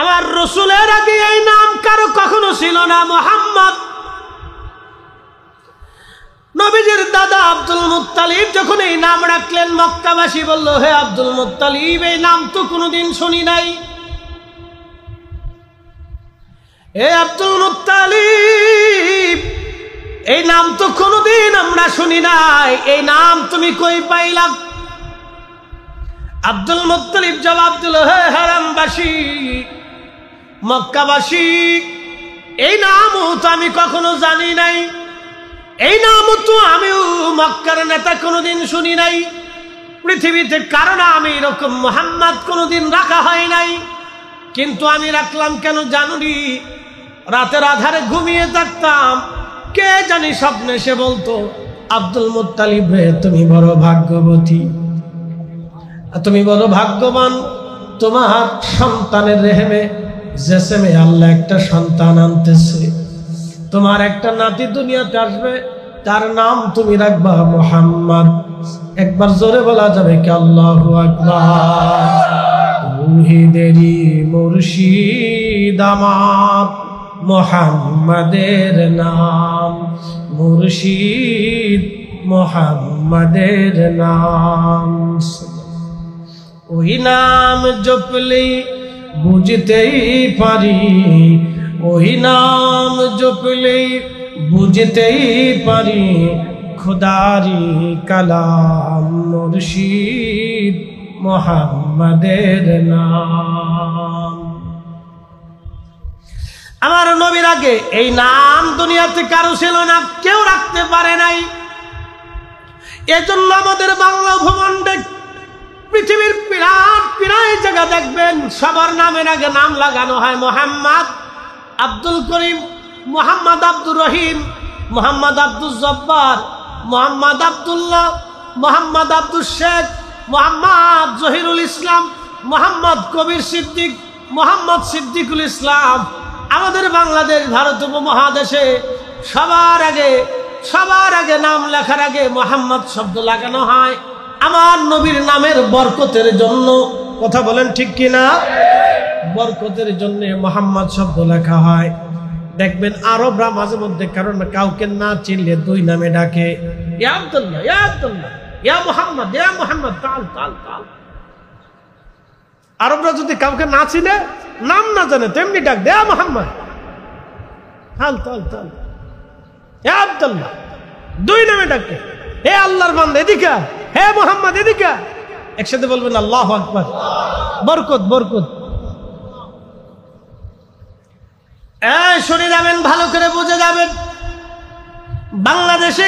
আমার রাসূলের আগে এই নাম কারো কখনো ছিল না মুহাম্মদ। নবীজির দাদা আব্দুল মুত্তালিব যখন এই নাম রাখলেন, মক্কাবাসী বলল, হে আব্দুল মুত্তালিব, এই নাম তো কোনোদিন শুনি নাই। হে আব্দুল মুত্তালিব, এই নাম তো কোনোদিন আমরা শুনি নাই, এই নাম তুমি কই পাইলা? আব্দুল মুত্তালিব জবাব দিল, হে হারামবাসী, মক্কাবাসী, এই নামও তো আমি কখনো জানি নাই, এই নামও তো আমিও মক্কার নেতা কোনোদিন শুনি নাই। পৃথিবীতে কারণ আমি এরকম মুহাম্মদ কোনোদিন রাখা হয় নাই, কিন্তু আমি রাখলাম কেন জানুনি? রাতের আধারে ঘুমিয়ে থাকতাম, কে জানি স্বপ্নে সে বলতো, আব্দুল মুত্তালিব রে, তুমি বড় ভাগ্যবতী, তুমি বড় ভাগ্যবান, তোমার সন্তানের রেহেমে জেসেমে আল্লাহ একটা সন্তান আনতেছে, তোমার একটা নাতি দুনিয়াতে আসবে, তার নাম তুমি রাখবা মুহাম্মদ। একবার জোরে বলা যাবে কি আল্লাহু আকবার? মুহিদেরি মুর্শিদ আমার, মুহাম্মাদের নাম, মুর্শিদ মুহাম্মাদের নাম। ওই নাম জপলেই বুঝতেই পারি, ওই নাম জপলেই বুঝতেই পারি, খুদারি কালাম মুর্শিদ মুহাম্মাদের নাম। আমার নবীর আগে এই নাম দুনিয়াতে কারো ছিল না, কেউ রাখতে পারে নাই। এজন্য আমাদের বাংলা ভূখণ্ডে পৃথিবীর প্রায় জায়গা দেখবেন সবার নামের আগে নাম লাগানো হয় মুহাম্মদ, আব্দুল করিম, মুহাম্মদ আব্দুর রহিম, মুহাম্মদ আব্দুল জব্বার, মুহাম্মদ আব্দুল্লাহ, মুহাম্মদ আব্দুল শেখ, মুহাম্মদ জহিরুল ইসলাম, মুহাম্মদ কবির সিদ্দিক, মুহাম্মদ সিদ্দিকুল ইসলাম। আমাদের বাংলাদেশ ভারত উপমহাদেশে সবার আগে নাম লেখার আগে মুহাম্মদ শব্দ লাগানো হয় আমার নবীর নামের বরকতের জন্য। কথা বলেন ঠিক কিনা? বরকতের জন্য মুহাম্মদ শব্দ লেখা হয়। দেখবেন আরবরা মাঝে মধ্যে কারণ কাউকে না চিনলে দুই নামে ডাকে, ইয়া আব্দুল্লাহ, ইয়া আব্দুল্লাহ, ইয়া মুহাম্মদ, ইয়া মুহাম্মদ, তাল তাল তাল। আরবরা যদি কাউকে না চিনে, নাম না জানে, তেমনি ডাক দে, ইয়া মুহাম্মদ, তাল তাল তাল, ইয়া আব্দুল্লাহ, দুই নামে ডাকে। হে আল্লাহর বান্দা এদিকে, হে মুহাম্মদ এদিকে, একসাথে বলবেন আল্লাহু আকবার। বরকত বরকত। শুনে যাবেন, ভালো করে বুঝে যাবেন। বাংলাদেশে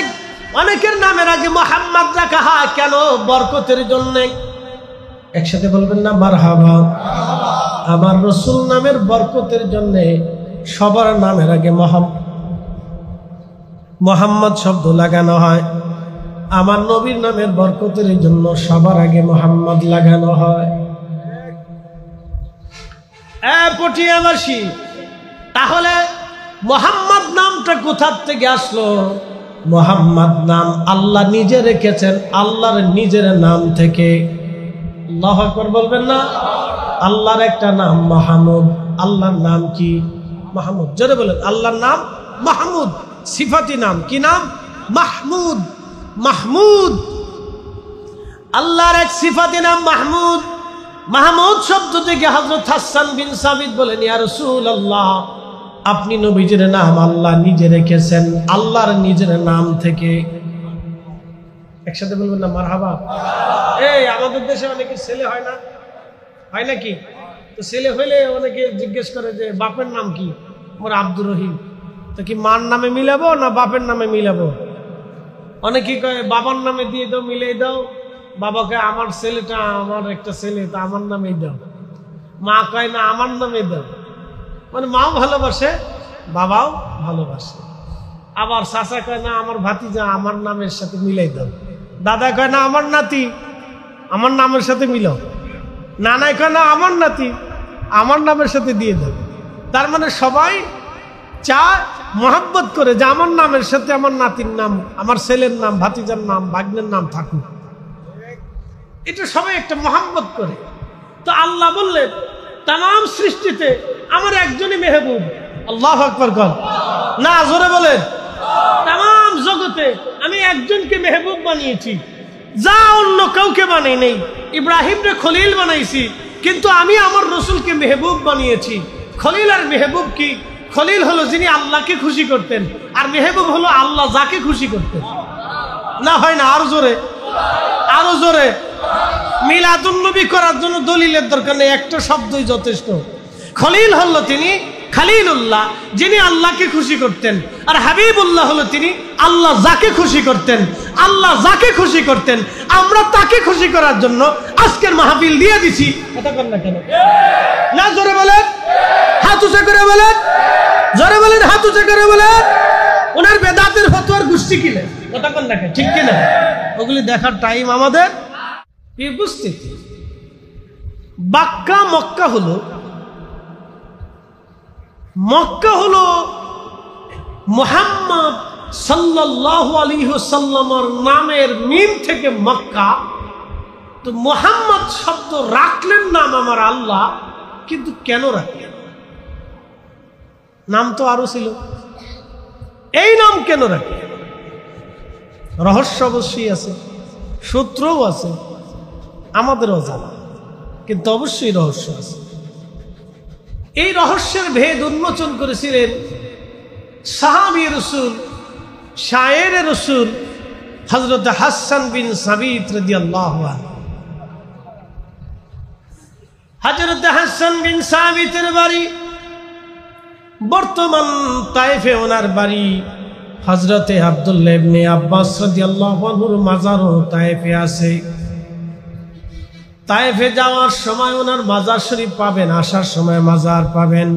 অনেকের নামের আগে মুহাম্মদ রাখা হয় কেন? বরকতের জন্য। একসাথে বলবেন না মারহাবা। আমার রাসূল নামের বরকতের জন্য সবার নামের আগে মুহাম্মদ শব্দ লাগানো হয়। আমার নবীর নামের বরকতের জন্য সবার আগে মুহাম্মদ লাগানো হয়। পটিয়াবাসী, তাহলে মুহাম্মদ নামটা কোথা থেকে আসলো? মুহাম্মদ নাম আল্লাহ নিজে রেখেছেন, আল্লাহর নিজের নাম থেকে। আল্লাহু আকবার বলবেন না? আল্লাহর একটা নাম মাহমুদ। আল্লাহর নাম কি? মাহমুদ। জোরে বলেন, আল্লাহর নাম মাহমুদ, সিফাতি নাম। কি নাম? মাহমুদ। মাহমুদ আল্লাহর এক সিফাতি নাম মাহমুদ। মাহমুদ শব্দ থেকে হযরত হাসান বিন সাবিত বলেন, ইয়া রাসূলুল্লাহ, আপনি নবীজির নাম আল্লাহ নিজে রেখেছেন, আল্লাহর নিজের নাম থেকে। একসাথে বলবেন না মারহাবা। এই আমাদের দেশে অনেকে ছেলে হয় না, হয় নাকি? তো ছেলে হইলে অনেকে জিজ্ঞেস করে যে বাপের নাম কি? মোর আব্দুর রহিম। তো কি মার নামে মিলাবো না বাপের নামে মিলাবো? অনেকে কয় বাবার নামে দিয়ে দাও, মিলিয়ে দাও। বাবাকে আমার ছেলেটা আমার একটা ছেলে, তা আমার নামেই দাও। মা কয় না আমার নামে দাও। মানে মাও ভালোবাসে, বাবাও ভালোবাসে। আবার চাচা কয় না আমার ভাতিজা আমার নামের সাথে মিলাই দাও। দাদা কয় না আমার নাতি আমার নামের সাথে মিলাও। নানাই কয় না আমার নাতি আমার নামের সাথে দিয়ে দাও। তার মানে সবাই চায়, মহব্বত করে যে আমার নামের সাথে আমার নাতির নাম, আমার ছেলের নাম, ভাতিজার নাম, ভাগ্নের নাম থাকুক। এটা সবাই একটা মহব্বত করে। তো আল্লাহ বললেন তাম সৃষ্টিতে আমার একজনই মেহবুব। আল্লাহু আকবার কর না, জোরে বলেন। তাম জগতে আমি একজনকে মেহবুব বানিয়েছি, যা অন্য কাউকে বানাই নেই। ইব্রাহিমকে খলিল বানাইছি, কিন্তু আমি আমার রসুলকে মেহবুব বানিয়েছি। খলিল আর মেহবুব কি? খলিল হলো যিনি আল্লাহকে খুশি করতেন, আর মেহবুব হলো আল্লাহ যাকে খুশি করতেন। না হয় না? আরো জোরে, আরো জোরে। মিলাদুন নবী করার জন্য দলিলের দরকার নেই, একটা শব্দই যথেষ্ট। খলিল হলো তিনি খলিলুল্লাহ, যিনি আল্লাহকে খুশি করতেন, আর হাবিবুল্লাহ হলো তিনি আল্লাহ যাকে খুশি করতেন। আল্লাহ যাকে খুশি করতেন, আমরা তাকে খুশি করার জন্য আজকের মাহফিল দিয়ে দিছি। কথা বল না কেন? না, জোরে বলেন, হাত উঁচা করে বলেন, জোরে বলেন, হাত উঁচা করে বলেন। ওনার বেদাতের ফতোয়ার গোষ্ঠী কিনে কথা বল না কেন? ঠিক কিনা? ওগুলি দেখার টাইম আমাদের উপস্থিতি। বাক্কা মক্কা হলো, মক্কা হলো মুহাম্মদ সাল্লাল্লাহু আলাইহি ওয়াসাল্লামের নামের মিম থেকে মক্কা। তো মুহাম্মদ শব্দ রাখলেন নাম আমার আল্লাহ, কিন্তু কেন রাখলেন? নাম তো আরো ছিল, এই নাম কেন রাখলেন? রহস্য অবশ্যই আছে, সূত্রও আছে, আমাদেরও জানা, কিন্তু অবশ্যই রহস্য আছে। এই রহস্যের ভেদ উন্মোচন করেছিলেন সাহাবী রাসূল, শায়ের রাসূল হযরত হাসান বিন সাবিত রাদিয়াল্লাহু আনহু। হযরত হাসান বিন সাবিতের বাড়ি বর্তমান তায়েফে, ওনার বাড়ি। হযরতে আব্দুল্লাহ ইবনে আব্বাস রাদিয়াল্লাহু আনহুর মাজারও তায়েফে আছে। তায়েফে যাওয়ার সময় ওনার মাজার শরীফ পাবেন, আসার সময় মাজার পাবেন।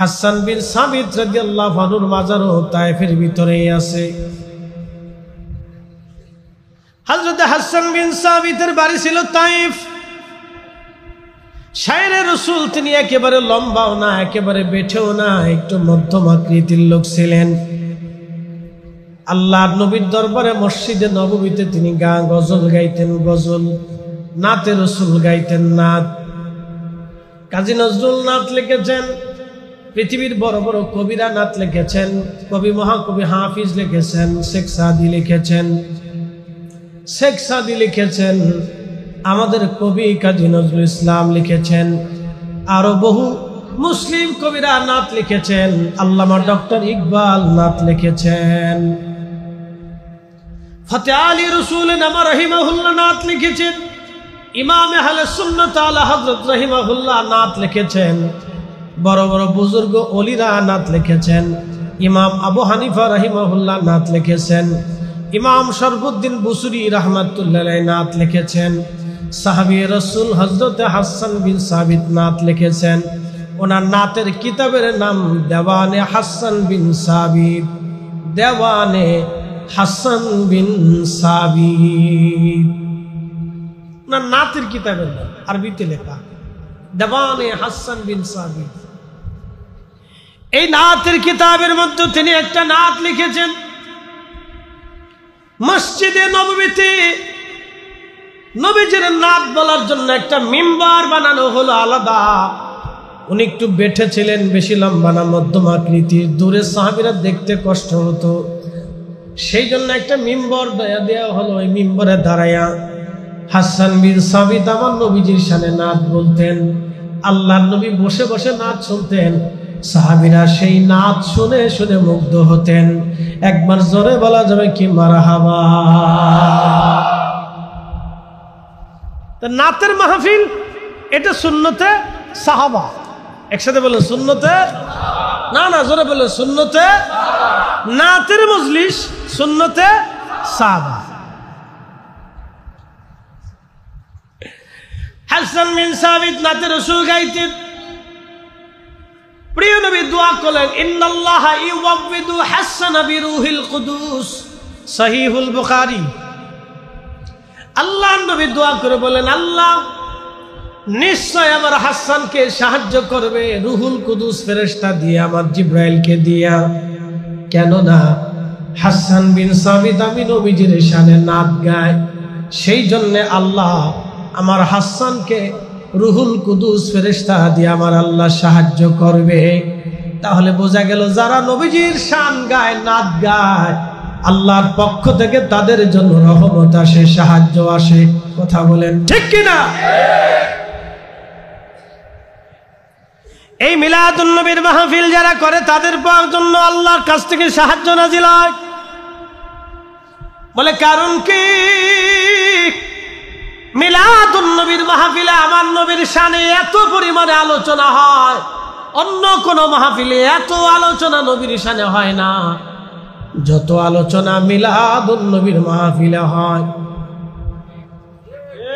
হাসান বিন সাবিত রাদিয়াল্লাহু আনহুর মাজারও তায়েফের ভিতরেই আছে। হযরত হাসান বিন সাবিতের বাড়ি ছিল তায়েফ। শায়ের রাসূল তিনি একেবারে লম্বাও না, একেবারে বেঠেও না, একটু মধ্যম আকৃতির লোক ছিলেন। আল্লাহর নবীর দরবারে মসজিদে নববীতে তিনি গজল গাইতেন, গজল। নাতে রসুল গাইতেন, নাত। কাজী নজরুল নাত লিখেছেন, পৃথিবীর বড় বড় কবিরা নাত লিখেছেন, কবি মহাকবি হাফিজ লিখেছেন, শেখ সাদি লিখেছেন, শেখ সাদি লিখেছেন, আমাদের কবি কাজী নজরুল ইসলাম লিখেছেন, আরো বহু মুসলিম কবিরা নাত লিখেছেন। আল্লামা ডক্টর ইকবাল নাত লিখেছেন। ফতেহ আলী রসুল নামা রাহিমাহুল্লাহ নাত লিখেছেন। ইমাম আহলে সুন্নাত আলা হযরত রাহিমাহুল্লাহ নাত লিখেছেন। বড় বড় বুজুর্গ ওলিরা নাত লিখেছেন। ইমাম আবু হানিফা রাহিমাহুল্লাহ নাত লিখেছেন। ইমাম শরফুদ্দিন বুসরি রাহমাতুল্লাহ আলাইহি নাত লিখেছেন। সাহাবী রাসূল হযরত হাসান বিন সাবিত নাত লিখেছেন। ওনার নাতের কিতাবের নাম দেওয়ানে হাসান বিন সাবিত, দেওয়ানে হাসান বিন সাবিত। ওনার নাতের কিতাবের নাম আরবিতে লেখা দেওয়ানে হাসান বিন সাবিত। এই নাতের কিতাবের মধ্যে তিনি একটা নাত লিখেছেন। মসজিদে নববীতে নবীজির নাত বলার জন্য একটা মিম্বার বানানো হলো আলাদা। উনি একটু বেঠে ছিলেন, বেশি লম্বা না, মধ্যম আকৃতির। দূরে সাহাবীরা দেখতে কষ্ট হতো, সেই জন্য একটা মিম্বর দেয়া হলো। ওই মিম্বরে দাঁড়ায়া হাসান বিন সাবিত আমার নবীজির শানে নাত বলতেন। আল্লাহর নবী বসে বসে নাত শুনতেন। সাহাবীরা সেই নাত শুনে শুনে মুগ্ধ হতেন। একবার জোরে বলা যাবে কি মারহাবা। নাতের মাহফিল এটা সুন্নতে সাহাবা। একসাথে বলেন সুন্নতে, না না জোরে বলেন সুন্নতে। নাতের মজলিস সুন্নতে সাহাবা। হাসান বিন সাবিত নাতে রাসূল গাইতেন। প্রিয় নবী দোয়া করলেন, ইন্নাল্লাহা ইউওয়াবিদু হাসান বিরুহিল কুদুস, সহিহুল বুখারী। আল্লাহ নবী দোয়া করে বলেন, আল্লাহ নিশ্চয় আমার হাসানকে সাহায্য করবে রুহুল কুদুস ফেরেশতা দিয়ে, আমার জিব্রাইলকে দিয়া। কেননা হাসান বিন সাবিত আমি নবীজির শানে নাত গায়, সেই জন্য আল্লাহ আমার হাসানকে রুহুল কুদুস ফেরেশতা দিয়ে আমার আল্লাহ সাহায্য করবে। তাহলে বোঝা গেল যারা নবীজির শান গায়, নাত গায়, আল্লাহর পক্ষ থেকে তাদের জন্য রহমত আসে, সাহায্য আসে। কথা বলেন ঠিক কিনা? এই মিলাদুন নবীর মাহফিল যারা করে তাদের জন্য আল্লাহর কাছ থেকে সাহায্য নাজিল হয়। বলে কারণ কি? মিলাদুন নবীর মাহফিলে আমার নবীর শানে এত পরিমাণে আলোচনা হয়, অন্য কোন মাহফিলে এত আলোচনা নবীর শানে হয় না যত আলোচনা মিলাদুন নবীর মাহফিলে হয়।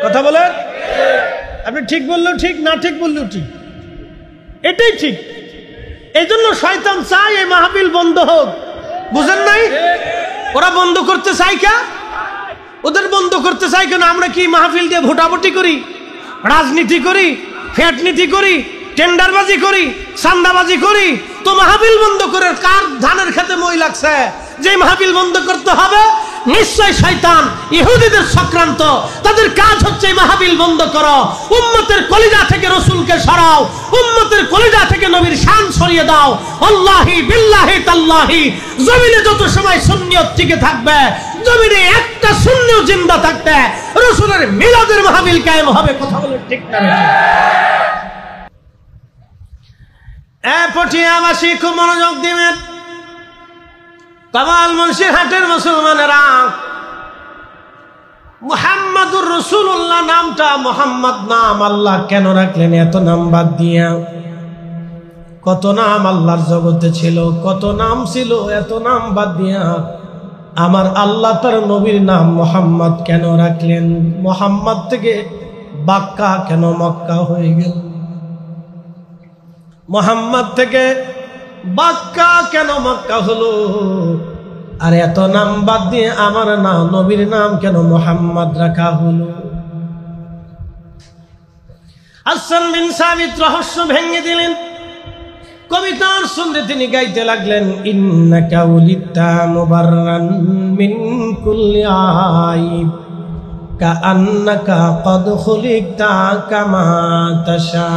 কথা বলেন, আপনি ঠিক বললেও ঠিক, না ঠিক বললেও ঠিক, এটাই ঠিক। এই জন্য শয়তান চায় এই মাহফিল বন্ধ হোক। বুঝেন নাই? ওরা বন্ধ করতে চায় কে? ওদের বন্ধ করতে চাই কেন? আমরা কি মাহফিল দিয়ে ভোটাভুটি করি, রাজনীতি করি, ফ্যাটনীতি করি, টেন্ডারবাজি করি, চান্দাবাজি করি? তো মাহফিল বন্ধ করে কার ধানের খেতে মই লাগছে যে মাহফিল বন্ধ করতে হবে? নিশ্চয় শয়তান, ইহুদিদের চক্রান্ত। তাদের কাজ হচ্ছে মাহফিল বন্ধ করো, উম্মতের কলিজা থেকে রাসূলকে সরাও, উম্মতের কলিজা থেকে নবীর শান সরিয়ে দাও। আল্লাহি বিল্লাহি তাল্লাহি জমিনে যত সময় সুন্নিয়ত টিকে থাকবে, জমিনে একটা সুন্নিও জিন্দা থাকতে রাসূলের মিলাদের মাহফিল কায়েম হবে। কথা বলে ঠিক না? পটিয়াবাসী খুব মনোযোগ দিবেন। কামাল মুন্সিরহাটের মুসলমানেরা, মুহাম্মাদুর রাসূলুল্লাহ নামটা, মুহাম্মদ নাম আল্লাহ কেন রাখলেন এত নাম বাদ দিয়া? কত নাম আল্লাহর জগতে ছিল, কত নাম ছিল, এত নাম বাদ দিয়া আমার আল্লাহ তার নবীর নাম মুহাম্মদ কেন রাখলেন? মুহাম্মদ থেকে বাক্কা কেন মক্কা হয়ে গেল? মুহাম্মদ থেকে বাক্কা কেন মক্কা হলো? আর এত নাম বাদ দিয়ে আমার নাম, নবীর নাম কেন মুহাম্মদ রাখা হলো? হাসান বিন সাবিত রহস্য ভেঙে দিলেন। কবিতার সঙ্গে তিনি গাইতে লাগলেন, ইন্নাকা উলিদতা মুবাররান মিন কুল্লি আইব কাআন্নাকা ক্বাদ খুলিকতা কামা তাশা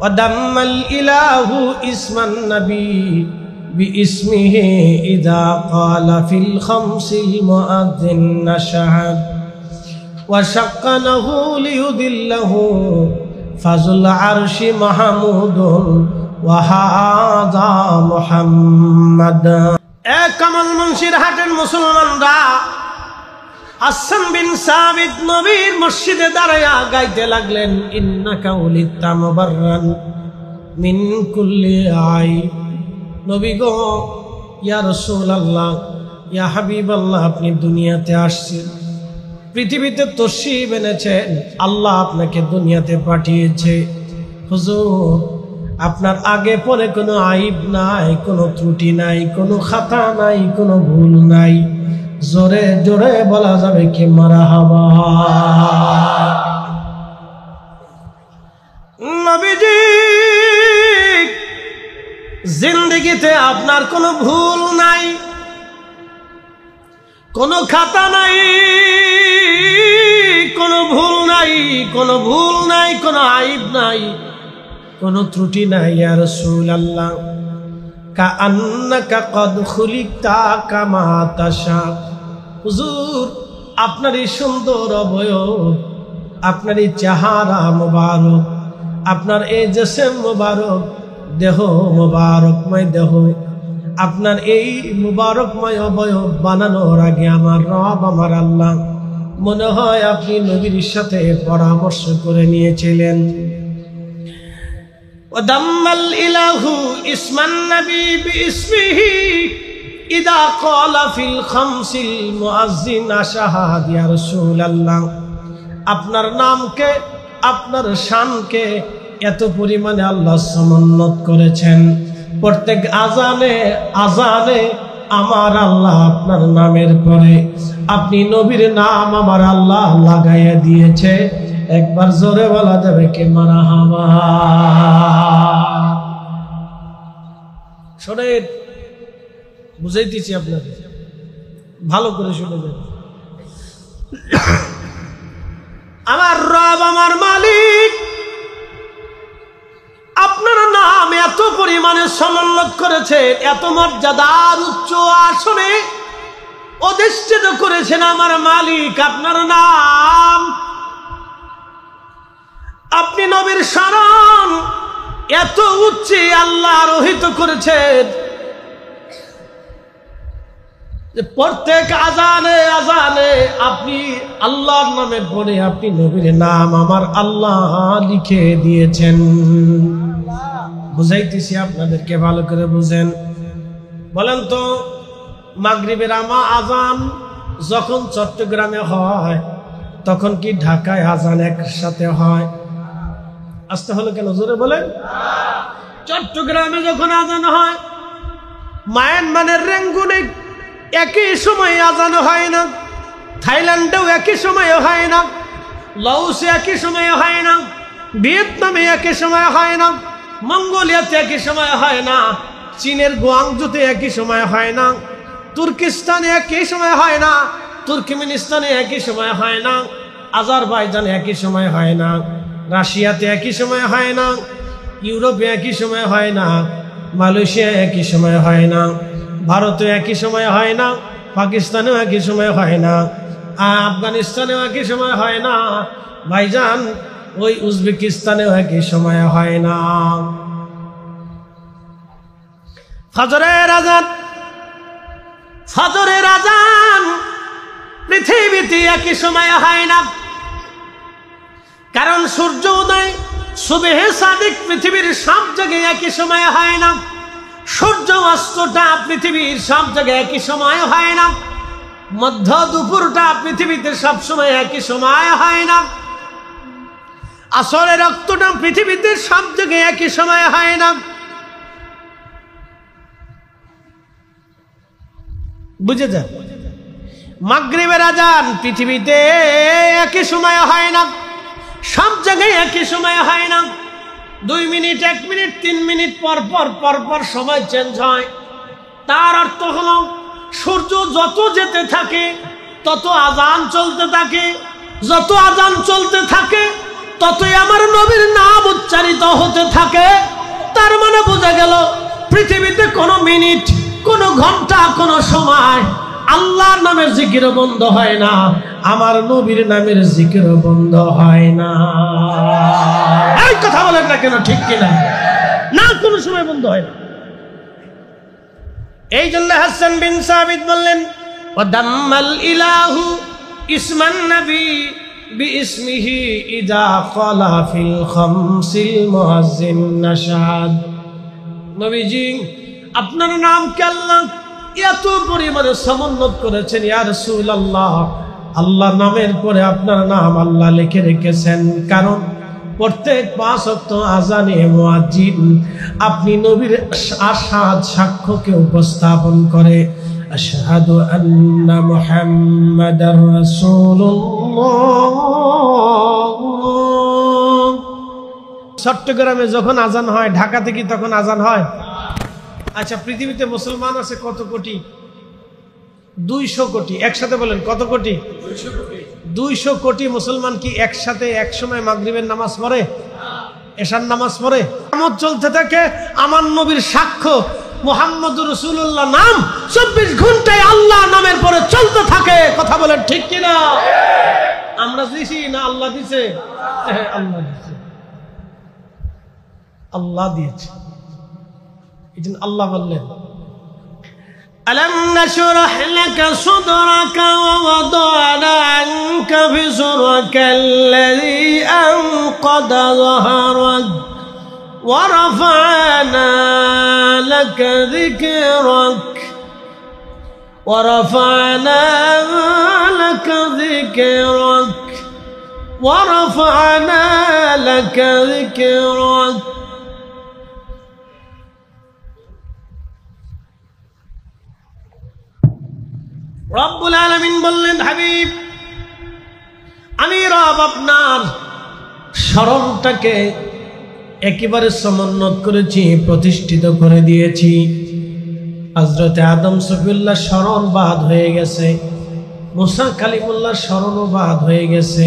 وَدَمَّ الْإِلَهُ اسْمَ النَّبِيِّ بِاسْمِهِ إِذَا قَالَ فِي الْخَمْسِ الْمُؤَذِّنُ نَشَهَدَ وَشَقَّنَهُ لِيُذِلَّهُ فَذُو الْعَرْشِ مَحْمُودٌ وَهَذَا مُحَمَّدٌ। কামাল মুন্সিরহাটের মুসলমানরা হাসান বিন সাবিত নবীর মসজিদে দাঁড়ায়া গাইতে লাগলেন, ইন্নাকা উলিদতা মুবাররান মিন কুল্লি আইব। নবী গো, ইয়া রাসূলুল্লাহ, ইয়া হাবিবাল্লাহ, আপনি দুনিয়াতে আসছেন, পৃথিবীতে তশরিফ এনেছেন, আল্লাহ আপনাকে দুনিয়াতে পাঠিয়েছে। হুজুর, আপনার আগে পরে কোনো আইব নাই, কোনো ত্রুটি নাই, কোনো খাতা নাই, কোনো ভুল নাই। জোরে জোরে বলা যাবে কি মারহাবা? নবীজি, জিন্দেগিতে আপনার কোনো ভুল নাই, কোনো খাতা নাই, কোনো ভুল নাই, কোনো ভুল নাই, কোনো আইব নাই, কোনো ত্রুটি নাই। ইয়া রাসূলুল্লাহ, কাআন্নাকা ক্বাদ খুলিকতা কামা তাশা। হুজুর, আপনার এই সুন্দর অবয়ব, আপনার এই চেহারা মুবারক, আপনার এই জিসম মুবারক, দেহ মুবারকময় দেহ, আপনার এই মুবারকময় অবয়ব বানানোর আগে আমার রব, আমার আল্লাহ মনে হয় আপনি নবীর সাথে পরামর্শ করে নিয়েছিলেন। ওয়াদাম্মাল ইলাহু ইসমান নবী বিইসমিহি ইদা ক্বালা ফিল খামসিল মুআজ্জিন আশহাদ। ইয়া রাসূলুল্লাহ, আপনার নামকে, আপনার শানকে এত পরিমাণে আল্লাহ সমুন্নত করেছেন, প্রত্যেক আজানে আজানে আমার আল্লাহ আপনার নামের পরে আপনি নবীর নাম আমার আল্লাহ লাগাইয়া দিয়েছে। একবার জোরে বলা যাবে কি মারহাবা? শোনেন, বুঝাইতেছি আপনাদের, ভালো করে শুনে যান। আমার রব, আমার মালিক মালিক, আপনার নাম এত পরিমাণে সমুন্নত করেছেন, এত মর্যাদার উচ্চ আসনে অধিষ্ঠিত করেছেন আমার মালিক আপনার নাম। আপনি নবীর শরণ এত উচ্চে আল্লাহ রোহিত করেছেন যে প্রত্যেক আজানে আজানে আপনি আল্লাহর নামে পড়ে আপনি নবীর নাম আমার আল্লাহ লিখে দিয়েছেন। বুঝাইতেছি আপনাদেরকে, ভালো করে বুঝেন। বলেন তো, মাগরিবের আজান যখন চট্টগ্রামে হয় তখন কি ঢাকায় আজান একসাথে হয়? আসতে হলো কেন, জোরে বলেন। চট্টগ্রামে যখন আজান হয়, মায়ানমারের রেঙ্গুনে একই সময় আজান হয় না, থাইল্যান্ডেও একই সময়ে হয় না, লাওসে একই সময়ে হয় না, ভিয়েতনামে একই সময় হয় না, মঙ্গোলিয়াতে একই সময় হয় না, চীনের গুয়াংজুতে একই সময় হয় না, তুর্কিস্তানে একই সময় হয় না, তুর্কমেনিস্তানে একই সময় হয় না, আজারবাইজানে একই সময় হয় না, রাশিয়াতে একই সময় হয় না, ইউরোপে একই সময় হয় না, মালয়েশিয়া একই সময় হয় না, ভারতে একই সময় হয় না, পাকিস্তানেও একই সময় হয় না, আফগানিস্তানেও একই সময় হয় না, ভাইজান ওই উজবেকিস্তানেও একই সময় হয় না। ফজরের আজান, ফজরের আজান পৃথিবীতে একই সময় হয় না, কারণ সূর্য উদয় সুবহে সাদিক পৃথিবীর সব জায়গায় একই সময় হয় না, সূর্য অস্তটা পৃথিবীর সব জায়গায় একই সময় হয় না, মধ্য দুপুরটা পৃথিবীতে সব সময় একই সময় হয় না, আসরের রক্তটা পৃথিবীতে সব জায়গায় একই সময় হয় না। বুঝে যান, মাগরিবের আজান পৃথিবীতে একই সময় হয় না, সব জায়গায় একই সময় হয় না। 2 মিনিট, 1 মিনিট, 3 মিনিট পর পর সময় চেঞ্জ হয়। তার অর্থ হলো সূর্য যত যেতে থাকে তত আজান চলতে থাকে, যত আজান চলতে থাকে ততই আমার নবীর নাম উচ্চারিত হতে থাকে। তার মানে বোঝা গেল পৃথিবীতে কোনো মিনিট, কোনো ঘন্টা, কোনো সময় আল্লাহর নামের জিকির বন্ধ হয় না, আমার নবীর নামের জিকির বন্ধ হয় না। এই কথা বলেন না কেন, ঠিক কিনা? না, কোনো সময় বন্ধ হয় না। এই জন্য হাসান বিন সাবিত বললেন, ওয়াদাম্মাল ইলাহু ইসমান নবী বিইসমিহি ইযা ক্বালা ফিল খামসিল মুয়াজ্জিন নাশাদ। নবীজি আপনার নামকে আল্লাহ এত পরিমাণে সমুন্নত করেছেন, ইয়া রাসূলুল্লাহ, আল্লাহর নামের পরে আপনার নাম আল্লাহ লিখে রেখেছেন, কারণ প্রত্যেক 5 ওয়াক্ত আজানে মুয়াজ্জিন আপনি নবীর আশহাদ সাক্ষ্যকে উপস্থাপন করে, আশহাদু আন্না মুহাম্মাদার রাসূলুল্লাহ। চট্টগ্রামে যখন আজান হয়, ঢাকাতে কি তখন আজান হয়? আচ্ছা, পৃথিবীতে মুসলমান আছে কত কোটি? 200 কোটি। একসাথে বলেন, কত কোটি? 200 কোটি মুসলমান কি একসাথে একসময় মাগরিবের নামাজ পড়ে, এশার নামাজ পড়ে? কিয়ামত চলতে থাকে, আমার নবীর সাক্ষ্য মুহাম্মদুর রাসূলুল্লাহ নাম 24 ঘন্টায় আল্লাহ নামের পরে চলতে থাকে। কথা বলেন, ঠিক কিনা? আমরা দিছি না আল্লাহ দিছে? আল্লাহ দিছে, আল্লাহ দিয়েছে। এই জন্য আল্লাহ বললেন, ألم نشرح لك صدرك ووضعنا عنك بزرك الذي أنقض ظهرك ورفعنا لك ذكرك ورفعنا لك ذكرك ورفعنا لك ذكرك। রব্বুল আলামিন বললেন, হাবিব আমি রব আপনার স্মরণটাকে একেবারে সমুন্নত করেছি, প্রতিষ্ঠিত করে দিয়েছি। হযরতে আদম সফিউল্লাহ স্মরণ বাদ হয়ে গেছে, মুসা কালিমুল্লাহ স্মরণও বাদ হয়ে গেছে,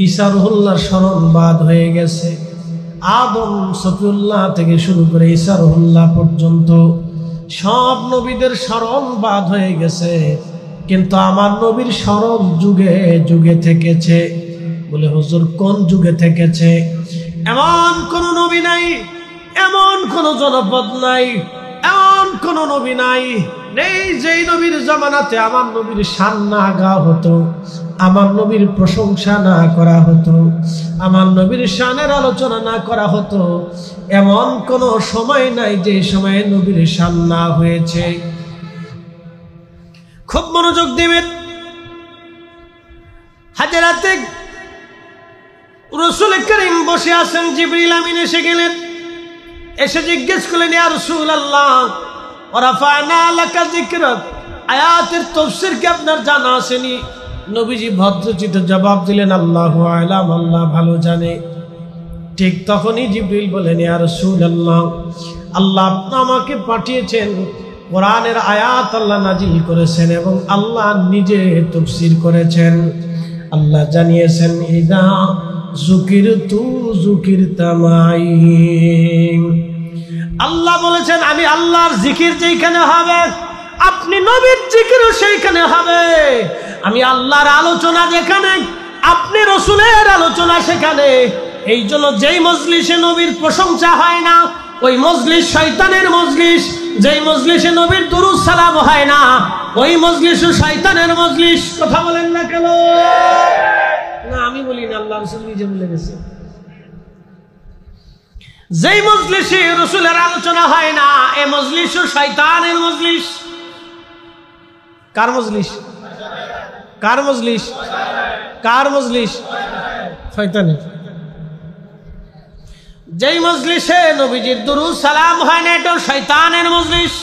ঈসা রুহুল্লাহর স্মরণ বাদ হয়ে গেছে। আদম সফিউল্লাহ থেকে শুরু করে ঈসা রুহুল্লাহ পর্যন্ত সব নবীদের স্মরণ বাদ হয়ে গেছে, কিন্তু আমার নবীর স্মরণ যুগে যুগে থেকেছে। বলে হুজুর কোন যুগে থেকেছে? এমন কোন নবী নাই, এমন কোন জনপদ নাই, এমন কোন নবী নাই নেই যেই নবীর জামানাতে আমার নবীর শান না গা হতো, আমার নবীর প্রশংসা না করা হতো, আমার নবীর শানের আলোচনা না করা হতো। এমন কোন সময় নাই যে সময়ে নবীর শান না হয়েছে। খুব মনোযোগ দিবেন। হাজরাতে রাসূল করিম বসে আছেন, জিবরিল আমিন এসে গেলেন, এসে জিজ্ঞেস করলেন, ইয়া রাসূলুল্লাহ ওয়া রাফা'না লাকা যিকরাক, আয়াতের তাফসীর কি আপনার জানা আসেনি? নবীজি ভদ্রচিত জবাব দিলেন, আল্লাহু আ'লাম, আল্লাহ ভালো জানে। ঠিক তখনই জিবরিল বলেন, ইয়া রাসূলুল্লাহ, আল্লাহ আমাকে পাঠিয়েছেন, কোরআনের আয়াত আল্লাহ নাজিল করেছেন এবং আল্লাহ নিজে তাফসীর করেছেন। আল্লাহ জানিয়েছেন, ইদা যুকিরতু যুকিরতা মাই। আল্লাহ বলেছেন, আমি আল্লাহর জিকির যেখানে হবে, আপনি নবীর জিকিরও সেইখানে হবে। আমি আল্লাহর আলোচনা যেখানে, আপনি রাসূলের আলোচনা সেখানে। এই জন্য যেই মজলিসে নবীর প্রশংসা হয় না, ওই মজলিস শয়তানের মজলিস। যেই মজলিসে নবীর দুরূদ সালাম হয় না, ওই মজলিসও শয়তানের মজলিস। কথা বলেন না কেন? না আমি বলি না, আল্লাহ রাসূল নিজে বলে গেছে। যেই মজলিসে রাসূলের আলোচনা হয় না, এই মজলিসও শয়তানের মজলিস। কার মজলিস? কার মজলিস? কার মজলিস? শয়তানের। যেই মজলিসে নবীজির দুরূদ সালাম হয় না, এটা শয়তানের মজলিস।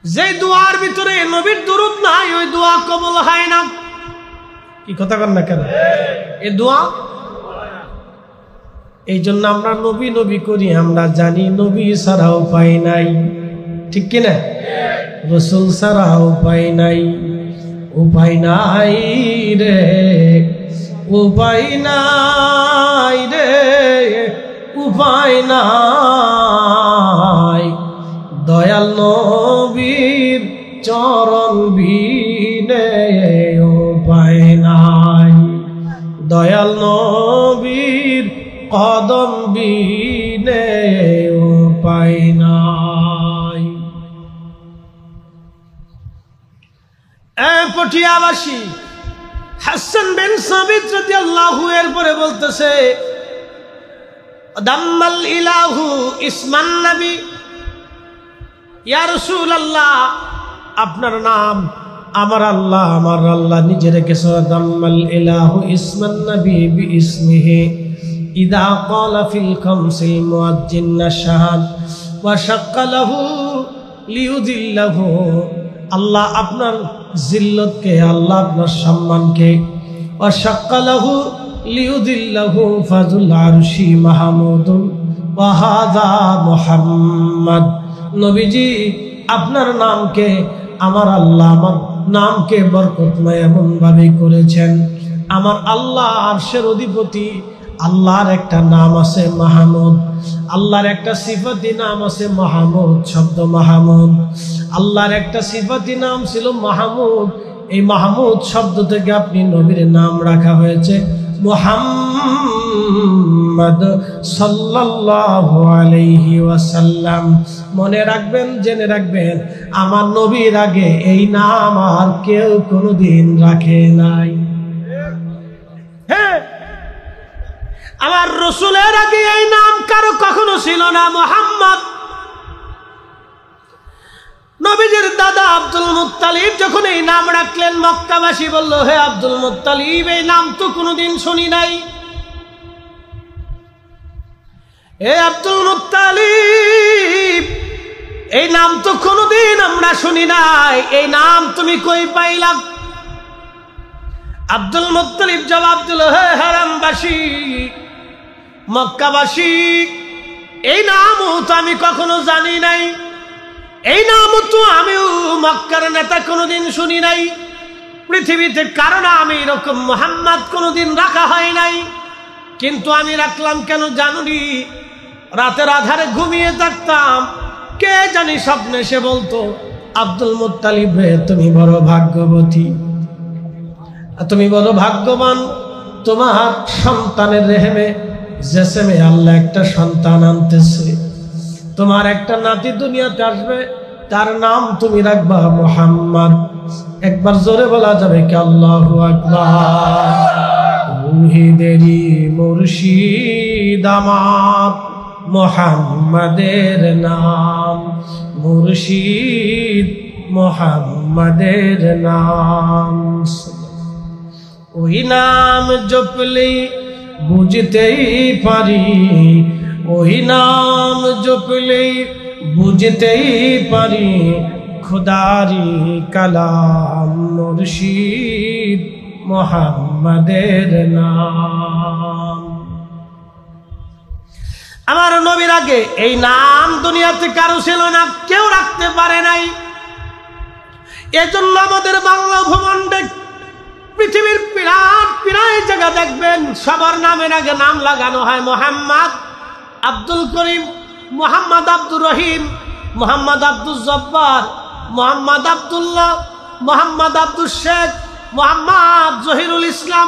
যেই দুয়ার ভিতরে নবীর দুরূদ নাই, ওই দোয়া কবুল হয় না। কি কথা বলেন না কেন? এই দোয়া, এই জন্য আমরা নবী নবী করি, আমরা জানি নবী ছাড়া উপায় নাই। ঠিক কিনা? রাসূল ছাড়া উপায় নাই, উপায় নাই রে, উপায় নাই রে, উপায় নাই। দয়াল নবীর চরণ বিনে উপায় নাই, দয়াল নবীর কদম বিনে উপায় নাই। পটিয়াবাসী হাসান বিন সাবিত রাদিয়াল্লাহু এর পরে বলতেছে, দাম্মাল ইলাহু ইসমান নবী, ইয়া রাসূলুল্লাহ আপনার নাম আমার আল্লাহ নিজে রেখেছে। দাম্মাল ইলাহু ইসমান নবী বিইসমিহি ইদা ক্বালা ফিল খামসিল মুয়াজ্জিন নাশহাদ ওয়া শাক্কা লাহু লিউযিল্লাহু। আল্লাহ আপনার জিল্লতকে, আল্লাহ আপনার সম্মানকে, ওয়া শাক্কা লাহু লিউযিল্লাহু ফাযুল আরশি মাহমুদুন ওয়া হাযা মুহাম্মদ। নবীজি আপনার নামকে, আমার আল্লাহ আমার নামকে বরকতময় এমন ভাবে করেছেন। আমার আল্লাহ আরশের অধিপতি, আল্লাহর একটা নাম আছে মাহমুদ, আল্লাহর একটা সিফাতি নাম আছে মাহমুদ। শব্দ মাহমুদ, আল্লাহর একটা সিফাতি নাম ছিল মাহমুদ। এই মাহমুদ শব্দ থেকে আপনি নবীর নাম রাখা হয়েছে মুহাম্মদ সাল্লাল্লাহু আলাইহি ওয়াসাল্লাম। মনে রাখবেন, জেনে রাখবেন, আমার নবীর আগে এই নাম আর কেউ কোনোদিন রাখে নাই। হ্যাঁ, আমার রাসূলের আগে এই নাম কারো কখনো ছিল না, মুহাম্মদ। নবীজির দাদা আব্দুল মুত্তালিব যখন এই নাম রাখলেন, মক্কাবাসী বলল, হে আব্দুল মুত্তালিব, এই নাম তো কোনোদিন শুনি নাই। হে আব্দুল মুত্তালিব, এই নাম তো কোনোদিন আমরা শুনি নাই, এই নাম তুমি কই পাইলা? আব্দুল মুত্তালিব জবাব দিল, হে হারামবাসী, মক্কাবাসী, এই নামও তো আমি কখনো জানি নাই, এই নাম তো আমিও মক্কার নেতা কোনোদিন শুনি নাই। পৃথিবীতে কারণ আমি এরকম মুহাম্মদ কোনোদিন রাখা হয় নাই, কিন্তু আমি রাখলাম কেন জানুনি? রাতের আধারে ঘুমিয়ে থাকতাম, কে জানি স্বপ্নে সে বলতো, আব্দুল মুত্তালিব রে তুমি বড় ভাগ্যবতী, তুমি বড় ভাগ্যবান, তোমার সন্তানের রেহেমে জেসেমে আল্লাহ একটা সন্তান আনতেছে, তোমার একটা নাতি দুনিয়াতে আসবে, তার নাম তুমি রাখবা মুহাম্মদ। একবার জোরে বলা যাবে কি আল্লাহু আকবার। মুহিদেরি মুর্শিদ আমার মুহাম্মাদের নাম, মুর্শিদ মুহাম্মাদের নাম। ওই নাম জপলে বুঝতেই পারি, ওই নাম জপলে বুঝতেই পারি, খুদারি কালাম মুর্শিদ মুহাম্মাদের নাম। আমার নবীর আগে এই নাম দুনিয়াতে কারো ছিল না, কেউ রাখতে পারে নাই। এজন্য আমাদের বাংলা ভূখণ্ডে পৃথিবীর প্রায় জায়গা দেখবেন সবার নামের আগে নাম লাগানো হয় মোহাম্মদ, আব্দুল করিম, মোহাম্মদ আব্দুর রহিম, মোহাম্মদ আব্দুল জব্বার, মোহাম্মদ আব্দুল্লাহ, মোহাম্মদ আব্দুল শেখ, মোহাম্মদ জহিরুল ইসলাম,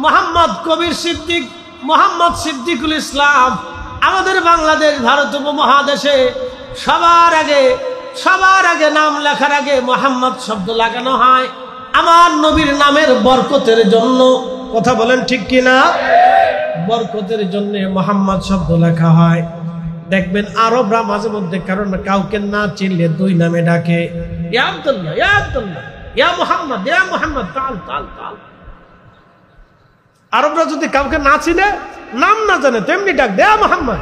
মোহাম্মদ কবির সিদ্দিক, মোহাম্মদ সিদ্দিকুল ইসলাম। আমাদের বাংলাদেশ ভারত উপমহাদেশে সবার আগে নাম লেখার আগে মোহাম্মদ শব্দ লাগানো হয় আমার নবীর নামের বরকতের জন্য। কথা বলেন ঠিক কিনা? বরকতের জন্য মোহাম্মদ শব্দ লেখা হয়। দেখবেন আরবরা মাঝে মধ্যে কারণ কাউকে না চিনলে দুই নামে ডাকে, ইয়া আব্দুল্লাহ, ইয়া আব্দুল্লাহ, ইয়া মুহাম্মদ, ইয়া মুহাম্মদ, তাল তাল তাল। আরবরা যদি কাউকে না চিনে, নাম না জানে, তেমনি ডাক দে, ইয়া মুহাম্মদ,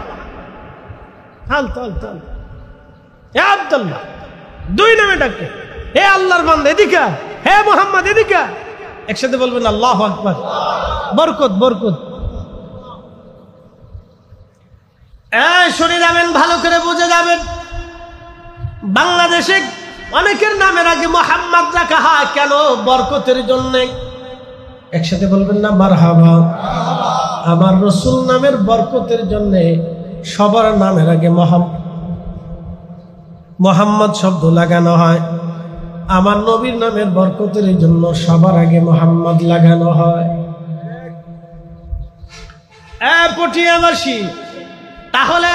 তাল তাল তাল, ইয়া আব্দুল্লাহ, দুই নামে ডাকে। হে আল্লাহর বান্দা এদিকে, হে মুহাম্মদ এদিকে, একসাথে বলবেন আল্লাহু আকবার। বরকত বরকত। শুনে যাবেন, ভালো করে বুঝে যাবেন। বাংলাদেশে অনেকের নামের আগে মুহাম্মদ রাখা হয় কেন? বরকতের জন্য। একসাথে বলবেন না মারহাবা। আমার রাসূল নামের বরকতের জন্য সবার নামের আগে মুহাম্মদ শব্দ লাগানো হয়। আমার নবীর নামের বরকতের জন্য সবার আগে মুহাম্মদ লাগানো হয়। পটিয়াবাসী, তাহলে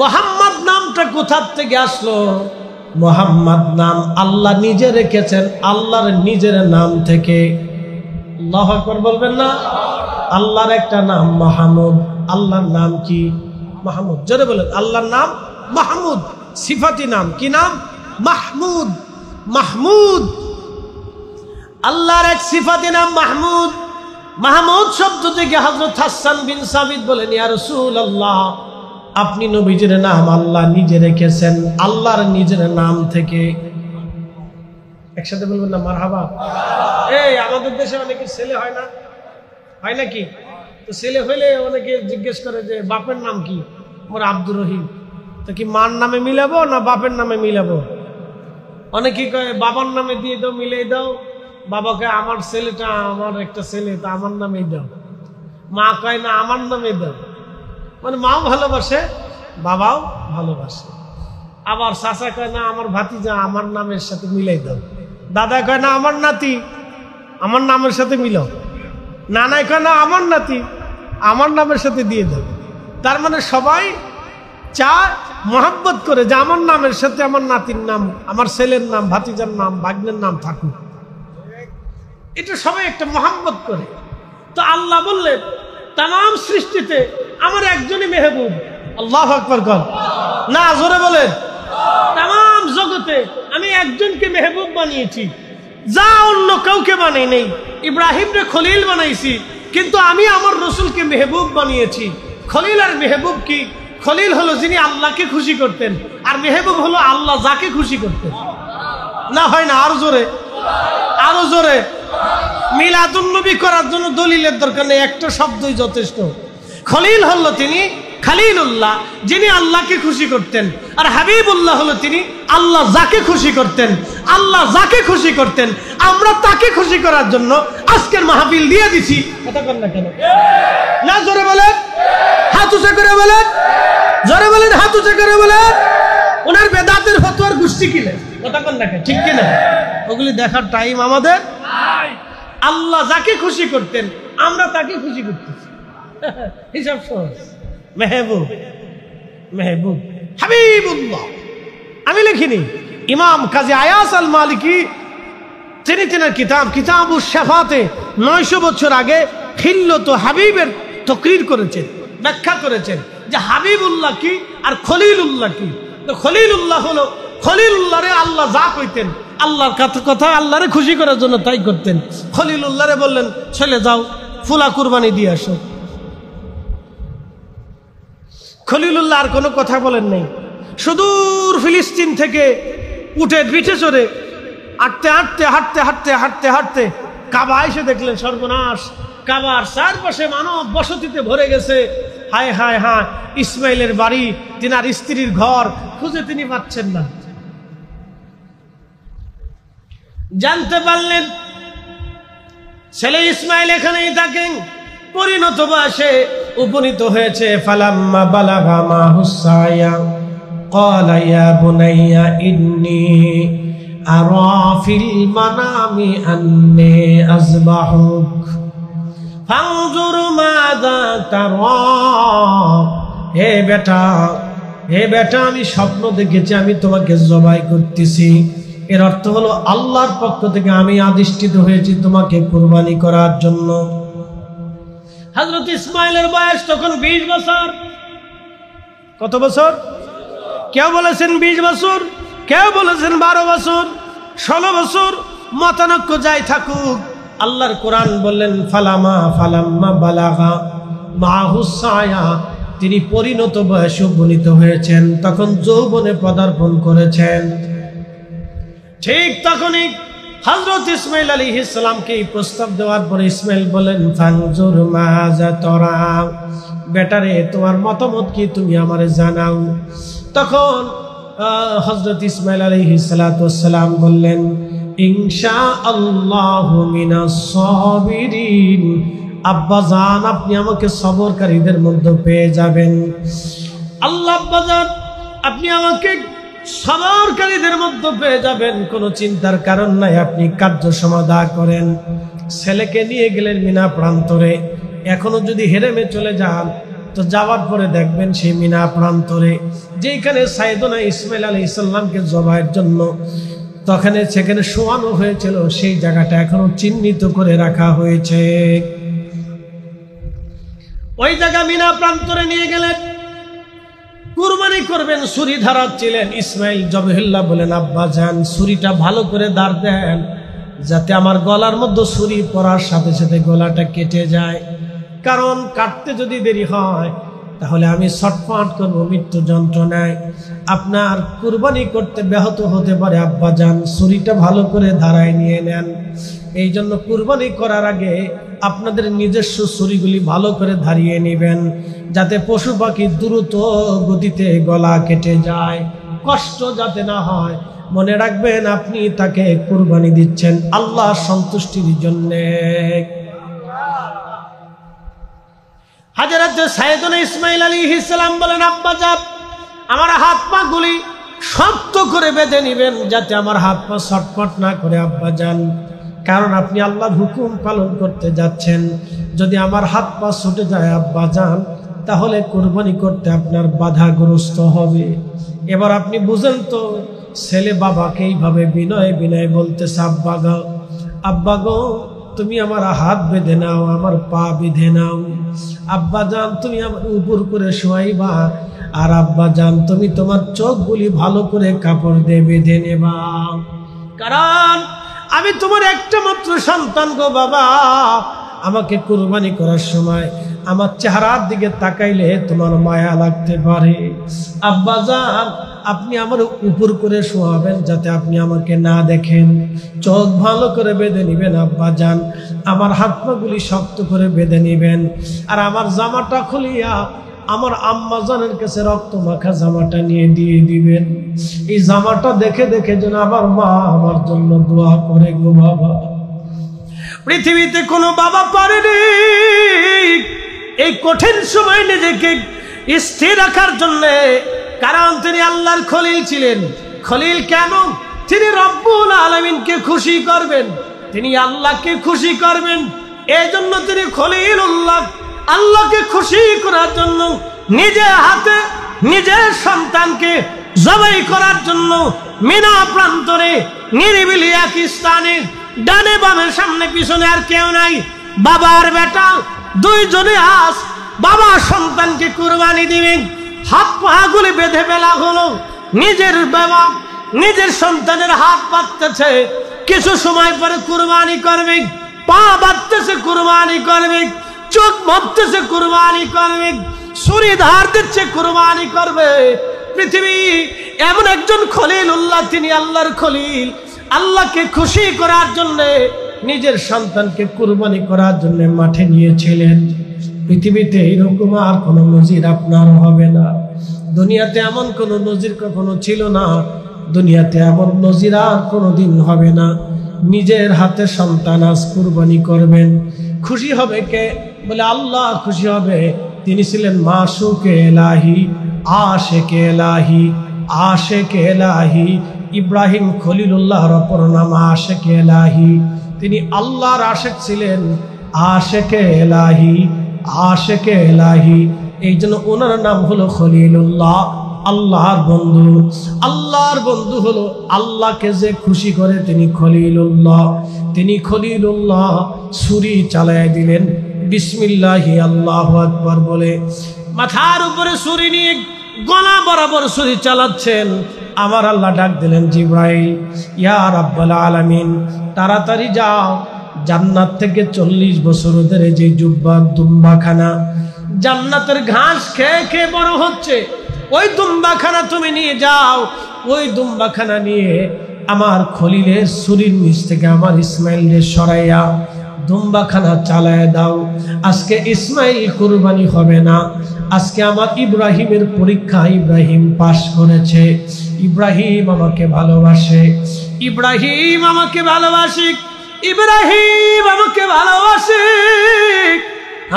মুহাম্মদ নামটা কোথা থেকে আসলো? মুহাম্মদ নাম আল্লাহ নিজে রেখেছেন, আল্লাহর নিজের নাম থেকে। আল্লাহু আকবার বলবেন না? আল্লাহর একটা নাম মাহমুদ। আল্লাহর নাম কি? মাহমুদ। জোরে বলেন, আল্লাহর নাম মাহমুদ। সিফাতি নাম কি নাম? মাহমুদ। মাহমুদ আল্লাহর এক সিফাতি নাম মাহমুদ। মাহমুদ শব্দ থেকে হযরত হাসান বিন সাবিত বলেন, ইয়া রাসূলুল্লাহ, আপনি নবীজির নাম আল্লাহ নিজে রেখেছেন আল্লাহর নিজের নাম থেকে। একসাথে বলবেন না মারহাবা। আমাদের দেশে অনেকে ছেলে হয় না, হয় নাকি? তো ছেলে হইলে অনেকে জিজ্ঞেস করে যে বাপের নাম কি? মোর আব্দুর রহিম। তো কি মার নামে মিলাবো না বাপের নামে মিলাবো? অনেকে কয় বাবার নামে দিয়ে দাও, মিলিয়ে দাও। বাবাকে আমার ছেলেটা আমার একটা ছেলে, তা আমার নামেই দাও। মা কয় না আমার নামে দাও। মানে মাও ভালোবাসে, বাবাও ভালোবাসে। আবার চাচা কয় না আমার ভাতিজা আমার নামের সাথে মিলাই দাও। দাদা কয় না আমার নাতি আমার নামের সাথে মিলাও। নানাই কয় না আমার নাতি আমার নামের সাথে দিয়ে দাও। তার মানে সবাই চায়, মহব্বত করে যে আমার নামের সাথে আমার নাতির নাম, আমার ছেলের নাম, ভাতিজার নাম, ভাগ্নের নাম থাকুক। এটা সবাই একটা মহব্বত করে। তো আল্লাহ বললেন তামাম সৃষ্টিতে আমার একজনই মেহবুব। আল্লাহু আকবার কর না, জোরে বলেন। তামাম জগতে আমি একজনকে মেহবুব বানিয়েছি, যা অন্য কাউকে বানাই নেই। ইব্রাহিমকে খলিল বানাইছি, কিন্তু আমি আমার রসুলকে মেহবুব বানিয়েছি। খলিল আর মেহবুব কি? খলিল হলো যিনি আল্লাহকে খুশি করতেন, আর মেহবুব হলো আল্লাহ যাকে খুশি করতেন। না হয় না? আরো জোরে, আরো জোরে। মিলাদুন নবী করার জন্য দলিলের দরকার নেই, একটা শব্দই যথেষ্ট। খলিল হলো তিনি, খলিলুল্লাহ যিনি আল্লাহকে খুশি করতেন, আর হাবিবুল্লাহ হলো তিনি আল্লাহ যাকে খুশি করতেন। আল্লাহ যাকে খুশি করতেন আমরা তাকে খুশি করার জন্য আজকের মাহফিল দিয়ে দিছি। কথা বলেন না কেন? না জোরে বলেন, হাত উঁচু করে বলেন, জোরে বলেন, হাত উঁচু করে বলেন। ওনার বেদাতের ফতোয়ার গোষ্ঠী কিলে কথা বলেন না কেন? ঠিক কিনা? ওগুলি দেখার টাইম আমাদের নাই। আল্লাহ যাকে খুশি করতেন আমরা তাকে খুশি করতেছি। হিসাব সহজ। মেহবুব, মেহবুব, হাবিবুল্লাহ আমি লিখিনি। ইমাম কাজী আয়াস আল মালিকি তিনি তিনার কিতাব কিতাবুশ শাফাতে 900 বছর আগে খিল্লত হাবিবের তকরির করেছেন, ব্যাখ্যা করেছেন যে হাবিবুল্লাহ কি আর খলিলুল্লাহ কি। তো খলিলুল্লাহ হলো খলিলুল্লাহরে আল্লাহ যা কইতেন আল্লাহর কথা আল্লাহরে খুশি করার জন্য তাই করতেন। খলিলুল্লাহরে বললেন চলে যাও ফুলা কুরবানি দিয়ে আসো। খলিলুল্লাহ আর কোনো কথা বলেন নাই। সুদূর ফিলিস্তিন থেকে উটের পিঠে চড়ে হাঁটতে হাঁটতে হাঁটতে হাঁটতে হাঁটতে হাঁটতে কাবা এসে দেখলেন সর্বনাশ, কাবার চারপাশে মানব বসতিতে ভরে গেছে। হায় হায় হায়, ইসমাইলের বাড়ি, তিনার স্ত্রীর ঘর খুঁজে তিনি পাচ্ছেন না। জানতে পারলেন ছেলে ইসমাইল এখানেই থাকেন, পরিণত বয়সে উপনীত হয়েছে। ফালাম্মা বালাগা মাহুস সায়া ক্বালা ইয়া বুনাইয়া ইন্নী আরা ফিল মানামি আন্নী আযবাহুক ফানজুর মাযা তারা। হে বেটা আমি স্বপ্ন দেখেছি আমি তোমাকে জবাই করতেছি। এর অর্থ হলো আল্লাহর পক্ষ থেকে আমি আদিষ্টিত হয়েছি তোমাকে কুরবানি করার জন্য। হযরত ইসমাইলের বয়স তখন 20 বছর। কত বছর? কেউ বলেছেন 20 বছর, কেউ বলেছেন 12 বছর, 16 বছর, মতানক্য যাই থাকুক। আল্লাহর কোরআন বললেন ফালাম্মা বালাগা মাহুস সায়া, তিনি পরিণত বয়সে উপনীত হয়েছেন, তখন যৌবনে পদার্পণ করেছেন। ঠিক তখনই হযরত ইসমাইল আলাইহিস সালামকে এই প্রস্তাব দেওয়ার পরে ইসমাইল বলেন ফানজুর মাযা তারা, বেটারে তোমার মতামত কি তুমি আমারে জানাও। তখন হযরত ইসমাইল আলাইহিস সালাম বললেন ইনশাআল্লাহু মিনাস সাবিরিন, আব্বাজান আপনি আমাকে সবরকারীদের মধ্যে পেয়ে যাবেন। আল্লাহ আব্বাজান আপনি আমাকে সবরকারীদের মধ্যে পেয়ে যাবেন, কোনো চিন্তার কারণ নাই, আপনি কার্য সমাধান করেন। ছেলেকে নিয়ে গেলেন মিনা প্রান্তরে। এখনো যদি হেরেমে চলে যান তো যাওয়ার পরে দেখবেন সেই মিনা প্রান্তরে যেখানে সাইয়েদনা ইসমাইল আলাইহিস সালামকে জবাইয়ের জন্য সেখানে শোয়ানো হয়েছিল, সেই জায়গাটা এখনো চিহ্নিত করে রাখা হয়েছে। ওই জায়গা মিনা প্রান্তরে নিয়ে গেলেন, কুরবানি করবেন, ছুরি ধারাচ্ছিলেন। ইসমাইল জবহুল্লাহ বলেন আব্বা জান ছুরিটা ভালো করে দাঁড় দেন যাতে আমার গলার মধ্যে ছুরি পড়ার সাথে সাথে গলাটা কেটে যায়, কারণ কাটতে যদি দেরি হয় তাহলে আমি ছটফট করবো মৃত্যু যন্ত্রণায়, আপনার কুরবানি করতে ব্যাহত হতে পারে। আব্বা জান ছুরিটা ভালো করে ধারায় নিয়ে নেন। এই জন্য কুরবানি করার আগে আপনাদের নিজস্ব ছুরিগুলি ভালো করে ধারিয়ে নেবেন যাতে পশু পাখি দ্রুত গতিতে গলা কেটে যায়, কষ্ট যাতে না হয়। মনে রাখবেন আপনি তাকে কুরবানি দিচ্ছেন আল্লাহর সন্তুষ্টির জন্যে। হযরত সাইয়েদনা ইসমাইল আলাইহিস সালাম বলেন আব্বা জান আমার হাত পা গুলি শক্ত করে বেঁধে নেবেন যাতে আমার হাত পা ছটফট না করে আব্বা জান, কারণ আপনি আল্লাহর হুকুম পালন করতে যাচ্ছেন। যদি আমার হাত পা ছুটে যায় আব্বা জান তাহলে কুরবানি করতে আপনার বাধাগ্রস্ত হবে। এবার আপনি বুঝেন তো, ছেলে বাবাকে এইভাবে বিনয় বিনয় বলতেছে আব্বা গো তুমি আমার হাত বেঁধে নাও, আমার পা বেঁধে নাও। আব্বা জান তুমি আমার উপর করে শোয়াইবা, আর আব্বা জান তুমি তোমার চোখগুলি ভালো করে কাপড় দিয়ে বেঁধে নেবা, কারণ আমি তোমার একটা মাত্র সন্তান গো বাবা। আমাকে কুরবানি করার সময় আমার চেহারার দিকে তাকাইলে তোমার মায়া লাগতে পারে। আব্বা জান আপনি আমার উপর করে শোয়াবেন যাতে আপনি আমাকে না দেখেন, চোখ ভালো করে বেঁধে নিবেন আব্বা জান, আমার হাত পাগুলি শক্ত করে বেঁধে নিবেন, আর আমার জামাটা খুলিয়া আমার আম্মা জানের কাছে রক্ত মাখা জামাটা নিয়ে দিয়ে দিবেন। এই জামাটা দেখে দেখে যেন আমার মা আমার জন্য দোয়া করে গো বাবা। পৃথিবীতে কোনো বাবা পারেনি এই কঠিন সময় নিজেকে স্থির রাখার জন্য, কারণ তিনি আল্লাহর খলিল ছিলেন। খলিল কেন? তিনি রব্বুল আলামিনকে খুশি করবেন, তিনি আল্লাহকে খুশি করবেন। এই জন্য তিনি খলিলুল্লাহ। আল্লাহকে খুশি করার জন্য নিজের হাতে নিজের সন্তানকে জবাই করার জন্য মিনা প্রান্তরে নিরিবিলি এক স্থানে, ডানে বামে সামনে পিছনে আর কেউ নাই, বাবার বেটা দুইজনে আজ বাবা সন্তানকে কুরবানি দিবেন। হাত পাগুলি বেঁধে ফেলা হলো। নিজের বাবা নিজের সন্তানের হাত বাঁধতেছে, কিছু সময় পরে কুরবানি করবে, পা বাঁধতেছে কুরবানি করবে, চোখ বাঁধতেছে কুরবানি করবে, ছুরি ধার দিচ্ছে কুরবানি করবে। পৃথিবী এমন একজন খলিলুল্লাহ, তিনি আল্লাহর খলিল। আল্লাহকে খুশি করার জন্য নিজের সন্তানকে কুরবানি করার জন্য মাঠে নিয়েছিলেন। পৃথিবীতে এইরকম আর কোনো নজির আপনার হবে না। দুনিয়াতে এমন কোনো নজির কখনো ছিল না, দুনিয়াতে এমন নজির আর কোনোদিন হবে না। নিজের হাতে সন্তান আজ কুরবানি করবেন। খুশি হবে কে? বলে আল্লাহ খুশি হবে। তিনি ছিলেন মাশুকে এলাহি, আশেকে এলাহি, আশেকে এলাহি। ইব্রাহিম খলিলুল্লাহর অপর নাম আশেকে এলাহি। তিনি আল্লাহর আশেক ছিলেন, আশেকে এলাহি, আশেকে এলাহি। এই জন্য ওনার নাম হলো খলিলুল্লাহ, আল্লাহর বন্ধু। আল্লাহর বন্ধু হলো আল্লাহকে যে খুশি করে তিনি খলিলুল্লাহ। তিনি খলিলুল্লাহ ছুরি চালায় দিলেন বিসমিল্লাহি আল্লাহু আকবার বলে। মাথার উপরে ছুরি নিয়ে গলা বরাবর ছুরি চালাচ্ছেন। আমার আল্লাহ ডাক দিলেন জিবরাইল, ইয়া রাব্বাল আলামিন, তাড়াতাড়ি যাও, জান্নাত থেকে 40 বছর ধরে যে জুব্বা দুম্বাখানা জান্নাতের ঘাস খেয়ে খেয়ে বড় হচ্ছে, ওই দুম্বাখানা তুমি নিয়ে যাও। ওই দুম্বাখানা নিয়ে আমার খলিলের ছুরির নিচ থেকে আমার ইসমাইলের সরাইয়া দুম্বাখানা চালায় দাও। আজকে ইসমাইল কুরবানি হবে না, আজকে আমার ইব্রাহিমের পরীক্ষা ইব্রাহিম পাশ করেছে। ইব্রাহিম আমাকে ভালোবাসে, ইব্রাহিম আমাকে ভালোবাসে, ইব্রাহিম আমাকে ভালোবাসে।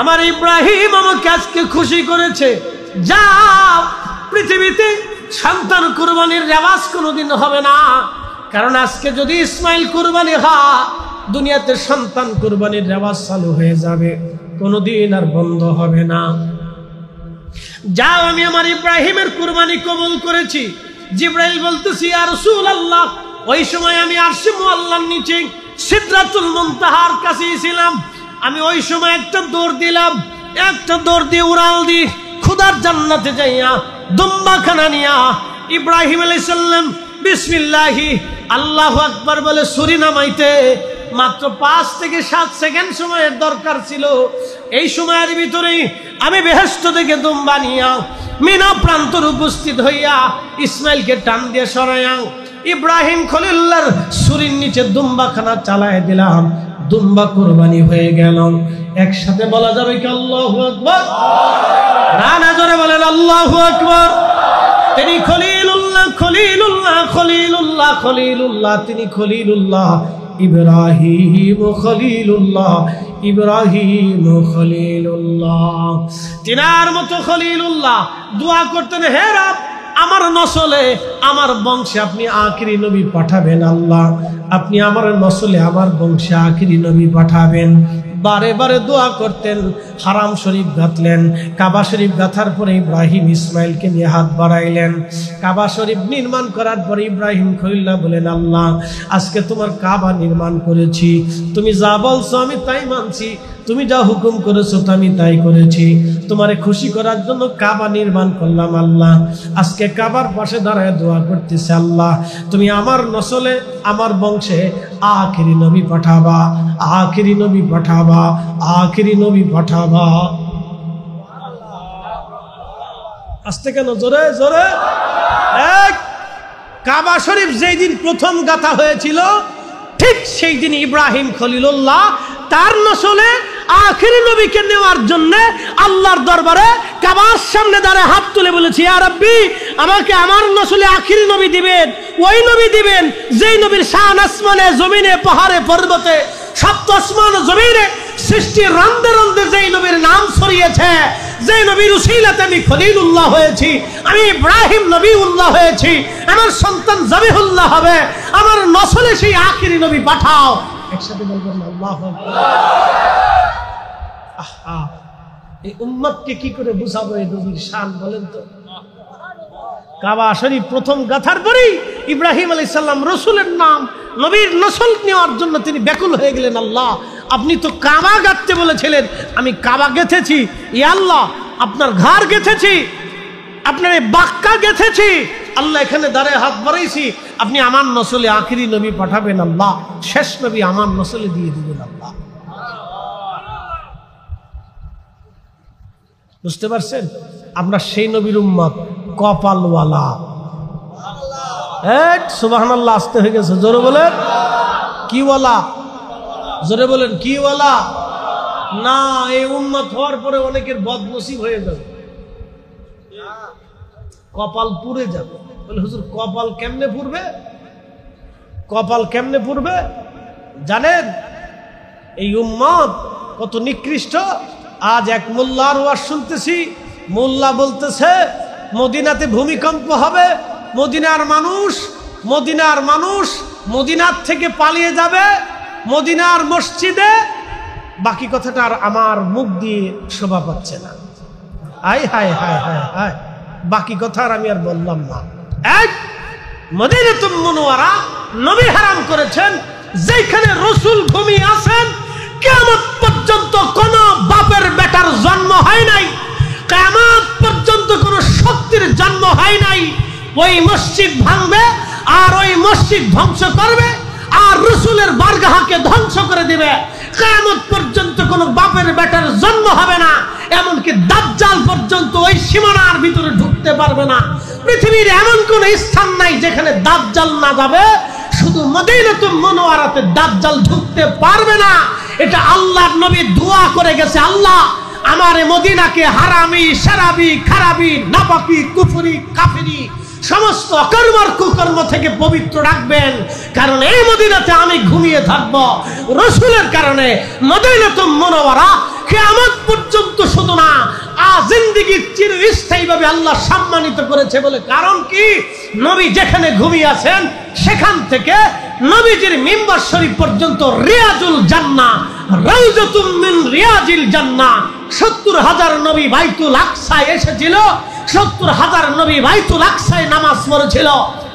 আমার ইব্রাহিম আমাকে আজকে খুশি করেছে। যাও, পৃথিবীতে সন্তান কুরবানির রেওয়াজ কোনোদিন হবে না, কারণ আজকে যদি ইসমাইল কুরবানি হয়, দুনিয়াতে সন্তান কুরবানির রেওয়াজ চালু হয়ে যাবে, কোনোদিন আর বন্ধ হবে না। যাও, আমি আমার ইব্রাহিমের কুরবানি কবুল করেছি। জিবরাইল বলতেছি, ইয়া রাসূলুল্লাহ, ওই সময় আমি আরশে মুআল্লার নিচে সিদরাতুল মুনতাহার কাছে ছিলাম। আমি ওই সময় একটা দৌড় দিলাম, একটা দৌড় দিয়ে উড়াল দি খুদার জান্নাতে যাইয়া দুম্বাখানা নিয়া ইব্রাহিম আলাইহিস সালাম বিসমিল্লাহি আল্লাহু আকবার বলে ছুরি নামাইতে মাত্র 5 থেকে 7 সেকেন্ড সময়ের দরকার ছিল। এই সময়ের ভিতরে আমি বেহেশত থেকে দুম্বা নিয়া মিনা প্রান্তর উপস্থিত হইয়া ইসমাইলকে টান দিয়ে সরাইয়া ইব্রাহিম খলিলুল্লাহর ছুরির নিচে দুম্বাখানা চালায় দিলাম। দুম্বা কুরবানি হয়ে গেল। একসাথে বলা যাবে কি আল্লাহু আকবার? না জোরে বলেন আল্লাহু আকবার। তিনি খলিলুল্লাহ, খলিলুল্লাহ, খলিলুল্লাহ, খলিলুল্লাহ, তিনি খলিলুল্লাহ। ইব্রাহিম খলিলুল্লাহ, ইব্রাহিম খলিলুল্লাহ। তিনার মতো খলিলুল্লাহ দোয়া করতেন, হে রব, আমার নসলে আমার বংশে আপনি আখিরি নবী পাঠাবেন। আল্লাহ, আপনি আমার নসলে আমার বংশে আখিরি নবী পাঠাবেন। বারে বারে দোয়া করতেন। হারাম শরীফ গাঁথলেন। কাবা শরীফ গাঁথার পরে ইব্রাহিম ইসমাইলকে নিয়ে হাত বাড়াইলেন। কাবা শরীফ নির্মাণ করার পরে ইব্রাহিম খলিলুল্লাহ বলেন, আল্লাহ, আজকে তোমার কাবা নির্মাণ করেছি, তুমি যা বলছো আমি তাই মানছি, তুমি যা হুকুম করেছো আমি তাই করেছি, তোমারে খুশি করার জন্য কাবা নির্মাণ করলাম। আল্লাহ, আজকে কাবার পাশে দাঁড়ায় দোয়া করতেছে, আল্লাহ, তুমি আমার নসলে আমার বংশে আখিরি নবী পাঠাবা, আখিরি নবী পাঠাবা, আখিরি নবী পাঠাবা। আস্তে কেন, জোরে জোরে। কাবা শরীফ যেই দিন প্রথম গাঁথা হয়েছিল, ঠিক সেই দিন ইব্রাহিম খলিলুল্লাহ তার নসলে আখিরি নবীকে নেওয়ার জন্য আল্লাহর দরবারে কাবার সামনে দাঁড়ায় হাত তুলে বলেছি, ইয়া রাব্বি, আমাকে আমার নসলে আখিরি নবী দিবেন, ওই নবী দিবেন যেই নবীর শান আসমানে জমিনে পাহাড়ে পর্বতে সপ্ত আসমান ও জমিনে সৃষ্টির রন্ধে রন্ধে যেই নবীর নাম ছড়িয়েছে, যেই নবীর উসিলাতে আমি খলিলুল্লাহ হয়েছি, আমি ইব্রাহিম নবীউল্লাহ হয়েছি, আমার সন্তান জবিহুল্লাহ হবে, আমার নসলে সেই আখিরি নবী পাঠাও। একসাথে বলবেন আল্লাহু আকবার। এই উম্মতকে কি করে বুঝাবো এই নবীর শান বলেন তো? কাবা শরীফ প্রথম গাথার পরেই ইব্রাহিম আলাইহিস সালাম রসুলের নাম নবীর নসল নেওয়ার জন্য তিনি ব্যাকুল হয়ে গেলেন। আল্লাহ, আপনি তো কাবা গাঁথতে বলেছিলেন, আমি কাবা গেঁথেছি, ইয়া আল্লাহ আপনার ঘর গেঁথেছি, আপনার এই বাক্কা গেঁথেছি, আল্লাহ এখানে দাঁড়ায় হাত বাড়াইছি, আপনি আমার নসলে আখিরি নবী পাঠাবেন আল্লাহ, শেষ নবী আমার নসলে দিয়ে দিবেন আল্লাহ। বুঝতে পারছেন? আমরা সেই নবীর উম্মত, কপালওয়ালা। সুবহানাল্লাহ, আসতে হয়ে গেছে, জোরে বলেন কি ওয়ালা, জোরে বলেন কি ওয়ালা। না, এই উম্মত হওয়ার পরে অনেকের বদনসিব হয়ে যাবে, কপাল পুড়ে যাবে। বলে হুজুর কপাল কেমনে পুড়বে? কপাল কেমনে পুড়বে জানেন? এই উম্মত কত নিকৃষ্ট। আজ এক মোল্লার ওয়াজ শুনতেছি, মোল্লা বলতেছে মদিনাতে ভূমিকম্প হবে, মদিনার মানুষ মদিনার থেকে পালিয়ে যাবে মদিনার মসজিদে। বাকি কথাটা আর আমার মুখ দিয়ে শোভা পাচ্ছে না। হায় হায় হায় হায় হায়, বাকি কথা আর আমি আর বললাম না। এক মদিনাতুল মুনওয়ারা নবী হারাম করেছেন, যেখানে রাসূল ঘুমিয়ে আছেন, কিয়ামত পর্যন্ত কোন বাপের বেটার জন্ম হয় নাই, কিয়ামত পর্যন্ত কোন শক্তির জন্ম হয় নাই। ওই মসজিদ ভাঙবে আর ওই মসজিদ ধ্বংস করবে আর রাসূলের বারগাহকে ধ্বংস করে দিবে। কিয়ামত পর্যন্ত কোন বাপের বেটার জন্ম হবে না, এমনকি দাজ্জাল পর্যন্ত ওই সীমানার ভিতরে ঢুকতে পারবে না। পৃথিবীর এমন কোন স্থান নাই যেখানে দাজ্জাল না যাবে, শুধু মদিনাতুল মুনওয়ারাতে দাজ্জাল ঢুকতে পারবে না। এটা আল্লাহর নবী দোয়া করে গেছে, আল্লাহ আমার মদিনাকে হারামি, শারাবি, খারাবি, নাপাকি, কুফরি, কাফিরি সমস্ত অকর্মর কুকর্ম থেকে পবিত্র রাখবেন, কারণ এই মদিনাতে আমি ঘুমিয়ে থাকব। রাসূলের কারণে মদিনাতুল মুনওয়ারা কিয়ামত পর্যন্ত শুধু না, জিন্দেগীর চিরস্থায়ীভাবে আল্লাহ সম্মানিত করেছে বলে। কারণ কি? নবী যেখানে ঘুমিয়ে আছেন সেখান থেকে নবীজির মিম্বার শরীফ পর্যন্ত রিয়াজুল জান্নাহ, রাউজাতুম মিন রিয়াজিল জান্নাহ। ৭০,০০০ নবী বাইতুল আকসায় এসেছিল, ৭০,০০০ নবী বাইতুল আকসায় নামাজ পড়েছিল,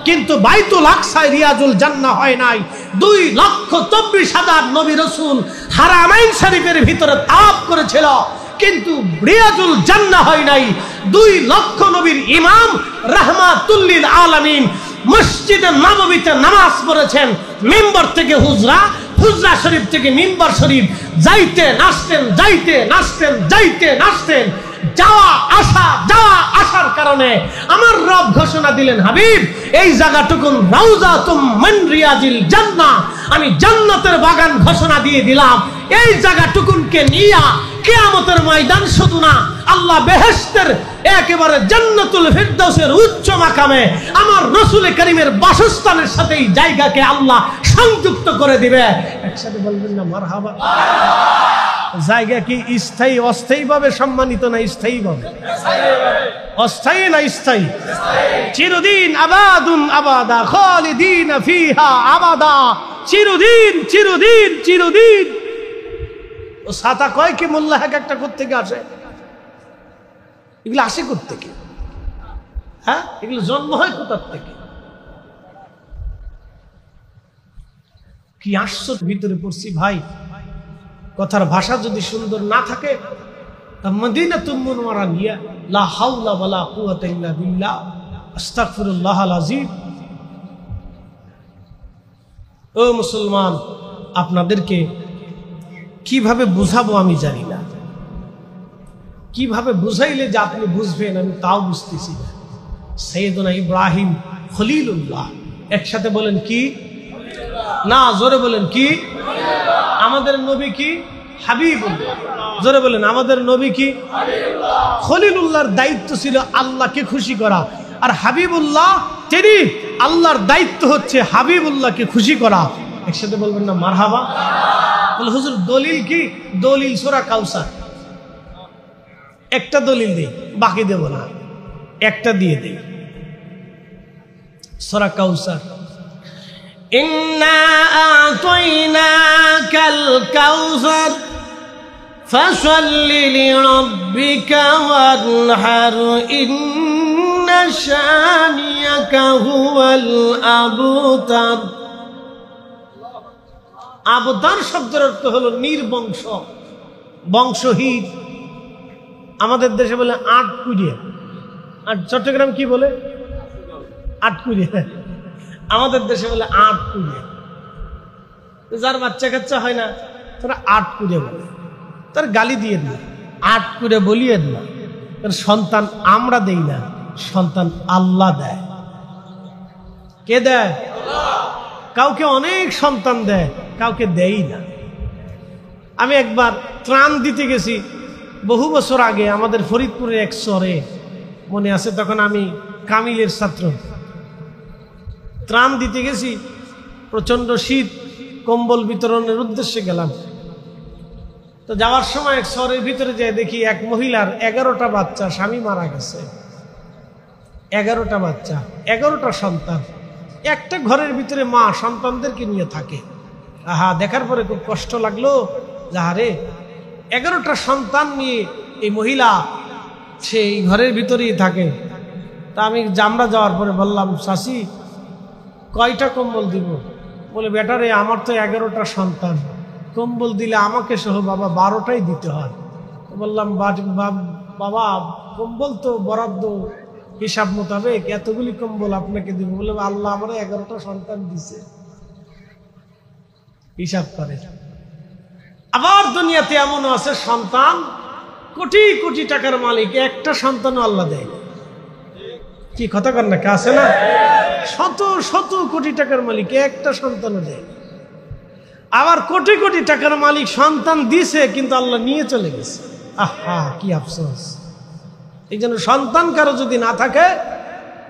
কিন্তু বাইতুল আকসায় রিয়াজুল জান্নাহ হয় নাই। ২,২৪,০০০ নবী রাসূল হারামাইন শরীফের ভিতরে তাওয়াফ করেছিল, কিন্তু রিয়াজুল জান্নাহ হয় নাই। ২,০০,০০০ নবীর ইমাম রাহমাতুল লিল আলামিন মসজিদে নববীতে নামাজ পড়েছেন, মিম্বার থেকে হুজরা, হুজরা শরীফ থেকে মিম্বার শরীফ, যাইতে নাচতেন, যাইতে নাচতেন, যাইতে নাচতেন। যাওয়া আসার কারণে আমার রব ঘোষণা দিলেন, হাবিব এই জায়গাটুকুন রাউজাতুম মিন রিয়াজিল জান্নাহ, আমি জান্নাতের বাগান ঘোষণা দিয়ে দিলাম। এই জায়গাটুকুনকে নিয়া কিয়ামতের ময়দান শুধু না, আল্লাহ বেহেশতের একেবারে জান্নাতুল ফিরদাউসের উচ্চ মাকামে আমার রাসূল করিমের বাসস্থানের সাথে এই জায়গাকে আল্লাহ সংযুক্ত করে দিবে। একসাথে বলবেন না মারহাবা। জায়গা কি স্থায়ী অস্থায়ী ভাবে সম্মানিত না স্থায়ী ভাবে? অস্থায়ী না স্থায়ী? চিরদিন আবাদুন আবাদা খালিদিন ফিহা আবাদা, চিরদিন চিরদিন চিরদিন। ও সাতা কয় কি মোল্লা এক একটা কোত্থেকে আসে? এগুলো আসে কোত্থেকে? হ্যাঁ, এগুলো জন্ম হয় কোথার থেকে? কি আশ্চর্য ভিতরে পড়ছি ভাই। কথার ভাষা যদি সুন্দর না থাকে, তা মদিনাতুল মুনওয়ারা নিয়া লা হাওলা ওয়ালা কুওয়াতা ইল্লা বিল্লাহ, আস্তাগফিরুল্লাহাল আযীম। ও মুসলমান, আপনাদেরকে কিভাবে বুঝাবো আমি জানি না, কিভাবে বুঝাইলে যে আপনি বুঝবেন আমি তাও বুঝতেছি না। সাইয়েদুনা ইব্রাহিম খলিলুল্লাহ, একসাথে বলেন কি? না, জোরে বলেন কি? আমাদের নবী কি? হাবিবুল্লাহ। জোরে বলেন, আমাদের নবী কি? খলিলুল্লাহর দায়িত্ব ছিল আল্লাহকে খুশি করা, আর হাবিবুল্লাহ তিনি আল্লাহর দায়িত্ব হচ্ছে হাবিবুল্লাহকে খুশি করা। একসাথে বলবেন না মারহাবা? বলে হুজুর দলিল কি? দলিল সূরা কাউসার। একটা দলিল দেই, বাকি দেব না, একটা দিয়ে দেই। সূরা কাউসার, ইন্না আ'তাইনাকাল কাউসার ফাসাল্লি লিরাব্বিকা ওয়ানহার ইন্না শানিয়াকা হুয়াল আবতার। আবতার শব্দের অর্থ হলো নির্বংশ, বংশহীন। আমাদের দেশে বলে আটকুড়িয়া, আর চট্টগ্রাম কি বলে? আটকুড়িয়া। আমাদের দেশে বলে আটকুড়িয়া। যার বাচ্চা কাচ্চা হয় না তারা আটকুড়িয়া বলে, তার গালি দিয়ে না, আটকুড়ে বলিয়ে না। তার সন্তান আমরা দেই না, সন্তান আল্লাহ দেয়। কে দেয়? কাউকে অনেক সন্তান দেয়, কাউকে দেই না। আমি একবার ত্রাণ দিতে গেছি বহু বছর আগে আমাদের ফরিদপুরের এক শহরে, মনে আছে, তখন আমি কামিলের ছাত্র। ত্রাণ দিতে গেছি, প্রচন্ড শীত, কম্বল বিতরণের উদ্দেশ্যে গেলাম। তো যাওয়ার সময় এক শহরের ভিতরে যেয়ে দেখি এক মহিলার 11টা বাচ্চা, স্বামী মারা গেছে। 11টা বাচ্চা, 11টা সন্তান, একটা ঘরের ভিতরে মা সন্তানদেরকে নিয়ে থাকে। আহা, দেখার পরে খুব কষ্ট লাগলো। যাহারে 11টা সন্তান নিয়ে এই মহিলা সেই ঘরের ভিতরেই থাকে। তা আমি জামরা যাওয়ার পরে বললাম, চাচি কয়টা কম্বল দিব? বলে, বেটারে আমার তো 11টা সন্তান, কম্বল দিলে আমাকে সহ বাবা 12টাই দিতে হয়। বললাম, বাবা কম্বল তো বরাদ্দ হিসাব মোতাবেক, এতগুলি কম্বল আপনাকে দিব। বলে, আল্লাহ আমার 11টা সন্তান দিছে, হিসাব করে। আবার দুনিয়াতে এমনও আছে সন্তান কোটি কোটি টাকার মালিক, একটা সন্তানও আল্লাহ দেয়। কি কথা কর না, আছে না? শত শত কোটি টাকার মালিক, একটা সন্তানও দেয়। আবার কোটি কোটি টাকার মালিক সন্তান দিছে, কিন্তু আল্লাহ নিয়ে চলে গেছে। আহা, কি আফসোস। এই জন্য সন্তান কারো যদি না থাকে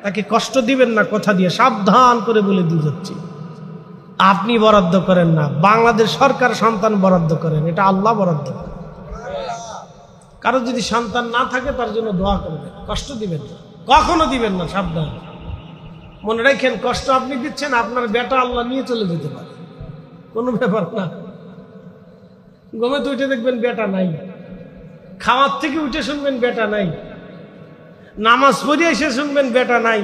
তাকে কষ্ট দিবেন না, কথা দিয়ে সাবধান করে বলে দিয়ে যাচ্ছি। আপনি বরাদ্দ করেন না, বাংলাদেশ সরকার সন্তান বরাদ্দ করেন, এটা আল্লাহ বরাদ্দ করেন। কারো যদি সন্তান না থাকে তার জন্য দোয়া করবেন, কষ্ট দিবেন না, কখনো দিবেন না, সাবধান। মনে রাখেন, কষ্ট আপনি দিচ্ছেন, আপনার বেটা আল্লাহ নিয়ে চলে যেতে পারে, কোনো ব্যাপার না। ঘুমে তো উঠে দেখবেন বেটা নাই, খাওয়ার থেকে উঠে শুনবেন বেটা নাই, নামাজ পড়ে এসে শুনবেন বেটা নাই,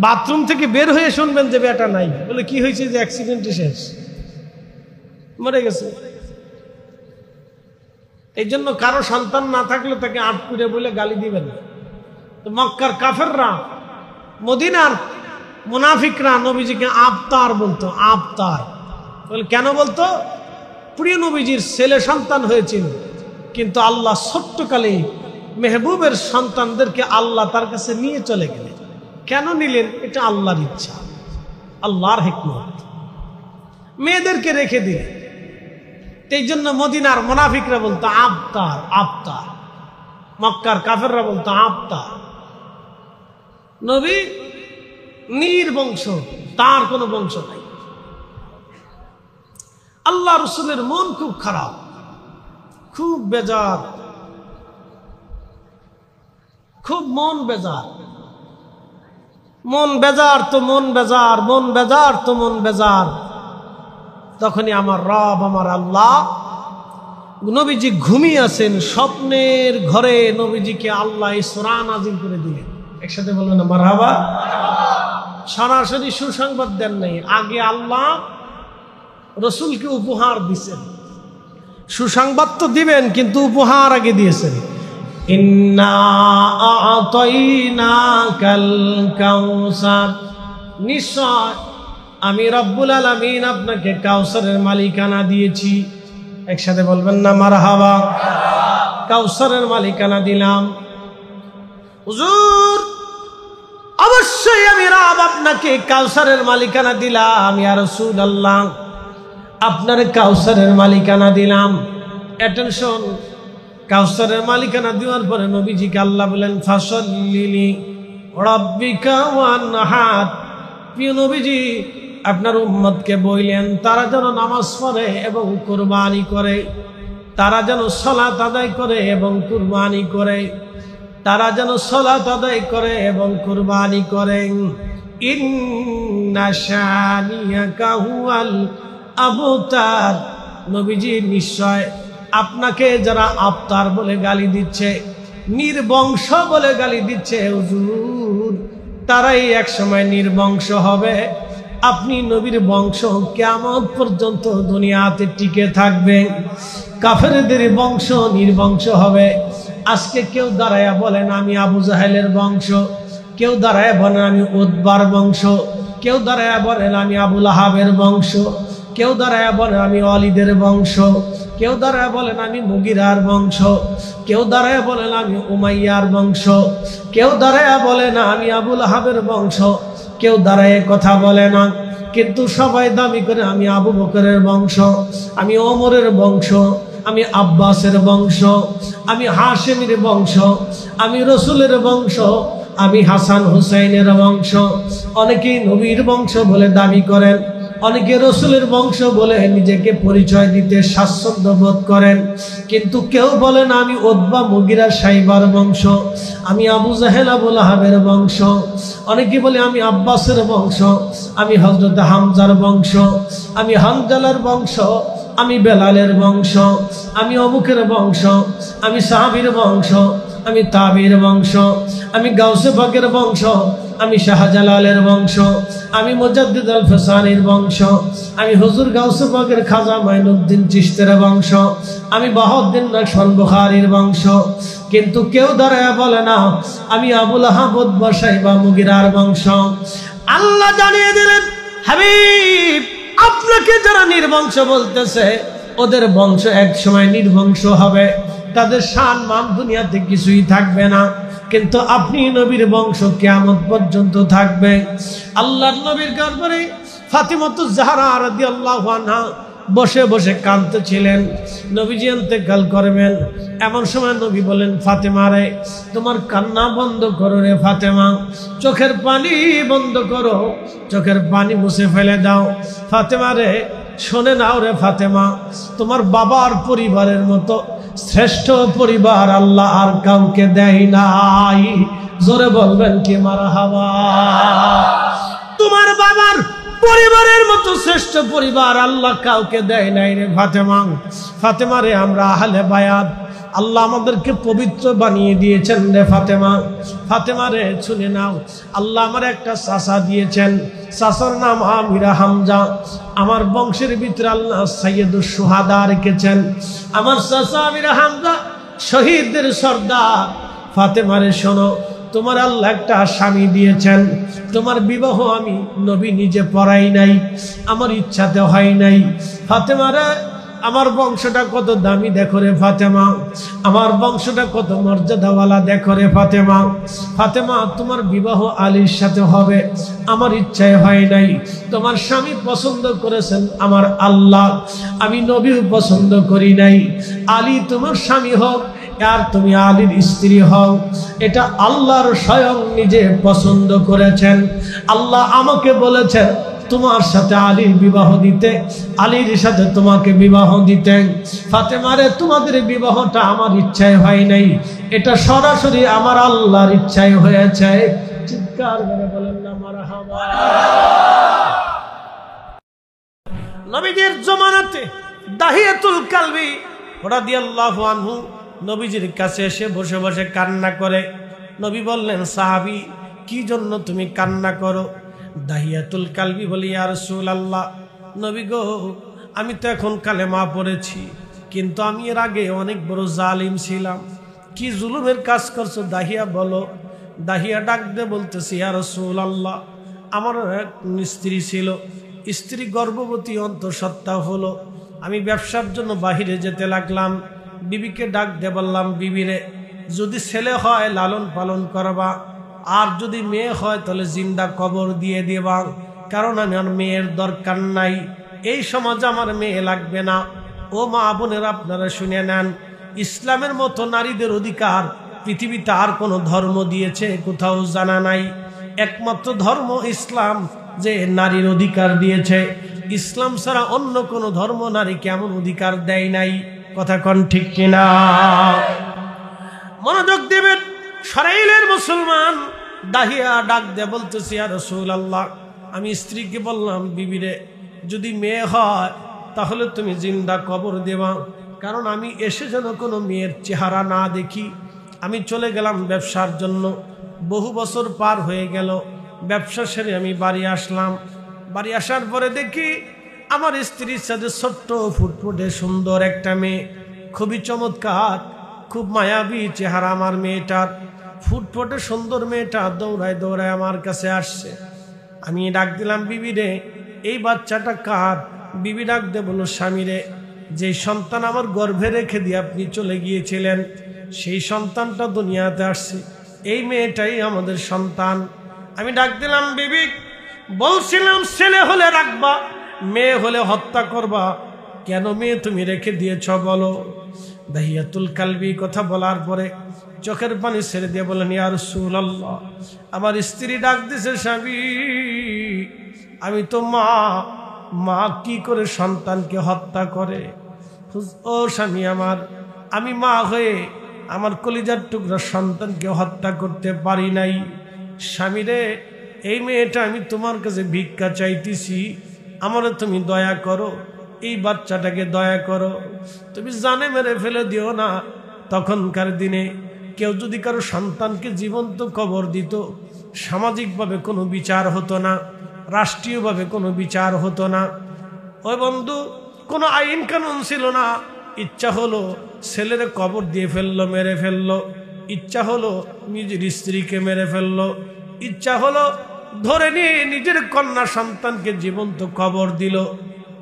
বাথরুম থেকে বের হয়ে শুনবেন যে বেটা নাই। বলে কি হয়েছে? যে অ্যাক্সিডেন্টে শেষ, মরে গেছে। এই জন্য কারো সন্তান না থাকলে তাকে আটকুড়ে বলে গালি দিবেন না। তো মক্কার কাফেররা, মদিনার মুনাফিকরা নবীজিকে আবতার বলতো, আবতার। বলে কেন বলতো? প্রিয় নবীজির ছেলে সন্তান হয়েছিল, কিন্তু আল্লাহ ছোট্টকালে মেহবুবের সন্তানদেরকে আল্লাহ তার কাছে নিয়ে চলে গেলেন। কেন নিলেন? এটা আল্লাহর ইচ্ছা, আল্লাহর হিকমত। মেয়েদেরকে রেখে দিলেন। এই জন্য মদিনার মুনাফিকরা বলতো আবতার, আবতার। মক্কার কাফেররা বলতো আবতার। নবী নির্বংশ, তার কোনো বংশ নাই। আল্লাহ রসুলের মন খুব খারাপ, খুব বেজার, খুব মন বেজার। মন বেজার তো মন বেজার, মন বেজার তো মন বেজার। তখনই আমার রব, আমার আল্লাহ, নবীজি ঘুমিয়ে আছেন, স্বপ্নের ঘরে নবীজিকে আল্লাহ সূরা নাযিল করে দিলেন। একসাথে বলবেন না মারহাবা। সরাসরি সুসংবাদ দেন নাই, আগে আল্লাহ রসুলকে উপহার দিয়েছেন। সুসংবাদ তো দিবেন, কিন্তু উপহার আগে দিয়েছেন। ইন্না আ'তাইনাকাল কাউসার, নিশ্চয় আমি রব্বুল আলামিন আপনাকে কাউসারের মালিকানা দিয়েছি। একসাথে বলবেন না মারহাবা। কাউসারের মালিকানা দিলাম। হুজুর, অবশ্যই আমি রব আপনাকে কাউসারের মালিকানা দিলাম। ইয়া রাসূলুল্লাহ, আপনার কাউসারের মালিকানা দিলাম। অ্যাটেনশন। কাউসারের মালিকানা দেওয়ার পরে নবীজিকে আল্লাহ বলেন ফাসাল্লি রাব্বিকা ওয়ানহার। প্রিয় নবীজি আপনার উম্মতকে বললেন তারা যেন নামাজ পড়ে এবং কুরবানি করে, তারা যেন সালাত আদায় করে এবং কুরবানি করে, তারা যেন সালাত আদায় করে এবং কুরবানি করে। ইন্না শানিয়াকা হুয়াল আবতার। নবীজি নিশ্চয় আপনাকে যারা আবতার বলে গালি দিচ্ছে, নির্বংশ বলে গালি দিচ্ছে হুজুর, তারাই একসময় নির্বংশ হবে। আপনি নবীর বংশ কিয়ামত পর্যন্ত দুনিয়াতে টিকে থাকবে। কাফেরদের বংশ নির্বংশ হবে। আজকে কেউ দাঁড়ায়া বলেন আমি আবু জাহেলের বংশ, কেউ দাঁড়ায় বলেন আমি উতবার বংশ, কেউ দাঁড়ায় বলেন আমি আবু লাহাবের বংশ, কেউ দাঁড়ায় বলেন আমি ওয়ালিদের বংশ, কেউ দাঁড়ায় বলেন আমি মুগিরার বংশ, কেউ দাঁড়ায় বলেন আমি উমাইয়ার বংশ, কেউ দাঁড়ায় বলে না আমি আবু লাহাবের বংশ, কেউ দাঁড়ায় কথা বলে না। কিন্তু সবাই দাবি করে আমি আবু বকরের বংশ, আমি ওমরের বংশ, আমি আব্বাসের বংশ, আমি হাশেমের বংশ, আমি রসুলের বংশ, আমি হাসান হুসাইনের বংশ। অনেকেই নবীর বংশ বলে দাবি করেন, অনেকে রসুলের বংশ বলে নিজেকে পরিচয় দিতে স্বাচ্ছন্দ্য বোধ করেন, কিন্তু কেউ বলেন আমি উতবা মুগিরা সাইবার বংশ, আমি আবু জাহেল আবু লাহাবের বংশ। অনেকে বলে আমি আব্বাসের বংশ, আমি হযরত হামজার বংশ, আমি হানজালার বংশ, আমি বেলালের বংশ, আমি অমুকের বংশ, আমি সাহাবীর বংশ, আমি তাবির বংশ, আমি গাউসে পাকের বংশ, আমি শাহজালালের বংশ, আমি মুজাদ্দিদ আল ফসানির বংশ, আমি হুজুর গাউসে পাকের খাজা মাইনুদ্দিন চিশতের বংশ, আমি বাহাউদ্দিন নকশবন্দ বুখারীর বংশ। কিন্তু কেউ দাঁড়ায় বলে না আমি আবু লাহাব উতবা সাইবা মুগিরার বংশ। আল্লাহ জানিয়ে দিলেন হাবিব আপনাকে যারা নির্বংশ বলতেছে ওদের বংশ এক সময় নির্বংশ হবে, তাদের শান মান দুনিয়াতে কিছুই থাকবে না, কিন্তু আপনি নবীর বংশ কিয়ামত পর্যন্ত থাকবে। আল্লাহর নবীর গর্ভে ফাতিমাতুজ জাহরা রাদিয়াল্লাহু আনহা বসে বসে কাঁদতেছিলেন। নবীজি ইন্তেকাল করবেন, এমন সময় নবী বলেন ফাতেমা রে তোমার কান্না বন্ধ করো রে ফাতেমা, চোখের পানি বন্ধ করো, চোখের পানি মুছে ফেলে দাও। ফাতেমা রে শোনে নাও রে ফাতেমা, তোমার বাবার পরিবারের মতো শ্রেষ্ঠ পরিবার আল্লাহ আর কাউকে দেয় নাই। জোরে বলবেন কি মারহাবা। তোমার বাবার পরিবারের মতো শ্রেষ্ঠ পরিবার আল্লাহ কাউকে দেয় নাই রে ফাতেমা। ফাতেমা রে আমরা আহলে বায়াত, আল্লাহ আমাদেরকে পবিত্র বানিয়ে দিয়েছেন রে ফাতেমা। ফাতেমা রে শুনে নাও, আল্লাহ আমার একটা চাচা দিয়েছেন, চাচার নাম আমিরা হামজা। আমার বংশের ভিতরে আল্লাহ সাইয়্যিদুশ শুহাদা রেখেছেন। আমার চাচা আমিরা হামজা শহীদদের সর্দার। ফাতেমা রে শোনো, তোমার আল্লাহ একটা স্বামী দিয়েছেন, তোমার বিবাহ আমি নবী নিজে পড়াই নাই, আমার ইচ্ছাতে হয় নাই। ফাতেমা রে আমার বংশটা কত দামি দেখো রে ফাতেমা, আমার বংশটা কত মর্যাদাওয়ালা দেখো রে ফাতেমা। ফাতেমা তোমার বিবাহ আলীর সাথে হবে, আমার ইচ্ছায় হয় নাই। তোমার স্বামী পছন্দ করেছেন আমার আল্লাহ, আমি নবীও পছন্দ করি নাই। আলী তোমার স্বামী হোক আর তুমি আলীর স্ত্রী হও, এটা আল্লাহর স্বয়ং নিজে পছন্দ করেছেন। আল্লাহ আমাকে বলেছেন তোমার সাথে আলীর বিবাহ দিতে, আলীর সাথে তোমাকে বিবাহ দিতে। ফাতেমারে তোমাদের বিবাহটা আমার ইচ্ছায় হয় নাই, এটা সরাসরি আমার আল্লাহর ইচ্ছায় হয়েছে। চিৎকার করে বলেন না মারহাবা। নবীজির জামানাতে দাহিয়াতুল কালবি রাদিয়াল্লাহু আনহু নবীজির কাছে এসে বসে বসে কান্না করে। নবী বললেন সাহাবী কি জন্য তুমি কান্না করো? দাহিয়াতুল কালবি বলি ইয়া রাসূলুল্লাহ, নবী গো আমি তো এখন কালেমা পড়েছি, কিন্তু আমি এর আগে অনেক বড় জালিম ছিলাম। কি জুলুমের কাজ করছো দাহিয়া বলো। দাহিয়া ডাক দে বলতেছি ইয়া রাসূলুল্লাহ, আমার এক স্ত্রী ছিল, স্ত্রী গর্ভবতী, অন্তঃসত্ত্বা হলো। আমি ব্যবসার জন্য বাহিরে যেতে লাগলাম, বিবিকে ডাক দে বললাম বিবিরে যদি ছেলে হয় লালন পালন করবা, আর যদি মেয়ে হয় তাহলে জিন্দা কবর দিয়ে দেবা, কারণ আমার মেয়ের দরকার নাই, এই সমাজে আমার মেয়ে লাগবে না। ও মা বোনের, আপনারা শুনে নেন, ইসলামের মতো নারীদের অধিকার পৃথিবীতে আর কোনো ধর্ম দিয়েছে কোথাও জানা নাই। একমাত্র ধর্ম ইসলাম যে নারীর অধিকার দিয়েছে। ইসলাম ছাড়া অন্য কোনো ধর্ম নারীকে এমন অধিকার দেয় নাই। কথা কোন ঠিক কিনা? মনোযোগ দিবেন। সরাইলের মুসলমান দাহিয়া ডাক দে বলতেছি, ইয়া রাসূলুল্লাহ, আমি স্ত্রীকে বললাম, বিবিরে, যদি মেয়ে হয় তাহলে তুমি জিন্দা কবর দেবা, কারণ আমি এসে যেন কোনো মেয়ের চেহারা না দেখি। আমি চলে গেলাম ব্যবসার জন্য। বহু বছর পার হয়ে গেল, ব্যবসা সেরে আমি বাড়ি আসলাম। বাড়ি আসার পরে দেখি আমার স্ত্রীর সাথে ছোট্ট ফুটফুটে সুন্দর একটা মেয়ে, খুবই চমৎকার, খুব মায়াবী চেহারা আমার মেয়েটার। ফুটফুটে সুন্দর মেয়েটা দৌড়ায় দৌড়ায় আমার কাছে আসছে। আমি ডাক দিলাম, বিবি রে, এই বাচ্চাটা কার? বিবি ডাক দে বলো, স্বামী রে, যে সন্তান আমার গর্ভে রেখে দিয়ে আপনি চলে গিয়েছিলেন, সেই সন্তানটা দুনিয়াতে আসছে, এই মেয়েটাই আমাদের সন্তান। আমি ডাক দিলাম, বিবি, বলছিলাম ছেলে হলে রাখবা, মেয়ে হলে হত্যা করবা, কেন মেয়ে তুমি রেখে দিয়েছ বলো? দাহিয়াতুল কালবি কথা বলার পরে চোখের পানি ছেড়ে দিয়ে বলেন, ইয়া রাসূলুল্লাহ, আমার স্ত্রী ডাক দিছে, স্বামী, আমি তো মা কি করে সন্তানকে হত্যা করে? ও স্বামী আমার, আমি মা হয়ে আমার কলিজার টুকরা সন্তানকে হত্যা করতে পারি নাই। স্বামী রে, এই মেয়েটা আমি তোমার কাছে ভিক্ষা চাইতেছি, আমারে তুমি দয়া করো, এই বাচ্চাটাকে দয়া করো, তুমি জানে মেরে ফেলে দিও না। তখনকার দিনে কেউ যদি কারো সন্তানকে জীবন্ত কবর দিত, সামাজিকভাবে কোনো বিচার হতো না, রাষ্ট্রীয়ভাবে কোনো বিচার হতো না। ওই বন্ধু, কোনো আইন কানুন ছিল না। ইচ্ছা হলো ছেলের কবর দিয়ে ফেললো, মেরে ফেললো। ইচ্ছা হলো নিজের স্ত্রীকে মেরে ফেললো। ইচ্ছা হলো ধরে নিয়ে নিজের কন্যা সন্তানকে জীবন্ত কবর দিল।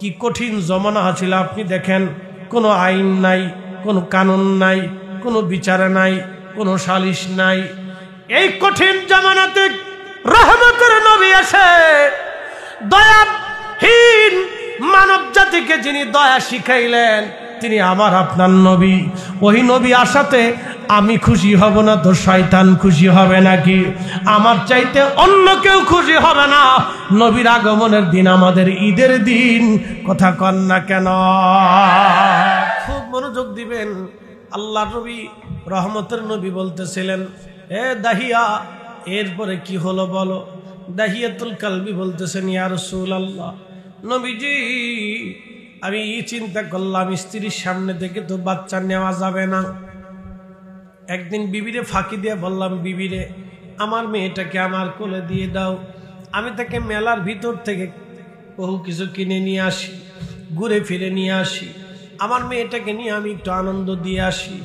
কি কঠিন জমানা ছিল আপনি দেখেন। কোনো আইন নাই, কোনো কানুন নাই, কোনো বিচার নাই, কোনো সালিশ নাই। এই কঠিন জামানাতে রহমতের নবী আসে, দয়াহীন মানব জাতিকে যিনি দয়া শিখাইলেন, তিনি আমার আপনার নবী। ওই নবী আসাতে আমি খুশি হব না তো শয়তান খুশি হবে নাকি? আমার চাইতে অন্য কেউ খুশি হবে না। নবীর আগমনের দিন আমাদের ঈদের দিন। কথা কন না কেন? খুব মনোযোগ দিবেন। আল্লাহ নবী, রহমতের নবী বলতেছিলেন, এ দাহিয়া, এরপরে কি হলো বলো? দাহিয়াতুল কালবি বলতেছেন, ইয়া রাসূলুল্লাহ, নবীজি, আমি চিন্তা করলাম স্ত্রীর সামনে থেকে তো বাচ্চা নেওয়া যাবে না। একদিন বিবিরে ফাঁকি দিয়ে বললাম, বিবিরে, আমার মেয়েটাকে আমার কোলে দিয়ে দাও, আমি তাকে মেলার ভিতর থেকে বহু কিছু কিনে নিয়ে আসি, ঘুরে ফিরে নিয়ে আসি, আমার মেয়েটাকে নিয়ে আমি একটু আনন্দ দিয়ে আসি।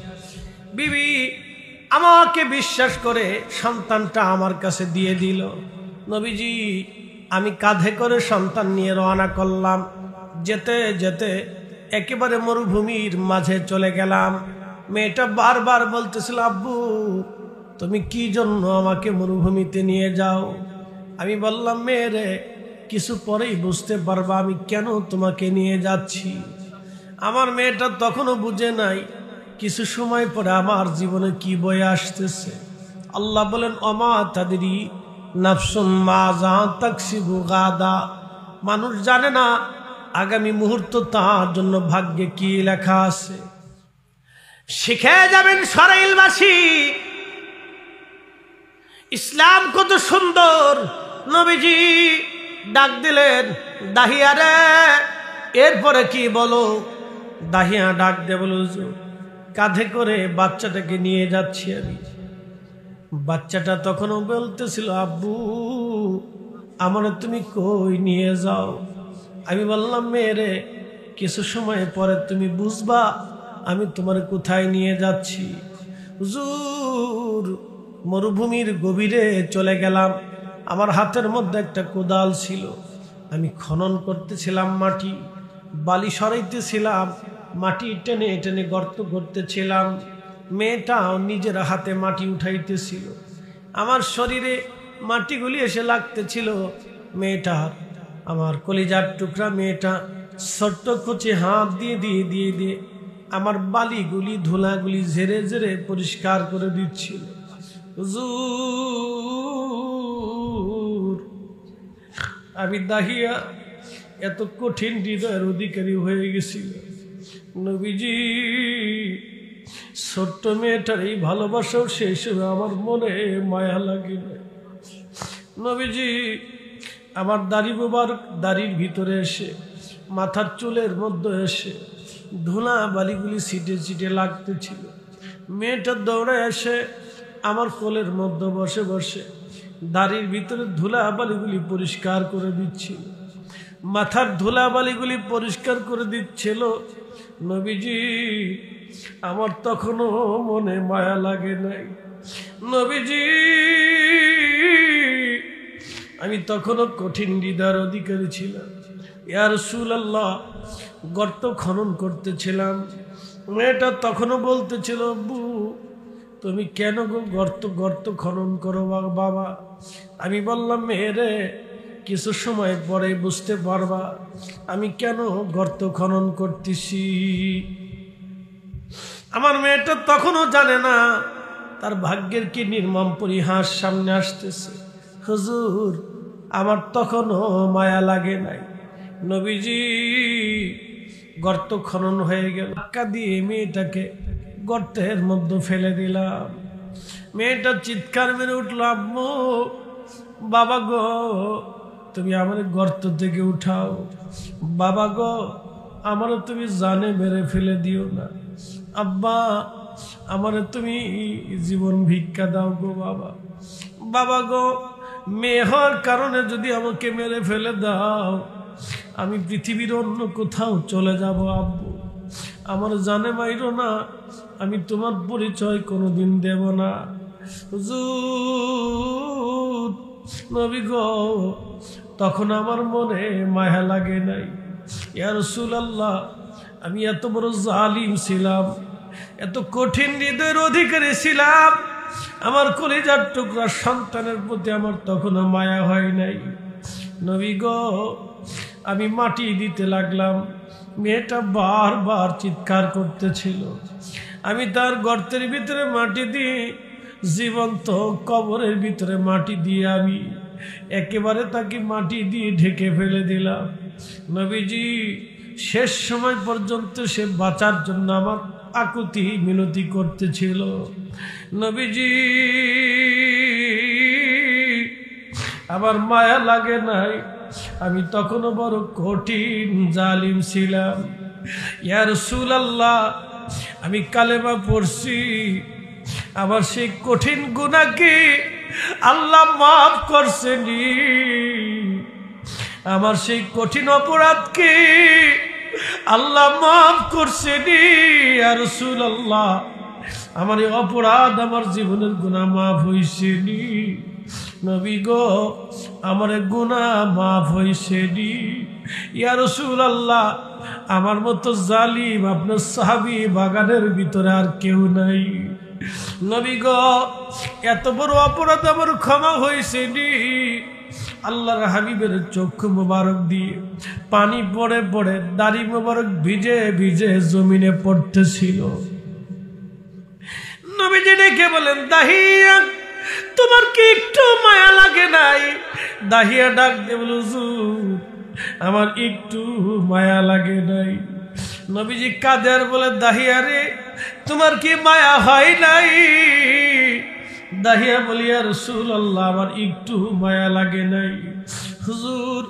বিবি আমাকে বিশ্বাস করে সন্তানটা আমার কাছে দিয়ে দিল। নবীজি, আমি কাঁধে করে সন্তান নিয়ে রওনা করলাম। যেতে যেতে একেবারে মরুভূমির মাঝে চলে গেলাম। মেয়েটা বারবার বলতেছিল, আব্বু, তুমি কি জন্য আমাকে মরুভূমিতে নিয়ে যাও? আমি বললাম, মেয়েরে, কিছু পরেই বুঝতে পারবা আমি কেন তোমাকে নিয়ে যাচ্ছি। আমার মেয়েটা তখনও বুঝে নাই কিছু সময় পরে আমার জীবনে কি বয়ে আসতেছে। আল্লাহ বলেন, অমা তাদেরই নাফসুন মাজা তাকসিবু গাদা, মানুষ জানে না আগামী মুহূর্ত তার জন্য ভাগ্যে কি লেখা আছে। শিখে যাবেন সরাইলবাসী, ইসলাম কত সুন্দর। নবীজি ডাক দিলেন, দাহিয়া রে, এরপরে কি বলো? দাহিয়া ডাক দে বলো, কাঁধে করে বাচ্চাটাকে নিয়ে যাচ্ছি আমি। বাচ্চাটা তখনও বলতেছিল, আব্বু, আমার তুমি কই নিয়ে যাও? আমি বললাম, মেয়েরে, কিছু সময় পরে তুমি বুঝবা আমি তোমার কোথায় নিয়ে যাচ্ছি। হুজুর, মরুভূমির গভীরে চলে গেলাম। আমার হাতের মধ্যে একটা কোদাল ছিল, আমি খনন করতেছিলাম, মাটি বালি সরাইতেছিলাম, মাটি টেনে টেনে গর্ত করতেছিলাম। মেয়েটাও নিজের হাতে মাটি উঠাইতেছিল। আমার শরীরে মাটিগুলি এসে লাগতেছিল। মেয়েটার, আমার কলিজার টুকরা মেয়েটা ছোট্ট কুচি হাত দিয়ে দিয়ে দিয়ে দিয়ে আমার বালিগুলি ধুলাগুলি ঝেড়ে ঝেড়ে পরিষ্কার করে দিচ্ছিল। হুজুর, আমি দাহিয়া এত কঠিন হৃদয়ের অধিকারী হয়ে গেছিল। নবীজি, ছোট্ট মেয়েটার এই ভালোবাসাও শেষ হয়ে আমার মনে মায়া লাগে না। নবীজি, আমার দাড়ি মোবারক দাড়ির ভিতরে এসে, মাথার চুলের মধ্যে এসে ধুলা বালিগুলি ছিটে ছিটে লাগতেছিল। মেয়েটা দৌড়ে এসে আমার কোলের মধ্যে বসে বসে দাড়ির ভিতরে ধুলা বালিগুলি পরিষ্কার করে দিচ্ছিল, মাথার ধুলা বালিগুলি পরিষ্কার করে দিচ্ছিল। নবীজি, আমার তখনও মনে মায়া লাগে নাই। নবীজি, আমি তখনও কঠিন হৃদয়ের অধিকারী ছিলাম। ইয়া রাসূলুল্লাহ, গর্ত খনন করতেছিলাম। মেয়েটা তখনও বলতেছিল, আব্বু তুমি কেন গর্ত খনন করো বাবা? আমি বললাম, মেয়েরে, কিছু সময় পরে বুঝতে পারবা আমি কেন গর্ত খনন করতেছি। আমার মেয়েটা তখনও জানে না তার ভাগ্যের কি নির্মম পরিহাস সামনে আসতেছে। হুজুর, আমার তখনও মায়া লাগে নাই। নবীজি, গর্ত খনন হয়ে গেল, ধাক্কা দিয়ে মেয়েটাকে গর্তের মধ্যে ফেলে দিলাম। মেয়েটা চিৎকার মেরে উঠল, আম্মু, বাবা গো, তুমি আমার গর্ত থেকে উঠাও। বাবা গো, আমারও তুমি জানে মেরে ফেলে দিও না। আব্বা, আমারে তুমি জীবন ভিক্ষা দাও গো বাবা। বাবা গো, মেয়ে হওয়ার কারণে যদি আমাকে মেরে ফেলে দাও, আমি পৃথিবীর অন্য কোথাও চলে যাব। আব্বু, আমার জানে মাইরো না, আমি তোমার পরিচয় কোনোদিন দেব না। হুজুর, নবী গো, তখন আমার মনে মায়া লাগে নাই। ইয়া রাসূলুল্লাহ, আমি এত বড় জালিম ছিলাম, এত কঠিন হৃদয়ের অধিকারী ছিলাম, আমার কলিজার টুকরা সন্তানের প্রতি আমার তখনও মায়া হয় নাই। নবী গো, আমি মাটি দিতে লাগলাম। মেয়েটা বারবার চিৎকার করতেছিল। আমি তার গর্তের ভিতরে মাটি দিয়ে, জীবন্ত কবরের ভিতরে মাটি দিয়ে আমি একেবারে তাকে মাটি দিয়ে ঢেকে ফেলে দিলাম। নবীজি, শেষ সময় পর্যন্ত সে বাঁচার জন্য আমার আকুতি মিনতি করতেছিল। নবীজি, আমার মায়া লাগে নাই, আমি তখনও বড় কঠিন জালিম ছিলাম। ইয়া রাসূলুল্লাহ, আমি কালেমা পড়ছি, আমার সেই কঠিন গুনাহকে আল্লাহ মাফ করছেনি। আমার সেই কঠিন অপরাধকে আল্লাহ মাফ করছেনি। ইয়া রাসূলুল্লাহ, আমার এই অপরাধ, আমার জীবনের গুনাহ মাফ হইছেনি। নবী গো, আমার গুনাহ মাফ হইছেনি। ইয়া রাসূলুল্লাহ, আমার মতো জালিম আপনার সাহাবী বাগানের ভিতরে আর কেউ নাই। নবী গো, এত বড় অপরাধ আমার ক্ষমা হইছেনি। আল্লাহর হাবিবের চক্ষু মোবারক দিয়ে পানি পড়ে পড়ে দাড়ি মোবারক ভিজে ভিজে জমিনে পড়তেছিল। নবীজি ডেকে বলেন, দাহিয়া, তোমার কি একটু মায়া লাগে নাই? দাহিয়া ডাক দিয়ে বলে, হুজুর, আমার একটু মায়া লাগে নাই। নবীজি কাঁদে বলে, দাহিয়া রে, তোমার কি মায়া হয় নাই? দাহিয়া বলি, ইয়া রাসূলুল্লাহ, আমার একটু মায়া লাগে নাই। হুজুর,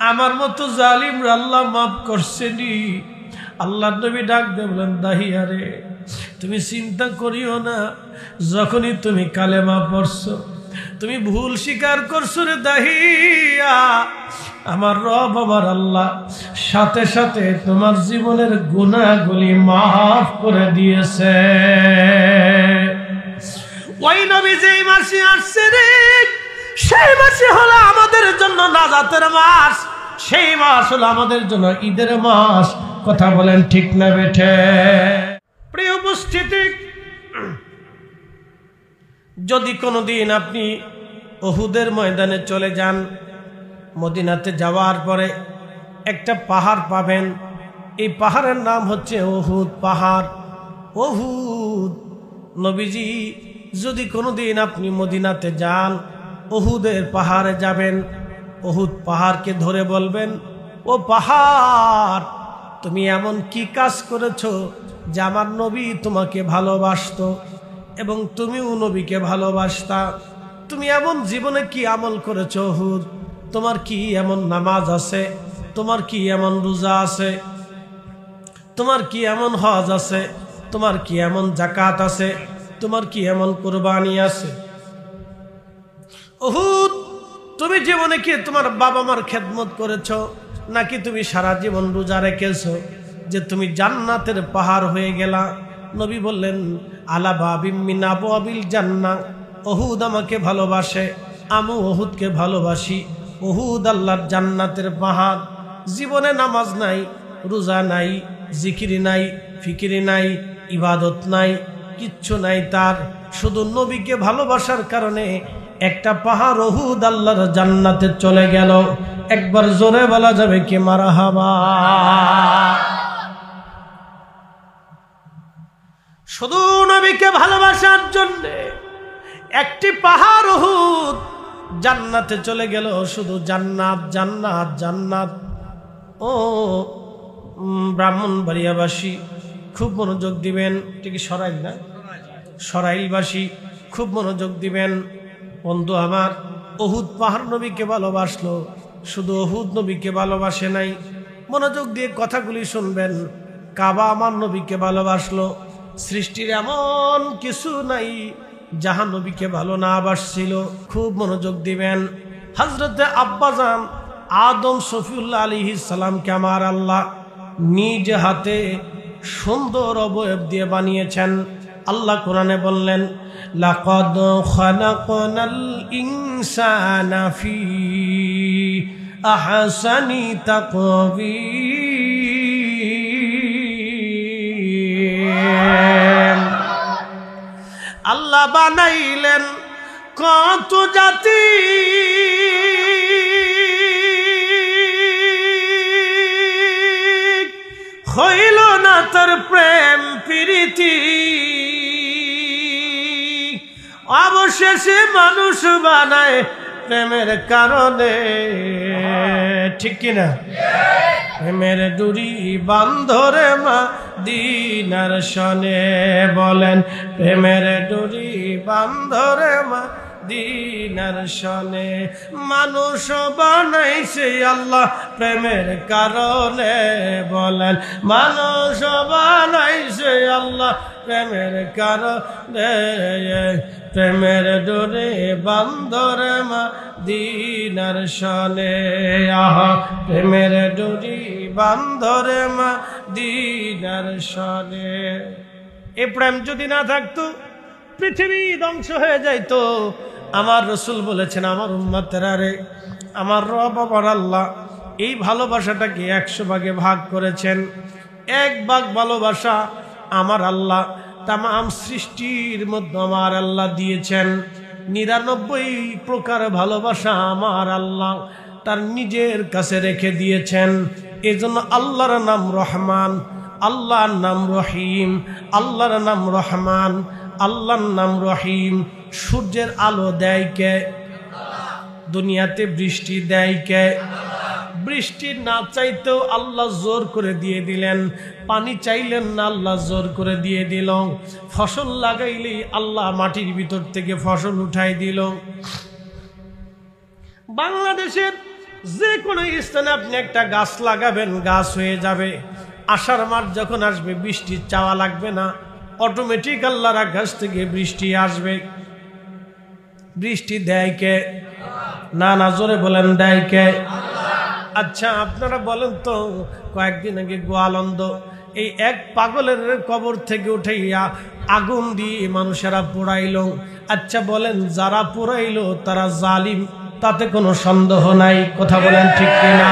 আমার মতো জালিম আল্লাহ মাফ করছেনি। আল্লাহ নবী ডাক দিয়ে বলেন, দাহিয়া রে, তুমি চিন্তা করিও না, যখনই তুমি কালেমা পড়ছো, তুমি ভুল স্বীকার করছো রে দাহিয়া, আমার রব আমার আল্লাহ সাথে সাথে তোমার জীবনের গুনাহগুলি মাফ করে দিয়েছে। ওই নবী যেই মাসে আসছে রে, সেই মাসে হলো আমাদের জন্য নাজাতের মাস, সেই মাস হলো আমাদের জন্য ঈদের মাস। কথা বলেন ঠিক না বেঠে? প্রিয় উপস্থিতি, যদি কোনোদিন আপনি উহুদের ময়দানে চলে যান, মদিনাতে যাওয়ার পরে একটা পাহাড় পাবেন। এই পাহাড়ের নাম হচ্ছে উহুদ পাহাড়। উহুদ নবীজি যদি কোনোদিন আপনি মদিনাতে যান, উহুদের পাহাড়ে যাবেন, উহুদ পাহাড়কে ধরে বলবেন, ও পাহাড়, তুমি এমন কি কাজ করেছো যে আমার নবী তোমাকে ভালোবাসতো এবং তুমিও নবীকে ভালোবাসতা? তুমি এমন জীবনে কি আমল করেছো উহুদ? তোমার কি এমন নামাজ আছে? তোমার কি এমন রোজা আছে? তোমার কি এমন হজ আছে? তোমার কি এমন যাকাত আছে? তোমার কি এমন কুরবানি আছে? উহুদ, তুমি জীবনে কি তোমার বাবা মার খেদমত করেছো, নাকি তুমি সারা জীবন রোজা রেখেছো যে তুমি জান্নাতের পাহাড় হয়ে গেলা? নবী বললেন, আলা বাবিম মিন আবওয়াবিল জান্নাহ, উহুদ আমাকে ভালোবাসে, আমি উহুদকে ভালোবাসি। উহুদ আল্লাহর জান্নাতের পাহাড়। জীবনে নামাজ নাই, রোজা নাই, জিকিরি নাই, ফিকিরি নাই, ইবাদত নাই, কিচ্ছু নাই তার, শুধু নবীকে ভালোবাসার কারণে একটা পাহাড় উহুদ আল্লাহর জান্নাতে চলে গেল। একবার জোরে বলা যাবে কি মারহাবা? শুধু নবীকে ভালোবাসার জন্য একটি পাহাড় উহুদ জান্নাতে চলে গেল। শুধু জান্নাত, জান্নাত, জান্নাত। ও ব্রাহ্মণবাড়িয়াবাসী খুব মনোযোগ দিবেন। ঠিক সরাইল না? সরাইলবাসী খুব মনোযোগ দিবেন। বন্ধু আমার, উহুদ পাহাড় নবীকে ভালোবাসলো, শুধু উহুদ নবীকে ভালোবাসে নাই। মনোযোগ দিয়ে কথাগুলি শুনবেন। কাবা আমার নবীকে ভালোবাসলো। সৃষ্টির এমন কিছু নাই যাহা নবীকে ভালো না বাসছিল। খুব মনোযোগ দিবেন। হযরতে আব্বাজান আদম শফিউল্লাহ আলাইহিস সালামকে আমার আল্লাহ নিজ হাতে সুন্দর অবয়ব দিয়ে বানিয়েছেন। আল্লাহ কোরআনে বললেন, লাকাদ খালাকনাল ইনসানা ফি আহসানি তাকবীর। আল্লাহ বানাইলেন কত জাতি, হইল না তার প্রেম প্রীতি, অবশেষে মানুষ বানায় প্রেমের কারণে। ঠিক কিনা? প্রেমের ডুরি বান্ধরে মদিনার শনে। বলেন, প্রেমের ডুরি বান্ধরে মদিনার শনে। মানুষ বানাইছে আল্লাহ প্রেমের কারণে। বলেন, মানুষ বানাইছে আল্লাহ প্রেমের কারণে। প্রেমের ডোরে বান্ধরে মদিনার শনে। আহা, প্রেমের ডোরি বান্ধরে মদিনার শনে। এই প্রেম যদি না থাকতো পৃথিবী ধ্বংস হয়ে যাইতো। আমার রসুল বলেছেন, আমার উম্মতেরা রে, আমার রব আমার আল্লাহ এই ভালোবাসাটাকে 100 ভাগে ভাগ করেছেন। 1 ভাগ ভালোবাসা আমার আল্লাহ তামাম সৃষ্টির মধ্যে আমার আল্লাহ দিয়েছেন। 99 প্রকার ভালোবাসা আমার আল্লাহ তার নিজের কাছে রেখে দিয়েছেন। এজন্য আল্লাহর নাম রহমান, আল্লাহর নাম রহিম। আল্লাহর নাম রহমান, আল্লাহর নাম রহিম। সূর্যের আলো দেয় কে? দুনিয়াতে বৃষ্টি দেয় কে? বৃষ্টি না চাইতেও আল্লাহ জোর করে দিয়ে দিলেন। পানি চাইলেন না, আল্লাহ জোর করে দিয়ে দিল। ফসল লাগাইলেই আল্লাহ মাটির ভিতর থেকে ফসল উঠাই দিল। বাংলাদেশের যে কোনো স্থানে আপনি একটা গাছ লাগাবেন, গাছ হয়ে যাবে। আষাঢ় মাস যখন আসবে বৃষ্টির চাওয়া লাগবে না, অটোমেটিক আল্লাহর আকাশ থেকে বৃষ্টি আসবে। বৃষ্টি দেয় কে? না না, জোরে বলেন, দেয় কে? আচ্ছা আপনারা বলেন তো, কয়েকদিন আগে গোয়ালন্দ এই এক পাগলের কবর থেকে উঠাইয়া আগুন দিয়ে মানুষেরা পোড়াইল। আচ্ছা বলেন, যারা পোড়াইল তারা জালিম, তাতে কোনো সন্দেহ নাই। কথা বলেন ঠিক কিনা?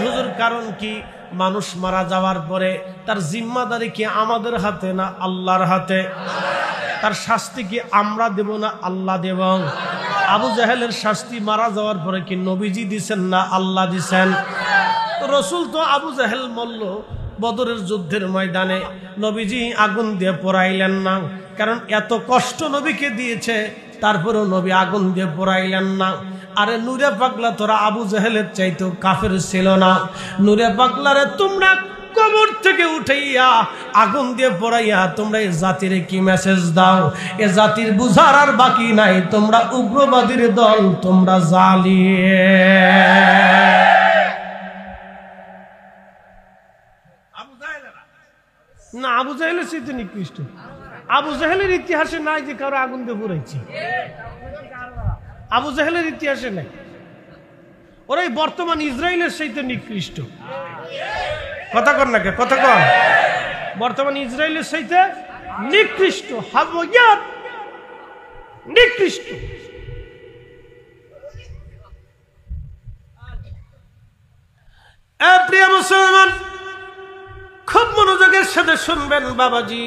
হুজুর, কারণ কি? মানুষ মারা যাওয়ার পরে তার জিম্মাদারি কি আমাদের হাতে না আল্লাহর হাতে? তার শাস্তি কি আমরা দেব না আল্লাহ দেব? আবু জাহেলের শাস্তি মারা যাওয়ার পরে কি নবীজি দিছেন না আল্লাহ দিছেন? রসুল তো আবু জাহেল মল্ল বদরের যুদ্ধের ময়দানে, নবীজি আগুন দিয়ে পোড়াইলেন না, কারণ এত কষ্ট নবীকে দিয়েছে, তারপরেও নবী আগুন দিয়ে পোড়াইলেন না। আরে নূরে পাগলা, তোরা আবু জাহেলের চাইতেও কাফের ছিল না। নূরে পাগলারে তোমরা কবর থেকে উঠাইয়া আগুন দিয়ে পোড়াইয়া তোমরা এই জাতির কি মেসেজ দাও? এ জাতির বুঝার আর বাকি নাই, তোমরা উগ্রবাদীর দল, তোমরা জালিম। না, আবু জাহেলের চাইতে নিকৃষ্ট। আবু জাহেলের ইতিহাসে নাই যে কারো আগুন দিয়ে পুড়াইছে, আবু জাহেলের ইতিহাসে নাই। ওরাই বর্তমান ইসরায়েলের চাইতে নিকৃষ্ট। কথা কর না কে, কথা কর। বর্তমান ইসরায়েলের চাইতে নিকৃষ্ট, হাবিয়াত নিকৃষ্ট। প্রিয় মুসলমান, খুব মনোযোগের সাথে শুনবেন বাবাজি,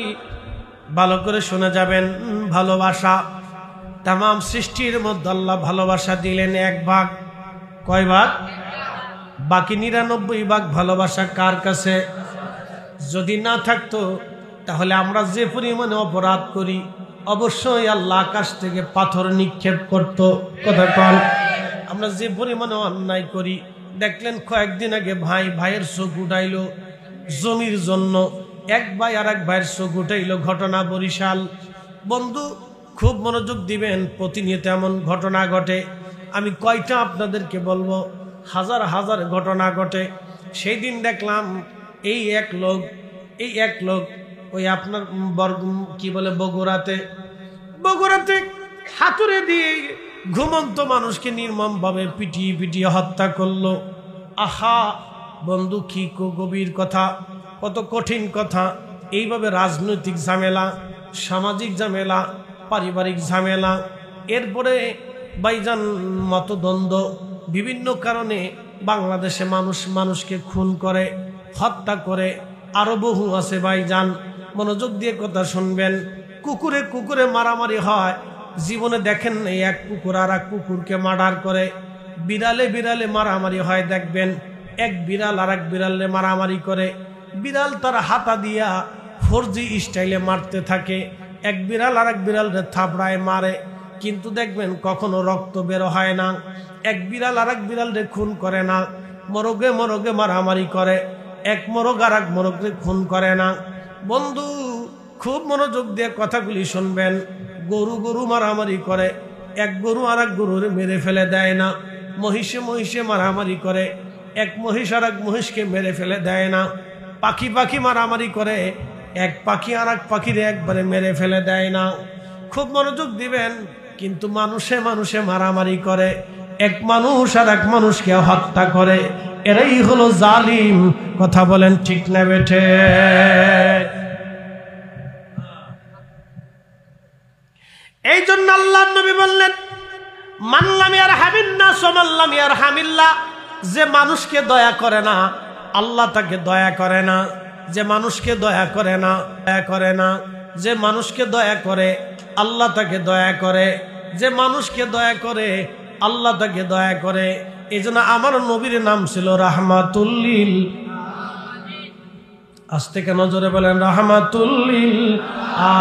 ভালো করে শুনে যাবেন। ভালোবাসা, তামাম সৃষ্টির মধ্যে আল্লাহ ভালোবাসা দিলেন এক ভাগ। কয় ভাগ? বাকি 99 ভাগ ভালোবাসা কার কাছে? যদি না থাকতো তাহলে আমরা যে পরিমাণে অপরাধ করি, অবশ্যই আল্লাহ আকাশ থেকে পাথর নিক্ষেপ করত। কথা কন। আমরা যে পরিমাণে অন্যায় করি, দেখলেন কয়েকদিন আগে ভাইয়ের চোখ উঠাইল জমির জন্য, এক ভাই আর এক ভাইয়ের চোখ উঠাইল, ঘটনা বরিশাল। বন্ধু খুব মনোযোগ দিবেন, প্রতিনিয়ত এমন ঘটনা ঘটে। আমি কয়টা আপনাদেরকে বলবো, হাজার হাজার ঘটনা ঘটে। সেই দিন দেখলাম এই এক লোক ওই আপনার কি বলে বগুড়াতে হাতুড়ে দিয়ে ঘুমন্ত মানুষকে নির্মমভাবে পিটিয়ে হত্যা করলো। আহা বন্ধু, কি গভীর কথা, কত কঠিন কথা। এইভাবে রাজনৈতিক ঝামেলা, সামাজিক ঝামেলা, পারিবারিক ঝামেলা, এরপরে ভাইজান মতদ্বন্দ্ব, বিভিন্ন কারণে বাংলাদেশে মানুষকে খুন করে, হত্যা করে। আরো বহু আছে ভাইজান, মনোযোগ দিয়ে কথা শুনবেন। কুকুরে মারামারি হয়। জীবনে দেখেন এই এক কুকুর আর এক কুকুরকে মার্ডার করে। বিড়ালে মারামারি হয়, দেখবেন এক বিড়াল আর এক বিড়ালে মারামারি করে। বিড়াল তার হাতা দিয়া 4G স্টাইলে মারতে থাকে, এক বিড়াল আর এক বিড়ালে থাপড়ায় মারে, কিন্তু দেখবেন কখনো রক্ত বের হয় না। এক বিড়াল আর এক বিড়ালে খুন করে না, মরগে মারামারি করে। এক মোরগ আর এক মোরগকে খুন করে না। বন্ধু খুব মনোযোগ দিয়ে কথাগুলি শুনবেন। গরু মারামারি করে, এক গরু আর এক গরুরে মেরে ফেলে দেয় না। মহিষে মারামারি করে, এক মহিষ আর এক মহিষকে মেরে ফেলে দেয় না। পাখি মারামারি করে, এক পাখি আর এক পাখিরে একবারে মেরে ফেলে দেয় না। খুব মনোযোগ দিবেন। কিন্তু মানুষে মারামারি করে, এক মানুষ আর এক মানুষকে হত্যা করে। এরাই হলো জালিম। কথা বলেন ঠিক না বেঠে? এই জন্য আল্লাহর নবী বললেন, মান লাম ইয়ারহামিন নাস ওয়া মান লাম ইয়ারহামিল্লাহ। যে মানুষকে দয়া করে না, আল্লাহ তাকে দয়া করে না। যে মানুষকে দয়া করে না, যে মানুষকে দয়া করে, আল্লাহ তাকে দয়া করে। যে মানুষকে দয়া করে, আল্লাহ তাকে দয়া করে। এই জন্য আমার নবীর নাম ছিল রাহমাতুল লিল আলামিন। আজ থেকে নজরে বলেন রাহমাতুল লিল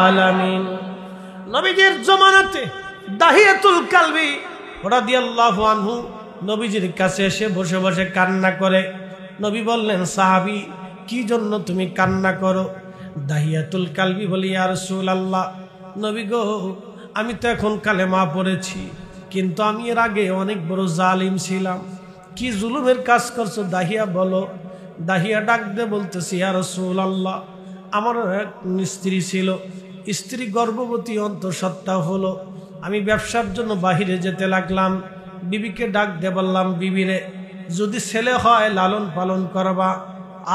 আলামিন। নবীজির জামানাতে দাহিয়াতুল কালবি রাদিয়াল্লাহু আনহু নবীজির কাছে এসে বসে বসে কান্না করে। নবী বললেন, সাহাবী কি জন্য তুমি কান্না করো? দাহিয়াতুল কালবি বলি, ইয়া রাসূলুল্লাহ, নবী গো, আমি তো এখন কালেমা পড়েছি, কিন্তু আমি এর আগে অনেক বড় জালিম ছিলাম। কি জুলুমের কাজ করছো দাহিয়া বলো। দাহিয়া ডাক দে বলতেছি, ইয়া রাসূলুল্লাহ, আমার এক স্ত্রী ছিল, স্ত্রী গর্ভবতী, অন্তঃসত্ত্বা হলো। আমি ব্যবসার জন্য বাহিরে যেতে লাগলাম। বিবিকে ডাক দে বললাম, বিবিরে, যদি ছেলে হয় লালন পালন করবা,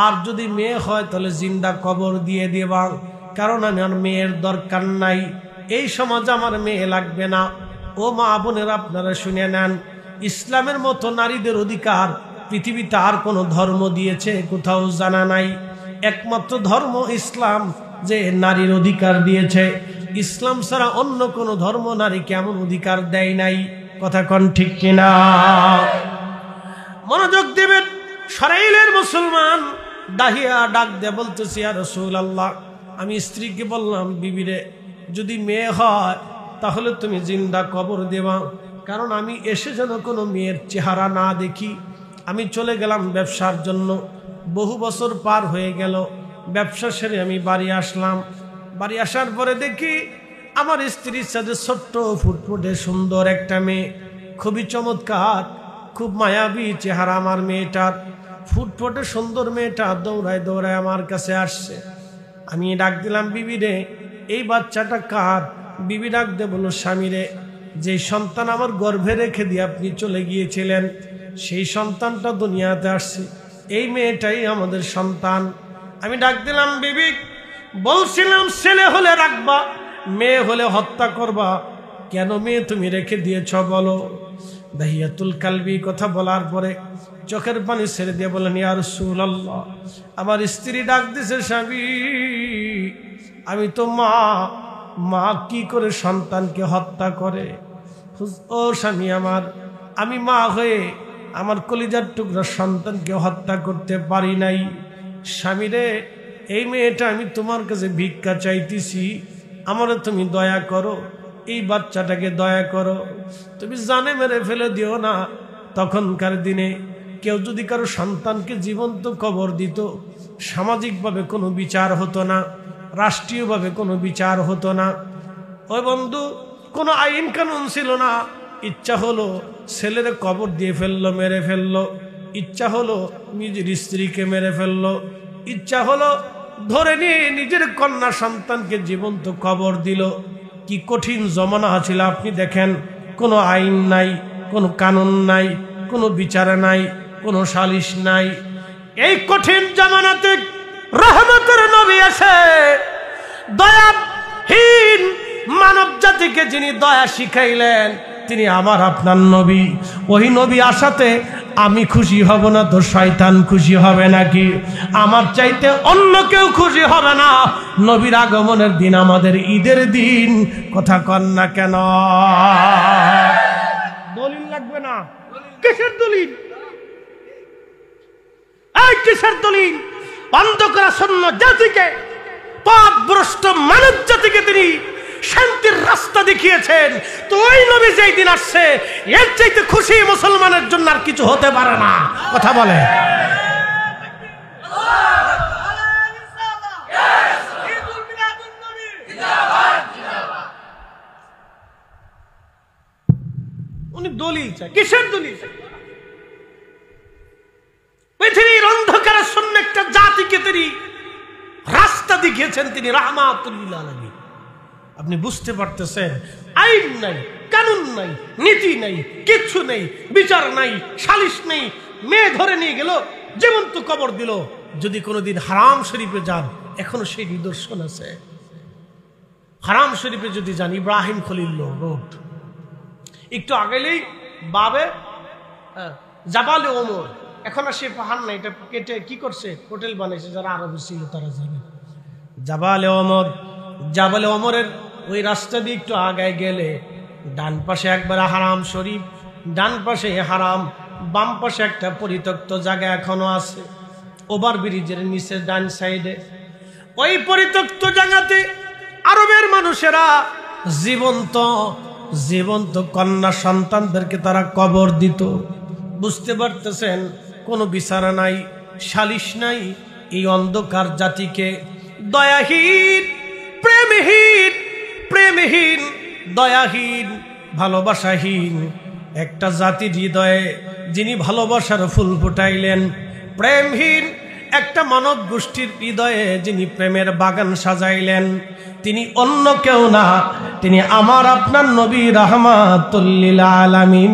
আর যদি মেয়ে হয় তাহলে জিন্দা কবর দিয়ে দেবা, কারণ আমার মেয়ের দরকার নাই, এই সমাজ আমার মেয়ে লাগবে না। ও মা বোনেরা, আপনারা শুনে নেন, ইসলামের মতো নারীদের অধিকার পৃথিবীতে আর কোনো ধর্ম দিয়েছে কোথাও জানা নাই। একমাত্র ধর্ম ইসলাম যে নারীর অধিকার দিয়েছে। ইসলাম ছাড়া অন্য কোনো ধর্ম নারীকে এমন অধিকার দেয় নাই। কথা কোন ঠিক কিনা? মনোযোগ দেবেন, সরাইলের মুসলমান দাহিয়া ডাক দে বলতেছি, ইয়া রাসূলুল্লাহ, আমি স্ত্রীকে বললাম, বিবিরে যদি মেয়ে হয় তাহলে তুমি জিন্দা কবর দেবা, কারণ আমি এসে যেন কোনো মেয়ের চেহারা না দেখি। আমি চলে গেলাম ব্যবসার জন্য। বহু বছর পার হয়ে গেল, ব্যবসা সেরে আমি বাড়ি আসলাম। বাড়ি আসার পরে দেখি আমার স্ত্রীর সাথে ছোট্ট ফুটফুটে সুন্দর একটা মেয়ে, খুবই চমৎকার, খুব মায়াবী চেহারা আমার মেয়েটার। ফুটফুটে সুন্দর মেয়েটা দৌড়ায় দৌড়ায় আমার কাছে আসছে। আমি ডাক দিলাম, বিবি রে, এই বাচ্চাটা কার? বিবি ডাক দে বলো, স্বামী রে, যে সন্তান আমার গর্ভে রেখে দিয়ে আপনি চলে গিয়েছিলেন, সেই সন্তানটা দুনিয়াতে আসছে, এই মেয়েটাই আমাদের সন্তান। আমি ডাক দিলাম, বিবি, বলছিলাম ছেলে হলে রাখবা, মেয়ে হলে হত্যা করবা, কেন মেয়ে তুমি রেখে দিয়েছ বলো? দাহিয়াতুল কালবি কথা বলার পরে চোখের পানি ছেড়ে দিয়ে বলেন, ইয়া রাসূলুল্লাহ, আমার স্ত্রী ডাক দিছে, স্বামী, আমি তো মা, মা কি করে সন্তানকে হত্যা করে? ও স্বামী আমার, আমি মা হয়ে আমার কলিজার টুকরা সন্তানকে হত্যা করতে পারি নাই। স্বামী রে, এই মেয়েটা আমি তোমার কাছে ভিক্ষা চাইতেছি, আমারে তুমি দয়া করো, এই বাচ্চাটাকে দয়া করো, তুমি জানে মেরে ফেলে দিও না। তখনকার দিনে কেউ যদি কারো সন্তানকে জীবন্ত কবর দিত, সামাজিকভাবে কোনো বিচার হতো না, রাষ্ট্রীয়ভাবে কোনো বিচার হতো না। ওই বন্ধু, কোনো আইন কানুন ছিল না। ইচ্ছা হলো ছেলের কবর দিয়ে ফেললো, মেরে ফেললো, ইচ্ছা হলো নিজের স্ত্রীকে মেরে ফেললো, ইচ্ছা হলো ধরে নিয়ে নিজের কন্যা সন্তানকে জীবন্ত কবর দিল। কি কঠিন জমানা ছিল আপনি দেখেন। কোনো আইন নাই, কোনো কানুন নাই, কোনো বিচার নাই, কোনো সালিশ নাই। এই কঠিন জামানাতে রহমতের নবী আসে, দয়াহীন মানব জাতিকে যিনি দয়া শিখাইলেন, তিনি আমার আপনার নবী। ওই নবী আসাতে আমি খুশি হব না তো শয়তান খুশি হবে নাকি? আমার চাইতে অন্য কেউ খুশি হবে না। নবীর আগমনের দিন আমাদের ঈদের দিন, কথা কন না কেন? দলিল লাগবে না? কিসের দলিল? এই কিসের দলিল? বন্ধ করা সুন্নাত জাতিকে, পথভ্রষ্ট মানব জাতিকে তিনি শান্তির রাস্তা দেখিয়েছেন। তো ওই নবী যেই দিন আসছে, এর চাইতে খুশি মুসলমানের জন্য আর কিছু হতে পারে না। কথা বলে উনি দলিল চায়। কিসের দলিল? পৃথিবীর অন্ধকারের শূন্য একটা জাতিকে তিনি রাস্তা দেখিয়েছেন, তিনি রাহমাতুল লিল আলামিন। আপনি বুঝতে পারতেছেন? আইন নাই, কানুন নাই, নীতি নাই, কিচ্ছু নেই, বিচার নাই, সালিশ নেই। মেয়ে ধরে নিয়ে গেল, জীবন্ত কবর দিল। যদি কোনোদিন হারাম শরীফে যান, এখনো সেই নিদর্শন আছে। হারাম শরীফে যদি যান, ইব্রাহিম খলিল রোড, একটু আগেলেই বাবে জাবালে ওমর, এখন আর সে পাহাড় নাই, এটা কেটে কি করছে, হোটেল বানাইছে। যারা আরবে ছিল তারা জানে। জাবালে ওমর, জাবালে ওমরের ওই রাস্তা দিয়ে একটু আগায় গেলে ডান পাশে একবার হারাম শরীফ, ডান পাশে হারাম, বাম পাশে একটা পরিত্যক্ত জায়গা এখনো আছে, ওভার ব্রিজের নিচে ডান সাইডে। ওই পরিত্যক্ত জায়গাতে আরবের মানুষেরা জীবন্ত জীবন্ত কন্যা সন্তানদেরকে তারা কবর দিত। বুঝতে পারতেছেন? কোনো বিচার নাই, সালিশ নাই। এই অন্ধকার জাতিকে দয়াহীন, প্রেমহীন, প্রেমহীন, দয়াহীন, ভালোবাসাহীন একটা জাতির হৃদয়ে যিনি ভালোবাসার ফুল ফুটাইলেন, প্রেমহীন একটা মানব গোষ্ঠীর হৃদয়ে যিনি প্রেমের বাগান সাজাইলেন, তিনি অন্য কেউ না, তিনি আমার আপনার নবী রাহমাতুল লিল আলামিন।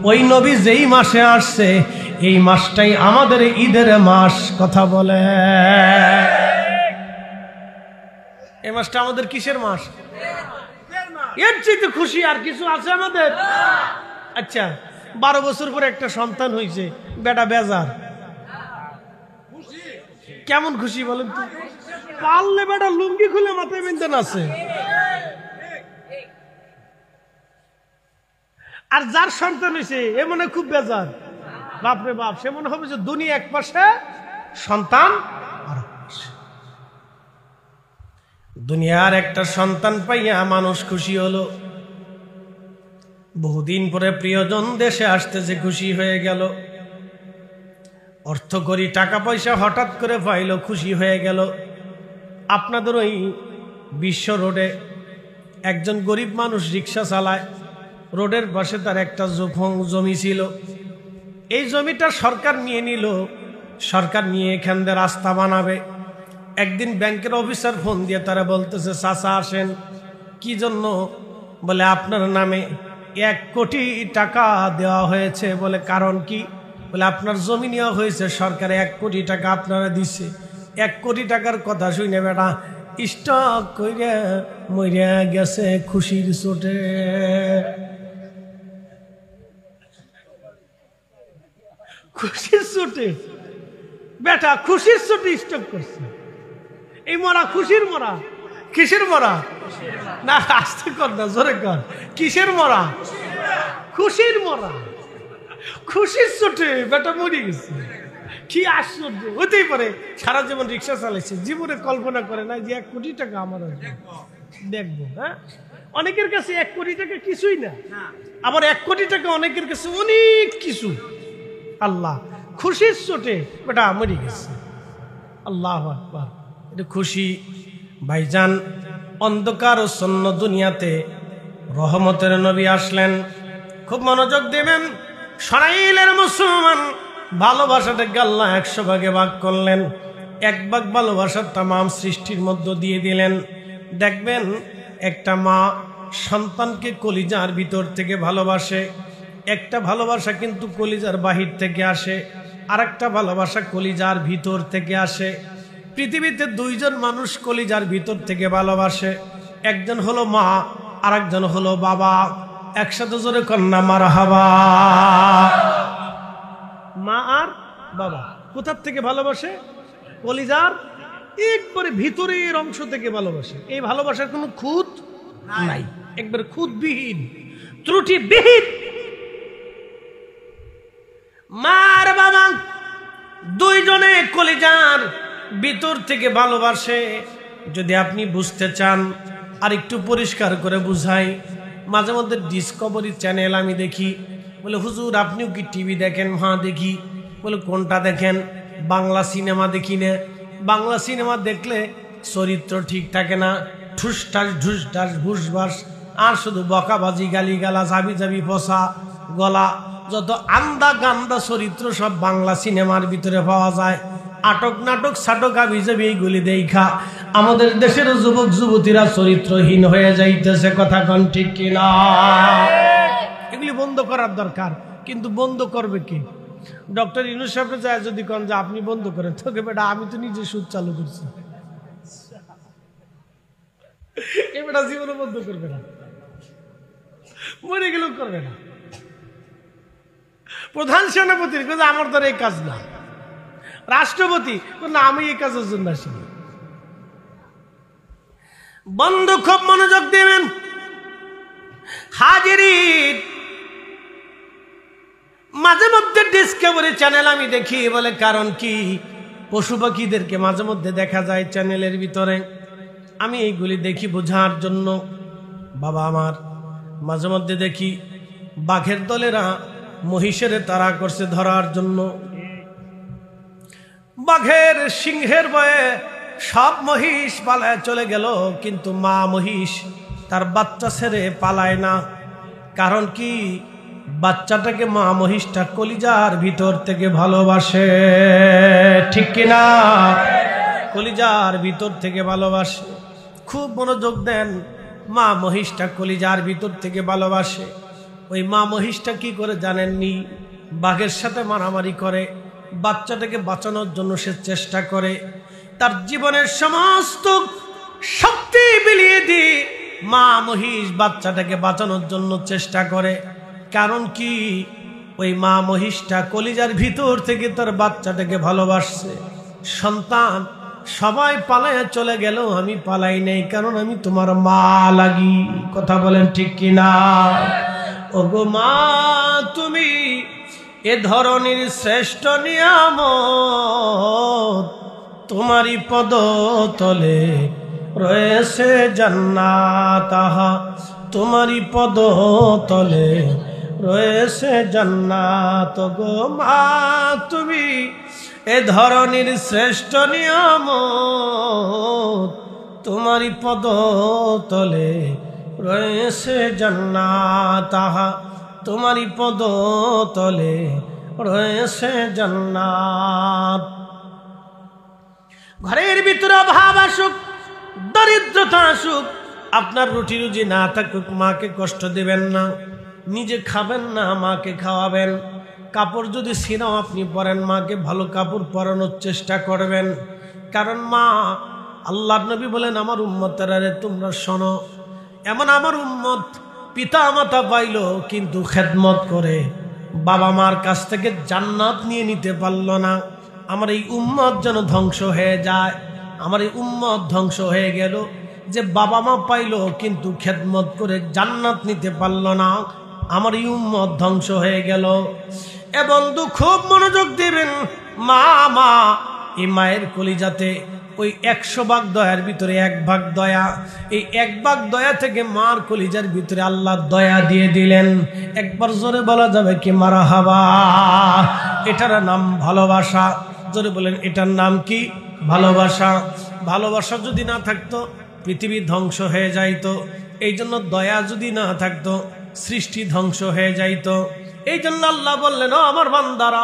ওই নবী যেই মাসে আসছে, এই মাসটাই আমাদের ঈদের মাস। কথা বলে এই মাসটা আমাদের কিসের মাস? এর চাইতে খুশি আর কিছু আছে আমাদের? আচ্ছা, 12 বছর পরে একটা সন্তান হয়েছে, বেটা বেজার, কেমন খুশি বলেন তো? পারলে বেটা লুঙ্গি খুলে মাথায় বেঁধে আছে। আর যার সন্তান হয়েছে এ মনে খুব বেজার, বাপরে বাপ, সে মনে হবে যে দুনিয়া এক পাশে, সন্তান আর এক পাশে। দুনিয়ার একটা সন্তান পাইয়া মানুষ খুশি হলো, বহুদিন পরে প্রিয়জন দেশে আসতেছে, খুশি হয়ে গেল। অর্থ করি টাকা পয়সা হঠাৎ করে পাইল, খুশি হয়ে গেল। আপনাদের ওই বিশ্ব রোডে একজন গরিব মানুষ রিক্সা চালায়, রোডের পাশে তার একটা জমি ছিল। এই জমিটা সরকার নিয়ে নিল, সরকার নিয়ে এখান দিয়ে রাস্তা বানাবে। একদিন ব্যাংকের অফিসার ফোন দিয়ে তারা বলতেছে, চাচা আসেন। কি জন্য? বলে আপনার নামে 1 কোটি টাকা দেওয়া হয়েছে। বলে কারণ কি? বলে আপনার জমি নেওয়া হয়েছে, সরকারে 1 কোটি টাকা আপনারা দিচ্ছে। 1 কোটি টাকার কথা শুনে বেটা স্টক কইরা মইরা গেছে খুশির চোটে। খুশির চোটে বেটা, খুশির চোটে স্টক করছে। এই মরা খুশির মরা, কিসের মরা? না আস্তে কর না, জোরে কর। কিসের মরা? খুশির মরা। খুশির চোটে বেটা মরে গেছে। কি আশ্চর্য! হতেই পারে সারা জীবন রিক্সা চালাইছে, জীবনে কল্পনা করে না যে 1 কোটি টাকা আমার দেখবো। হ্যাঁ, অনেকের কাছে 1 কোটি টাকা কিছুই না, আবার 1 কোটি টাকা অনেকের কাছে অনেক কিছু। আল্লাহ খুশির চোটে বেটা মরে গেছে। আল্লাহু আকবার। এটা খুশি। ভাইজান, অন্ধকার ও শূন্য দুনিয়াতে রহমতের নবী আসলেন। খুব মনোযোগ দেবেন। ইসরাঈলের মুসলমান ভালোবাসাটাকে আল্লাহ 100 ভাগে ভাগ করলেন। 1 ভাগ ভালোবাসার তামাম সৃষ্টির মধ্য দিয়ে দিলেন। দেখবেন একটা মা সন্তানকে কলিজার ভিতর থেকে ভালোবাসে। একটা ভালোবাসা কিন্তু কলিজার বাহির থেকে আসে, আর একটা ভালোবাসা কলিজার ভিতর থেকে আসে। পৃথিবীতে 2 জন মানুষ কলিজার ভিতর থেকে ভালোবাসে, একজন হলো মা, আর একজন হলো বাবা। একসাথে জোরে কন্যা মারহাবা। মা আর বাবা কোথার থেকে ভালোবাসে? কলিজার একবারে ভিতরের অংশ থেকে ভালোবাসে। এই ভালোবাসার কোনো খুঁত নাই, একবারে খুঁতবিহীন, ত্রুটিবিহীন। মা আর বাবা 2 জনে কলিজার ভিতর থেকে ভালোবাসে। যদি আপনি বুঝতে চান আর একটু পরিষ্কার করে বুঝাই, মাঝে মধ্যে ডিসকভারি চ্যানেল আমি দেখি। বলে হুজুর আপনিও কি টিভি দেখেন? হ্যাঁ দেখি। বলে কোনটা দেখেন? বাংলা সিনেমা দেখি না। বাংলা সিনেমা দেখলে চরিত্র ঠিক থাকে না, ঠুসঠাস ঢুসঢাস ভুসবাস, আর শুধু বকাবাজি, গালিগালাজ, হাবি জাবি ফসা গলা, যত আন্দা গান্দা চরিত্র সব বাংলা সিনেমার ভিতরে পাওয়া যায়। আটক নাটক সাটক হাবি জাবি এইগুলি দেখা আমাদের দেশের যুবক যুবতীরা চরিত্রহীন হয়ে যাইতেছে। কথা কোন ঠিক কিনা? এগুলি বন্ধ করার দরকার, কিন্তু বন্ধ করবে কি? ডক্টর ইউনূস সাহেব যায় যদি কোন যে আপনি বন্ধ করেন, তোকে বেটা আমি তো নিজে সুদ চালু করছি, এ বেটা জীবনে বন্ধ করবে না, মরে গেলেও করবে না। প্রধান সেনাপতির কিন্তু আমার দ্বারা এই কাজ না। রাষ্ট্রপতি না, আমি এই কাজের জন্য আসিনি। বন্ধু খুব মনোযোগ দেবেন। হাজিরিন, মাঝে মধ্যে ডিসকভারি চ্যানেল আমি দেখি। বলে কারণ কি? পশু পাখিদেরকে মাঝে মধ্যে দেখা যায় চ্যানেলের ভিতরে। আমি এইগুলি দেখি বোঝার জন্য। বাবা আমার, মাঝে মধ্যে দেখি বাঘের দলেরা মহিষের তাড়া করছে ধরার জন্য। বাঘের সিংহের ভয়ে সব মহিষ পালায় চলে গেল, কিন্তু মা মহিষ তার বাচ্চা ছেড়ে পালায় না। কারণ কি? বাচ্চাটাকে মা মহিষটা কলিজার ভিতর থেকে ভালোবাসে। ঠিক কিনা? কলিজার ভিতর থেকে ভালোবাসে। খুব মনোযোগ দেন। মা মহিষটা কলিজার ভিতর থেকে ভালোবাসে। ওই মা মহিষটা কি করে জানেননি? বাঘের সাথে মারামারি করে, বাচ্চাটাকে বাঁচানোর জন্য সে চেষ্টা করে। তার জীবনের সমস্ত শক্তি বিলিয়ে দিয়ে মা মহিষ বাচ্চাটাকে বাঁচানোর জন্য চেষ্টা করে। কারণ কি? ওই মা মহিষটা কলিজার ভিতর থেকে তার বাচ্চাটাকে ভালোবাসছে। সন্তান সবাই পালায় চলে গেল, আমি পালাই নাই, কারণ আমি তোমার মা লাগি। কথা বলেন ঠিক কিনা? ওগো মা, তুমি এ ধরনের শ্রেষ্ঠ নিয়ামত তোমারই পদতলে রয়েছে জান্নাত, তোমারই পদতলে রয়েছে জান্নাত গো মা। তুমি এ ধরনের শ্রেষ্ঠ নিয়ামত তোমারই পদতলে রয়েছে জান্নাত, তোমারই পদতলে রয়েছে জান্নাত। ঘরের ভিতরে অভাব আসুক, দরিদ্রতা আসুক, আপনার রুটি রুজি না থাকুক, মাকে কষ্ট দেবেন না। নিজে খাবেন না, মাকে খাওয়াবেন। কাপড় যদি ছিঁড়াও আপনি পরেন, মাকে ভালো কাপড় পরানোর চেষ্টা করবেন। কারণ মা, আল্লাহর নবী বলেন, আমার উম্মতেরা রে তোমরা শোনো, এমন আমার উম্মত পিতা মাতা পাইল কিন্তু খেদমত করে বাবা মার কাছ থেকে জান্নাত নিয়ে নিতে পারল না। আমার এই উম্মত যেন ধ্বংস হয়ে যায়। আমার এই উম্মত ধ্বংস হয়ে গেল যে বাবা মা পাইল কিন্তু খেদমত করে জান্নাত নিতে পারল না। আমার এই উম্মত ধ্বংস হয়ে গেল। এ বন্ধু খুব মনোযোগ দিবেন। মা মা এই মায়ের কলিজাতে ওই 100 ভাগ দয়ার ভিতরে 1 ভাগ দয়া। এই 1 ভাগ দয়া থেকে মার কলিজার ভিতরে আল্লাহ দয়া দিয়ে দিলেন। একবার জোরে বলা যাবে কি মারহাবা? এটার নাম ভালোবাসা। জোরে বলেন, এটার নাম কি? ভালোবাসা। ভালোবাসা যদি না থাকতো পৃথিবী ধ্বংস হয়ে যাইতো। এই জন্য দয়া যদি না থাকতো সৃষ্টি ধ্বংস হয়ে যাইতো। এই জন্য আল্লাহ বললেন, ও আমার বান্দারা,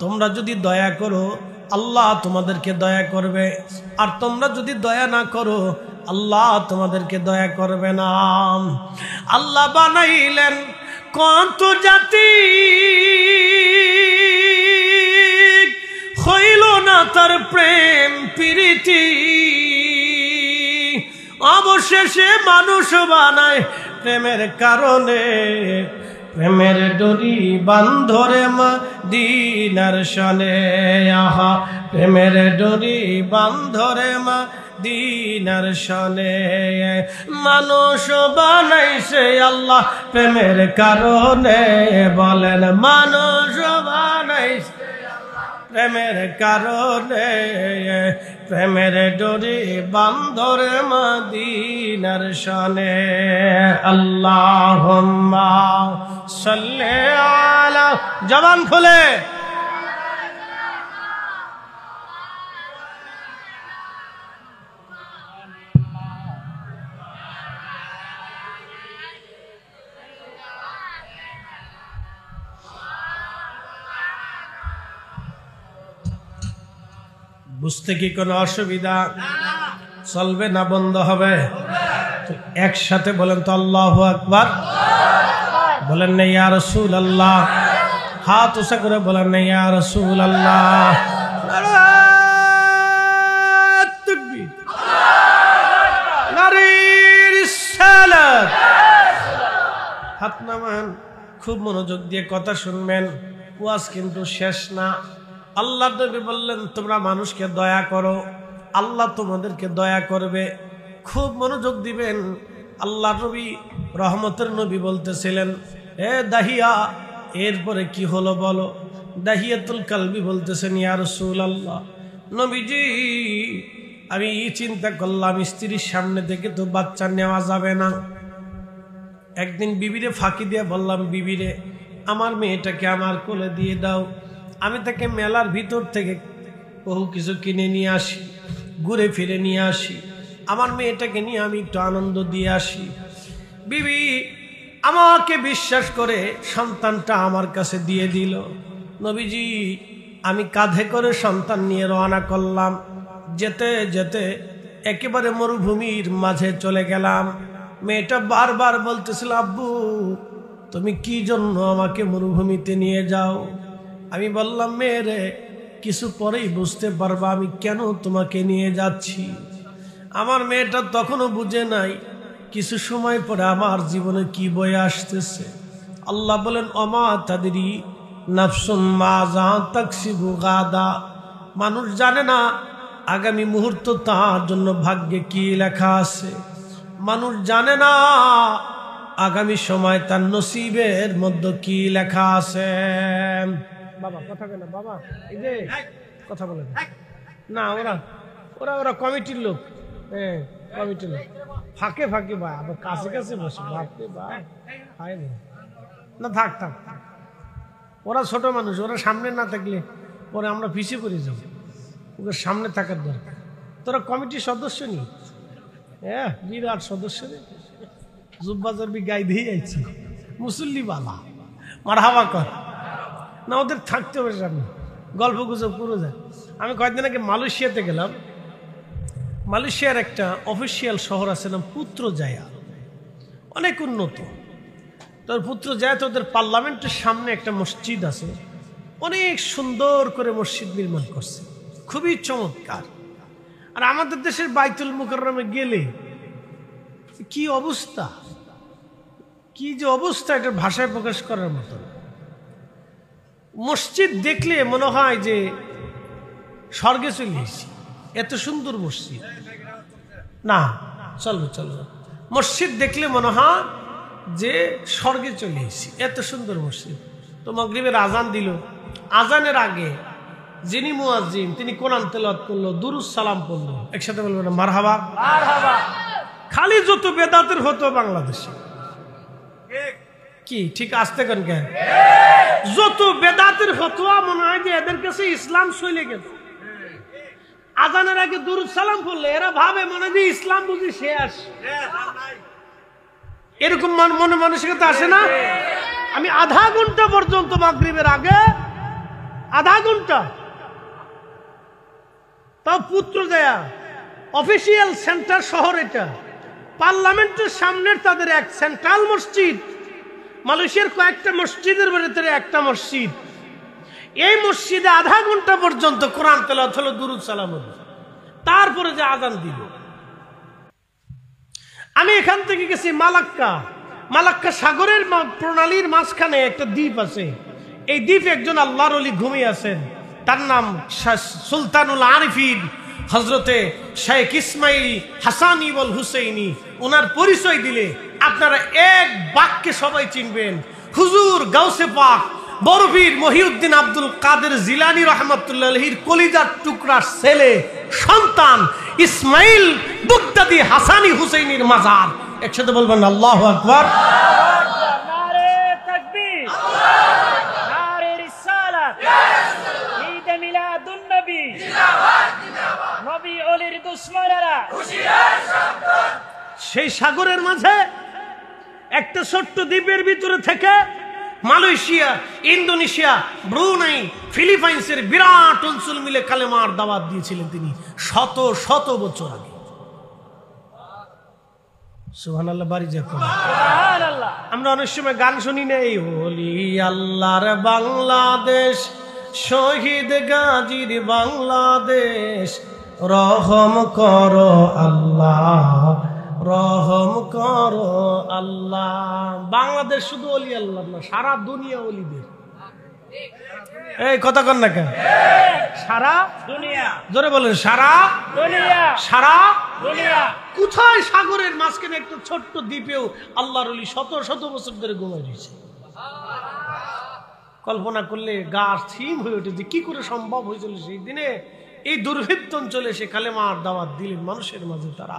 তোমরা যদি দয়া করো আল্লাহ তোমাদেরকে দয়া করবে, আর তোমরা যদি দয়া না করো আল্লাহ তোমাদেরকে দয়া করবে না। আল্লাহ বানাইলেন কত জাতি, হইল না তার প্রেম প্রীতি, অবশেষে মানুষ বানায় প্রেমের কারণে। প্রেমের ডোরি বান্ধরে মদিনার শানে, আহা প্রেমের ডোরি বান্ধরে মদিনার শানে। মানুষ বানাইছে আল্লাহ প্রেমের কারণে, বলেন মানুষ বানাইছে প্রেমের কারণে। প্রেমের ডোরি বান্ধরে মদিনার শানে। আল্লাহুম্মা সাল্লি আলা, জবান খুলে বুঝতে কি কোনো অসুবিধা? চলবে না বন্ধ হবে? একসাথে বলেন তো আল্লাহু আকবার। বলেন না ইয়া রাসূলুল্লাহ। হাত উঁচা করে বলেন না ইয়া রাসূলুল্লাহ। তাকবীর, নারীর সালাত। হাত নামান, খুব মনোযোগ দিয়ে কথা শুনবেন। ওয়াজ কিন্তু শেষ না। আল্লাহ নবী বললেন, তোমরা মানুষকে দয়া করো, আল্লাহ তোমাদেরকে দয়া করবে। খুব মনোযোগ দিবেন। আল্লাহ নবী রহমতের নবী বলতেছিলেন, এ দাহিয়া, এরপরে কি হলো বলো? দাহিয়াতুল কালবি বলতেছেন, ইয়া রাসূলুল্লাহ, নবীজি আমি চিন্তা করলাম স্ত্রীর সামনে থেকে তো বাচ্চা নেওয়া যাবে না। একদিন বিবিরে ফাঁকি দিয়ে বললাম, বিবিরে আমার মেয়েটাকে আমার কোলে দিয়ে দাও। আমি তাকে মেলার ভিতর থেকে বহু কিছু কিনে নিয়ে আসি, ঘুরে ফিরে নিয়ে আসি, আমার মেয়েটাকে নিয়ে আমি একটু আনন্দ দিয়ে আসি। বিবি আমাকে বিশ্বাস করে সন্তানটা আমার কাছে দিয়ে দিল। নবীজি আমি কাঁধে করে সন্তান নিয়ে রওনা করলাম। যেতে যেতে একেবারে মরুভূমির মাঝে চলে গেলাম। মেয়েটা বারবার বলতেছিল, আব্বু তুমি কি জন্য আমাকে মরুভূমিতে নিয়ে যাও? আমি বললাম, মেয়েরে কিছু পরেই বুঝতে পারবা আমি কেন তোমাকে নিয়ে যাচ্ছি। আমার মেয়েটা তখনও বুঝে নাই কিছু সময় পরে আমার জীবনে কি বয়ে আসতেছে। আল্লাহ বলেন, অমা তাদেরই নাফসুম মাজা তাকসিবু গাদা। মানুষ জানে না আগামী মুহূর্ত তার জন্য ভাগ্যে কি লেখা আছে। মানুষ জানে না আগামী সময় তার নসিবের মধ্যে কি লেখা আছে। বাবা কথা কেন বাবা, এই যে কথা বলে না, ওরা ওরা ওরা কমিটির লোক, হ্যাঁ কমিটির লোক, ফাঁকে ফাঁকে ভাই আবার কাছে কাছে বসে, বাপরে ভাই হয়নি না, থাক থাক, ওরা ছোট মানুষ, ওরা সামনে না থাকলে পরে আমরা পিছিয়ে পড়ে যাব, ওদের সামনে থাকার দরকার। তোরা কমিটির সদস্য নি, হ্যাঁ বিরাট সদস্য রে, জুব্বাজার বি গাই দিয়ে যাইছি, মুসল্লি বালা মারহাবা কর না, ওদের থাকতে হবে সামনে, গল্প গুজব পুরো যায়। আমি কয়েকদিন আগে মালয়েশিয়াতে গেলাম। মালয়েশিয়ার একটা অফিসিয়াল শহর আছে নাম পুত্রজায়া, অনেক উন্নত। তোর পুত্রজায়াতে ওদের পার্লামেন্টের সামনে একটা মসজিদ আছে, অনেক সুন্দর করে মসজিদ নির্মাণ করছে, খুবই চমৎকার। আর আমাদের দেশের বাইতুল মুকাররমে গেলে কি অবস্থা, কি যে অবস্থা, এটা ভাষায় প্রকাশ করার মতো। মসজিদ দেখলে মনে হয় যে স্বর্গে চলে এসেছি, এত সুন্দর মসজিদ। না চলো চলো, মসজিদ দেখলে মনে হয় যে স্বর্গে চলে এসেছি, এত সুন্দর মসজিদ। তো মাগরিবের আজান দিল, আজানের আগে যিনি মুয়াজ্জিন তিনি কোরআন তেলাওয়াত করলো, দুরুদ সালাম পড়লো, একসাথে বলবো না মারহাবা মারহাবা। খালি যত বেদাতের হতো বাংলাদেশে, কি ঠিক আসতে কেন কেন, যত বেদাতের ফতোয়া মনে হয় যে এদের কাছে ইসলাম চলে গেছে। আজানের আগে দুরুদ সালাম পড়লে এরা ভাবে মনে হয় ইসলাম বুঝি শেষ, এরকম মনে মানসিকতা আসে না। আমি আধা ঘন্টা পর্যন্ত মাগরিবের আগে আধা ঘন্টা, তাও পুত্রজায়া অফিসিয়াল সেন্টার শহর, এটা পার্লামেন্টের সামনের তাদের এক সেন্ট্রাল মসজিদ, মালয়েশিয়ার কয়েকটা মসজিদের ভিতরে একটা মসজিদ। এই মসজিদে আধা ঘন্টা পর্যন্ত কোরআন তেলাওয়াত হলো, দুরুদ সালাম হলো, তারপরে যে আজান দিল। আমি এখান থেকে গেছি মালাক্কা। মালাক্কা সাগরের প্রণালীর মাঝখানে একটা দ্বীপ আছে, এই দ্বীপে একজন আল্লাহর ওলি ঘুমিয়ে আছেন, তার নাম সুলতানুল আরিফিন হজরতে শেখ ইসমাইল হাসানি ওয়াল হুসেইনি। ওনার পরিচয় দিলে আপনারা এক বাক্যে সবাই চিনবেন, হুজুর গাউসে পাক বরফির মহিউদ্দিন আব্দুল কাদের জিলানী রহমতুল্লাহ আলাইহির কলিজার টুকরা ছেলে সন্তান ইসমাইল বুগদাদি হাসানি হুসেইনির মাজার। একসাথে বলবেন আল্লাহু আকবার। নারে তাকবীর, নারে রিসালাত, ঈদ মিলাদুন নবী, নবী ওলির দুশমনেরা হুশিয়ার সাবধান। সেই সাগরের মাঝে একটা ছোট্ট দ্বীপের ভিতরে থেকে মালয়েশিয়া, ইন্দোনেশিয়া, ব্রুনাই, ফিলিপাইন্সের বিরাট অঞ্চল মিলে কালেমার দাওয়াত দিয়েছিলেন তিনি শত শত বছর আগে। সুবহানাল্লাহ, বাড়ি যা সুবহানাল্লাহ। আমরা অনেক সময় গান শুনি না, এই ওলি আল্লাহর বাংলাদেশ, শহীদ গাজীর বাংলাদেশ, রহম করো আল্লাহ, রহম করো আল্লাহ। বাংলাদেশ শুধু ওলি আল্লাহ না, সারা দুনিয়া ওলিদের। এই কথা কন না কেন, সারা দুনিয়া, জোরে বলেন সারা দুনিয়া, সারা দুনিয়া। কোথায় সাগরের মাঝখানে একটা ছোট্ট দ্বীপেও আল্লাহর ওলি শত শত বছর ধরে ঘুমাই রয়েছে। কল্পনা করলে গা থিম হয়ে ওঠে যে কি করে সম্ভব হয়েছিল সেই দিনে। এই দুর্ভিক্ষ অঞ্চলে সে কালেমার দাওয়াত দিলেন মানুষের মাঝে তারা,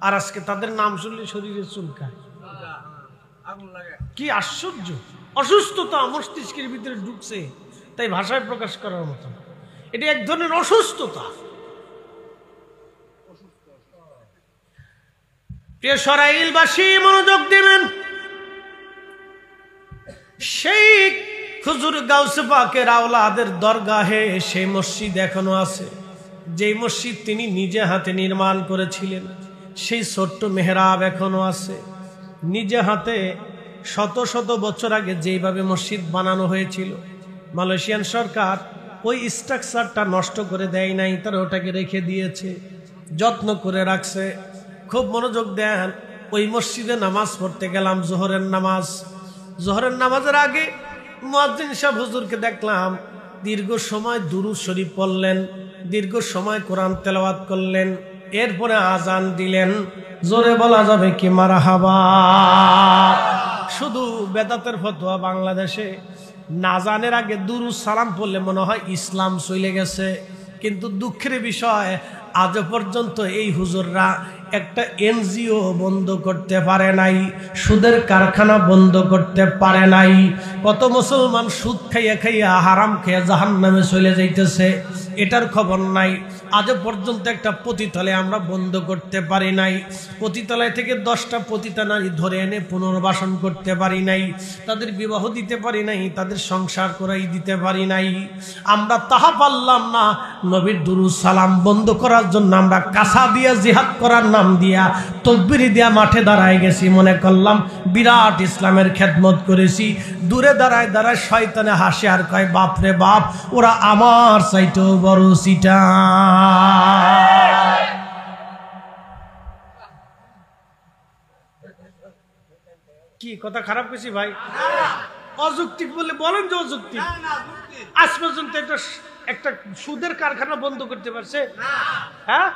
আর আজকে তাদের নাম শুনলে শরীরে চুলকায়। কি আশ্চর্য, অসুস্থতা মস্তিষ্কের ভিতরে ঢুকছে, তাই ভাষায় প্রকাশ করার মতো। এটি এক ধরনের অসুস্থতা। প্রিয় সরাইলবাসী মনোযোগ দিবেন, সেই হুজুর গাউসে পাকের আওলাদের দরগাহে সেই মসজিদ এখনো আছে, যেই মসজিদ তিনি নিজে হাতে নির্মাণ করেছিলেন। সেই ছোট্ট মেহরাব এখনো আছে, নিজে হাতে শত শত বছর আগে যেইভাবে মসজিদ বানানো হয়েছিল। মালয়েশিয়ান সরকার ওই স্ট্রাকচারটা নষ্ট করে দেয় নাই, তারা ওটাকে রেখে দিয়েছে, যত্ন করে রাখছে। খুব মনোযোগ দেন। ওই মসজিদে নামাজ পড়তে গেলাম, জোহরের নামাজ। জোহরের নামাজের আগে মুয়াজ্জিন সাহেব হুজুরকে দেখলাম দীর্ঘ সময় দুরূদ শরীফ পড়লেন, দীর্ঘ সময় কোরআন তেলাওয়াত করলেন। এরপরে আজান দিলেন, জোরে বলা যাবে কি মারহাবা। শুধু বেদাতের ফতোয়া বাংলাদেশে নাজানের আগে দুরুদ সালাম পড়লে মনে হয় ইসলাম চলে গেছে, কিন্তু দুঃখের বিষয় আজ পর্যন্ত এই হুজুররা একটা এনজিও বন্ধ করতে পারে নাই, সুদের কারখানা বন্ধ করতে পারে নাই। কত মুসলমান সুদ খাইয়া খাইয়া হারাম খেয়ে জাহান্নামে চলে যাইতেছে, এটার খবর নাই। আজ পর্যন্ত একটা পতিতালয় আমরা বন্ধ করতে পারি নাই, পতিতালয় থেকে 10টা পতিতা নারী ধরে এনে পুনর্বাসন করতে পারি নাই, তাদের বিবাহ দিতে পারি নাই, তাদের সংসার করাই দিতে পারি নাই। আমরা তাহা পারলাম না, নবীর দুরূদ সালাম বন্ধ করার জন্য আমরা কাসা দিয়া জিহাদ করার নাম দিয়া তকবীর দিয়া মাঠে দাঁড়ায় গেছি, মনে করলাম বিরাট ইসলামের খেদমত করেছি। দূরে দাঁড়ায় দাঁড়ায় শয়তানে হাসে আর কয় বাপরে বাপ, ওরা আমার চাইতেও বড় সিটা। কি কথা খারাপ কইছি ভাই? অযৌক্তিক বলে বলেন যে অযৌক্তিক। আজ পর্যন্ত একটা সুদের কারখানা বন্ধ করতে পারছে? হ্যাঁ,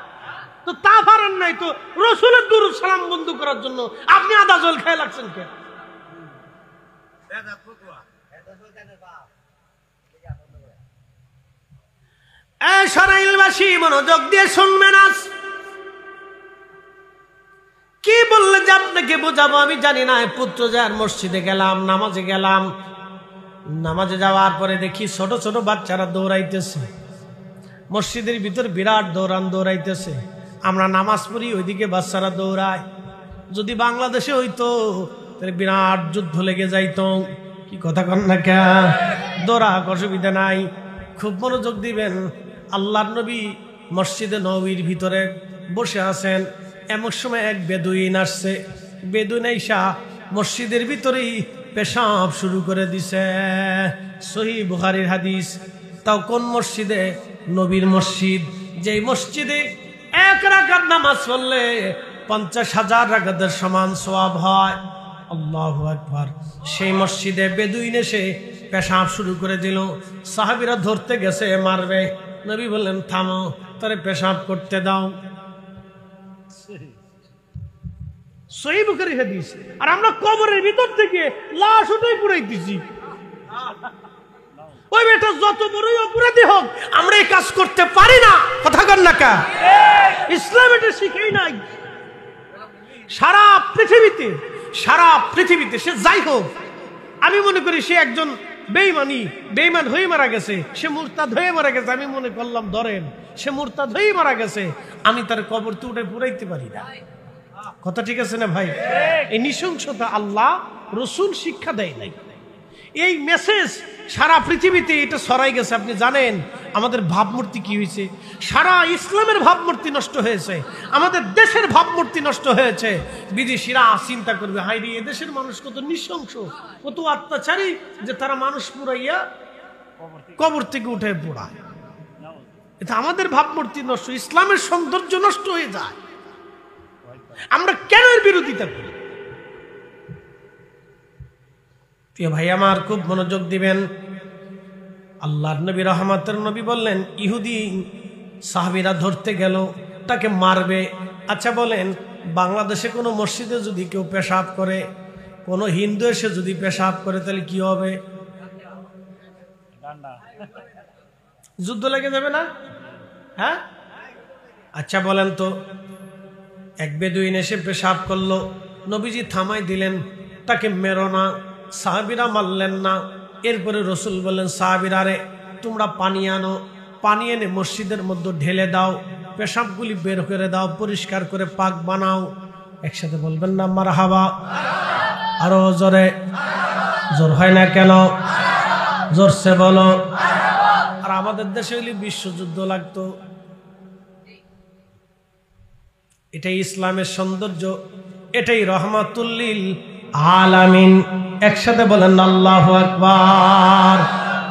তো তা পারেন নাই তো রাসূলের দুরূদ সালাম বন্ধ করার জন্য আপনি আদা জল খেয়ে লাগছেন কেন? সরাইলবাসী মনোযোগ দিয়ে শুনবেন। আজ কি বললে যে আপনাকে বোঝাবো আমি জানি না। পুত্র যার মসজিদে গেলাম, নামাজে গেলাম, নামাজে যাওয়ার পরে দেখি ছোট ছোট বাচ্চারা দৌড়াইতেছে, মসজিদের ভিতর বিরাট দৌড়াইতেছে। আমরা নামাজ পড়ি, ওইদিকে বাচ্চারা দৌড়ায়। যদি বাংলাদেশে হইতো তাহলে বিরাট যুদ্ধ লেগে যাইতো। কি কথা কন না কে? দৌড়াক, অসুবিধা নাই, খুব মনোযোগ দিবেন। আল্লাহর নবী মসজিদে নববীর ভিতরে বসে আছেন, এমন সময় এক বেদুইন আসছে। বেদুইন আইসা মসজিদের ভিতরেই পেশাব শুরু করে দিছে। সহিহ বুখারীর হাদিস। তাও কোন মসজিদে? নবীর মসজিদ, যেই মসজিদে 1 রাকাত নামাজ পড়লে 50,000 রাকাতের সমান সওয়াব হয়। আল্লাহু আকবার। সেই মসজিদে বেদুইন এসে পেশাব শুরু করে দিল। সাহাবীরা ধরতে গেছে, মারবে। নবী বললেন থামো, তারে পেশাব করতে দাও। সহিহ বুখারী হাদিস। আর আমরা কবরের ভিতর থেকে লাশ উঠাই পুরাইতেছি। ওই বেটা যত বড়ই অপরাধী হোক আমরা এই কাজ করতে পারি না। কথা কন না কা? ইসলাম এটা শিখাই নাই। সারা পৃথিবীতে সে যাই হোক, আমি মনে করি সে একজন বেঈমান হয়ে মারা গেছে, সে মুরতাদ হয়ে মারা গেছে। আমি মনে করলাম ধরেন সে মুরতাদ হয়ে মারা গেছে, আমি তার কবর তো উঠে পুরাইতে পারি না। কথা ঠিক আছে না ভাই? এই নৃশংসতা আল্লাহ রসুল শিক্ষা দেয় নাই। এই মেসেজ সারা পৃথিবীতে এটা ছড়াই গেছে। আপনি জানেন আমাদের ভাবমূর্তি কি হয়েছে? সারা ইসলামের ভাবমূর্তি নষ্ট হয়েছে, আমাদের দেশের ভাবমূর্তি নষ্ট হয়েছে। বিদেশিরা চিন্তা করবে, হাই রে এদেশের মানুষ কত নৃশংস, কত অত্যাচারী, যে তারা মানুষ পুরাইয়া কবর থেকে উঠে পোড়ায়। এটা আমাদের ভাবমূর্তি নষ্ট, ইসলামের সৌন্দর্য নষ্ট হয়ে যায়। আমরা কেন এর বিরোধিতা করি? প্রিয় ভাই আমার, খুব মনোযোগ দিবেন। আল্লাহর নবী রহমতের নবী বললেন, ইহুদি সাহাবীরা ধরতে গেল, তাকে মারবে। আচ্ছা বলেন, বাংলাদেশে কোনো মসজিদে যদি কেউ পেশাব করে, কোনো হিন্দু এসে যদি পেশাব করে, তাহলে কি হবে? যুদ্ধ লেগে যাবে না? হ্যাঁ, আচ্ছা বলেন তো, এক বেদুইন এসে পেশাব করলো, নবীজি থামাই দিলেন, তাকে মেরো না। সাহাবীরা মারলেন না। এরপরে রসুল বললেন, সাহাবীরা রে তোমরা পানি আনো, পানি এনে মসজিদের মধ্যে ঢেলে দাও, পেশাবগুলি বের করে দাও, পরিষ্কার করে পাক বানাও। একসাথে বলবেন না মারহাবা? আরো জোরে। জোর হয় না কেন? জোরসে বলো। আর আমাদের দেশে হইলে বিশ্বযুদ্ধ লাগতো। এটাই ইসলামের সৌন্দর্য, এটাই রহমাতুল লিল আলামিন। একসাথে বলেন আল্লাহু আকবার।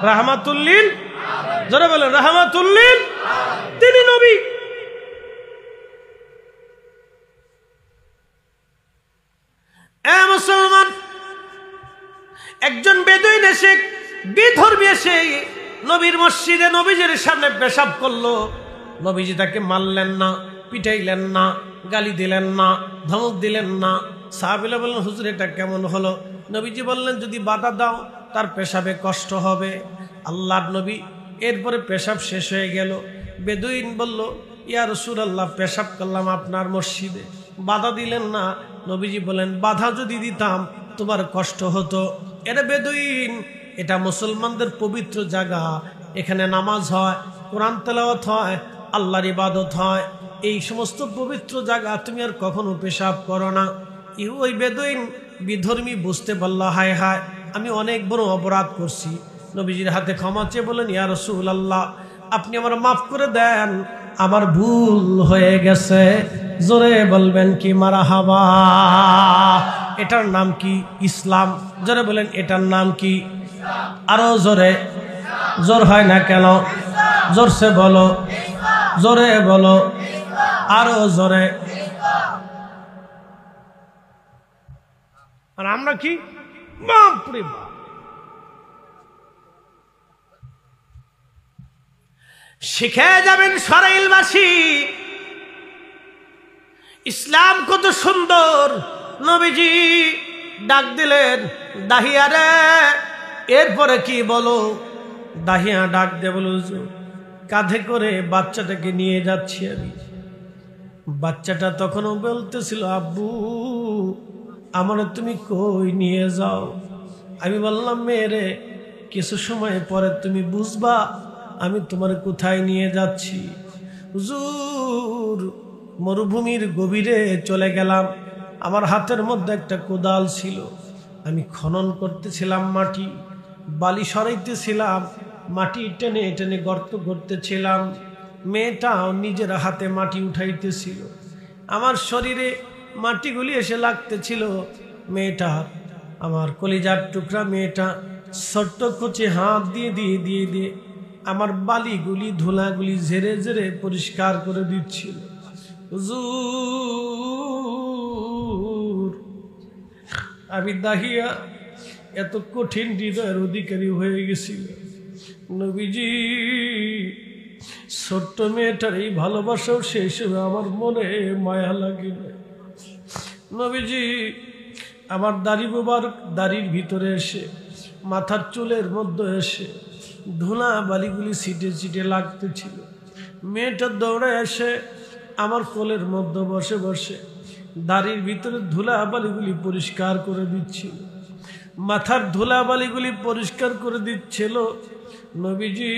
রাহমাতুল লিল, জোরে বলেন রাহমাতুল লিল। তিনি নবী। এ মুসলমান, একজন বেদুইন এসে, বিধর্মী এসে নবীর মসজিদে নবীজির সামনে পেশাব করলো। নবীজি তাকে মারলেন না, পিটাইলেন না, গালি দিলেন না, ধমক দিলেন না। সাহাবীরা বললেন, হুজুর এটা কেমন হলো? নবীজি বললেন, যদি বাধা দাও তার পেশাবে কষ্ট হবে। আল্লাহর নবী এরপরে পেশাব শেষ হয়ে গেল। বেদুইন বলল, ইয়া রাসূলুল্লাহ, পেশাব করলাম আপনার মসজিদে, বাধা দিলেন না। নবীজি বলেন, বাধা যদি দিতাম তোমার কষ্ট হতো। এটা বেদুইন, এটা মুসলমানদের পবিত্র জায়গা, এখানে নামাজ হয়, কোরআন তেলাওয়াত হয়, আল্লাহর ইবাদত হয়। এই সমস্ত পবিত্র জায়গা তুমি আর কখনো পেশাব করো না। ওই বেদুইন বিধর্মী বুঝতে পারল, হায় হায়, আমি অনেক বড় অপরাধ করছি। নবীজির হাতে ক্ষমা চেয়ে বলেন, ইয়া রাসূলুল্লাহ, আপনি আমার মাফ করে দেন, আমার ভুল হয়ে গেছে। জোরে বলবেন কি মারহাবা। এটার নাম কি? ইসলাম। জোরে বলেন, এটার নাম কি? আরো জোরে। জোর হয় না কেন? জোরসে বলো, জোরে বলো, আরো জোরে। আর আমরা কি? বাপরে বাপ। শিখে যাবেন সরাইলবাসী, ইসলাম কত সুন্দর। নবীজি ডাক দিলেন, দাহিয়া রে। এরপরে কি বলো? দাহিয়া ডাক দে বলো, কাঁধে করে বাচ্চাটাকে নিয়ে যাচ্ছি আমি। বাচ্চাটা তখনও বলতেছিল, আব্বু আমার তুমি কই নিয়ে যাও? আমি বললাম, মেয়েরে, কিছু সময় পরে তুমি বুঝবা আমি তোমার কোথায় নিয়ে যাচ্ছি। হুজুর, মরুভূমির গভীরে চলে গেলাম। আমার হাতের মধ্যে একটা কোদাল ছিল, আমি খনন করতেছিলাম, মাটি বালি সরাইতেছিলাম, মাটি টেনে টেনে গর্ত করতেছিলাম। মেয়েটাও নিজের হাতে মাটি উঠাইতেছিল। আমার শরীরে মাটিগুলি এসে লাগতেছিল। মেয়েটা আমার কলিজার টুকরা, মেয়েটা ছোট্ট কুচি হাত দিয়ে দিয়ে দিয়ে দিয়ে আমার বালিগুলি ধুলাগুলি ঝেড়ে ঝেড়ে পরিষ্কার করে দিচ্ছিল। হুজুর, আমি দাহিয়া এত কঠিন হৃদয়ের অধিকারী হয়ে গেছিল। নবীজি ছোট্ট মেয়েটার এই ভালোবাসাও সেই সময় আমার মনে মায়া লাগে না। নবীজি আমার দাড়ি মোবারক, দাড়ির ভিতরে এসে, মাথার চুলের মধ্যে এসে ধুলা বালিগুলি ছিটে ছিটে লাগতেছিল। মেয়েটা দৌড়ে এসে আমার কোলের মধ্যে বসে বসে দাড়ির ভিতরে ধুলা বালিগুলি পরিষ্কার করে দিচ্ছিল, মাথার ধুলা বালিগুলি পরিষ্কার করে দিচ্ছিল। নবীজি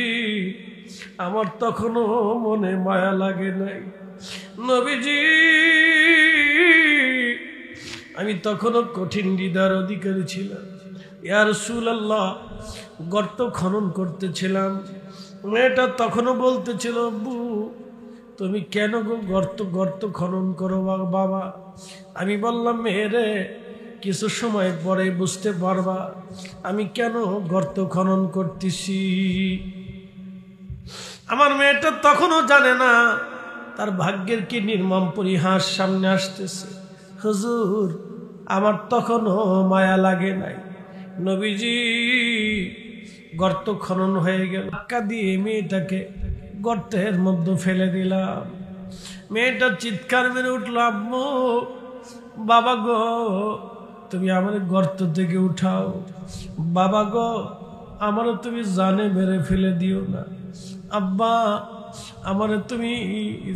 আমার তখনও মনে মায়া লাগে নাই। নবীজি আমি তখনও কঠিন হৃদয়ের অধিকারী ছিলাম। ইয়া রাসূলুল্লাহ, গর্ত খনন করতেছিলাম। মেয়েটা তখনও বলতেছিল, আব্বু তুমি কেন গর্ত খনন করো বাবা? আমি বললাম, মেয়েরে, কিছু সময় পরে বুঝতে পারবা আমি কেন গর্ত খনন করতেছি। আমার মেয়েটা তখনও জানে না তার ভাগ্যের কি নির্মম পরিহাস সামনে আসতেছে। হুজুর, আমার তখনও মায়া লাগে নাই। নবীজি গর্ত খনন হয়ে গেল, ধাক্কা দিয়ে মেয়েটাকে গর্তের মধ্যে ফেলে দিলাম। মেয়েটা চিৎকার মেরে উঠল, আম্মু, বাবা গো, তুমি আমার গর্ত থেকে উঠাও। বাবা গো, আমারও তুমি জানে মেরে ফেলে দিও না। আব্বা, আমারে তুমি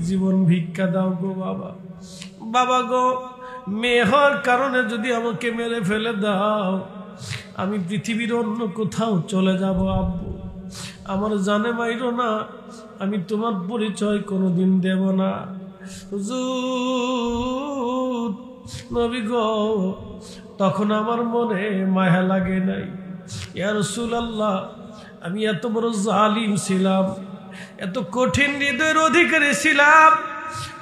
জীবন ভিক্ষা দাও গো বাবা। বাবা গো, মেয়ে হওয়ার কারণে যদি আমাকে মেরে ফেলে দাও, আমি পৃথিবীর অন্য কোথাও চলে যাব। আব্বু, আমার জানে মাইরো না, আমি তোমার পরিচয় কোনোদিন দেব না। হুজুর, নবী গো, তখন আমার মনে মায়া লাগে নাই। ইয়া রাসূলুল্লাহ, আমি এত বড় জালিম ছিলাম, এত কঠিন হৃদয়ের অধিকারী ছিলাম,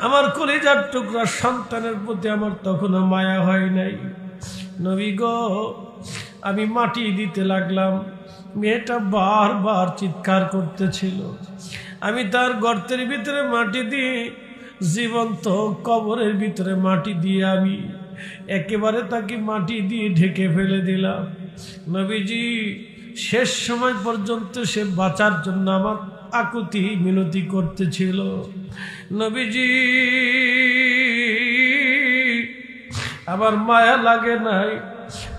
আমার কলিজার টুকরা সন্তানের প্রতি আমার তখনও মায়া হয় নাই। নবী গো, আমি মাটি দিতে লাগলাম। মেয়েটা বারবার চিৎকার করতেছিল। আমি তার গর্তের ভিতরে মাটি দিয়ে, জীবন্ত কবরের ভিতরে মাটি দিয়ে আমি একেবারে তাকে মাটি দিয়ে ঢেকে ফেলে দিলাম। নবীজি শেষ সময় পর্যন্ত সে বাঁচার জন্য আমার আকুতি মিনতি করতেছিল। নবীজি আমার মায়া লাগে নাই,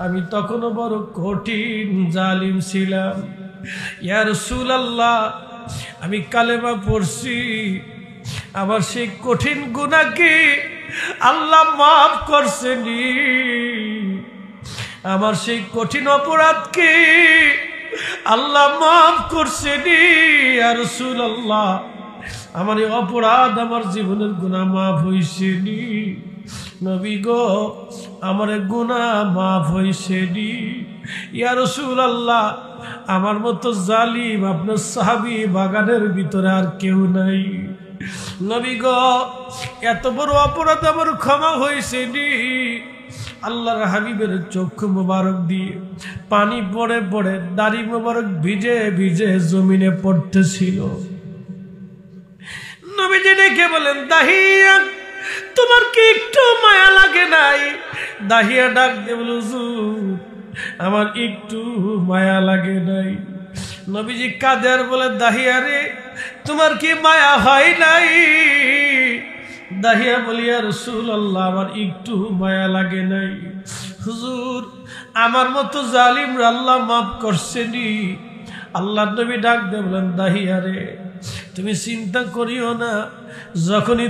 আমি তখনও বড় কঠিন জালিম ছিলাম। ইয়া রাসূলুল্লাহ, আমি কালেমা পড়ছি, আমার সেই কঠিন গুনাহকে আল্লাহ মাফ করছেনি, আমার সেই কঠিন অপরাধকে আল্লাহ মাফ করছেনি। ইয়া রাসূলুল্লাহ, আমার এই অপরাধ, আমার জীবনের গুনাহ মাফ হইছেনি। নবী গো, আমার গুনাহ মাফ হইছেনি। ইয়া রাসূলুল্লাহ, আমার মতো জালিম আপনার সাহাবী বাগানের ভিতরে আর কেউ নাই। নবী গো, এত বড় অপরাধ আমার ক্ষমা হইছেনি। আল্লাহর হাবিবের চক্ষু মোবারক দিয়ে পানি পড়ে পড়ে দাড়ি মোবারক ভিজে ভিজে জমিনে পড়তেছিল। নবীজি ডেকে বলেন, দাহিয়া, তোমার কি একটু মায়া লাগে নাই? দাহিয়া ডাক দিয়ে বল, হুজুর, আমার একটু মায়া লাগে নাই। নবীজি কাঁদে আর বলে, দাহিয়া রে, তোমার কি মায়া হয় নাই? দাহিয়া বলি, ইয়া রাসূলুল্লাহ, আমার একটু মায়া লাগে নাই। হুজুর, আমার মতো জালিম আল্লাহ মাফ করছেনি। আল্লাহ নবী ডাক দিয়ে বলেন, দাহিয়া রে, তুমি চিন্তা করিও না, যখনই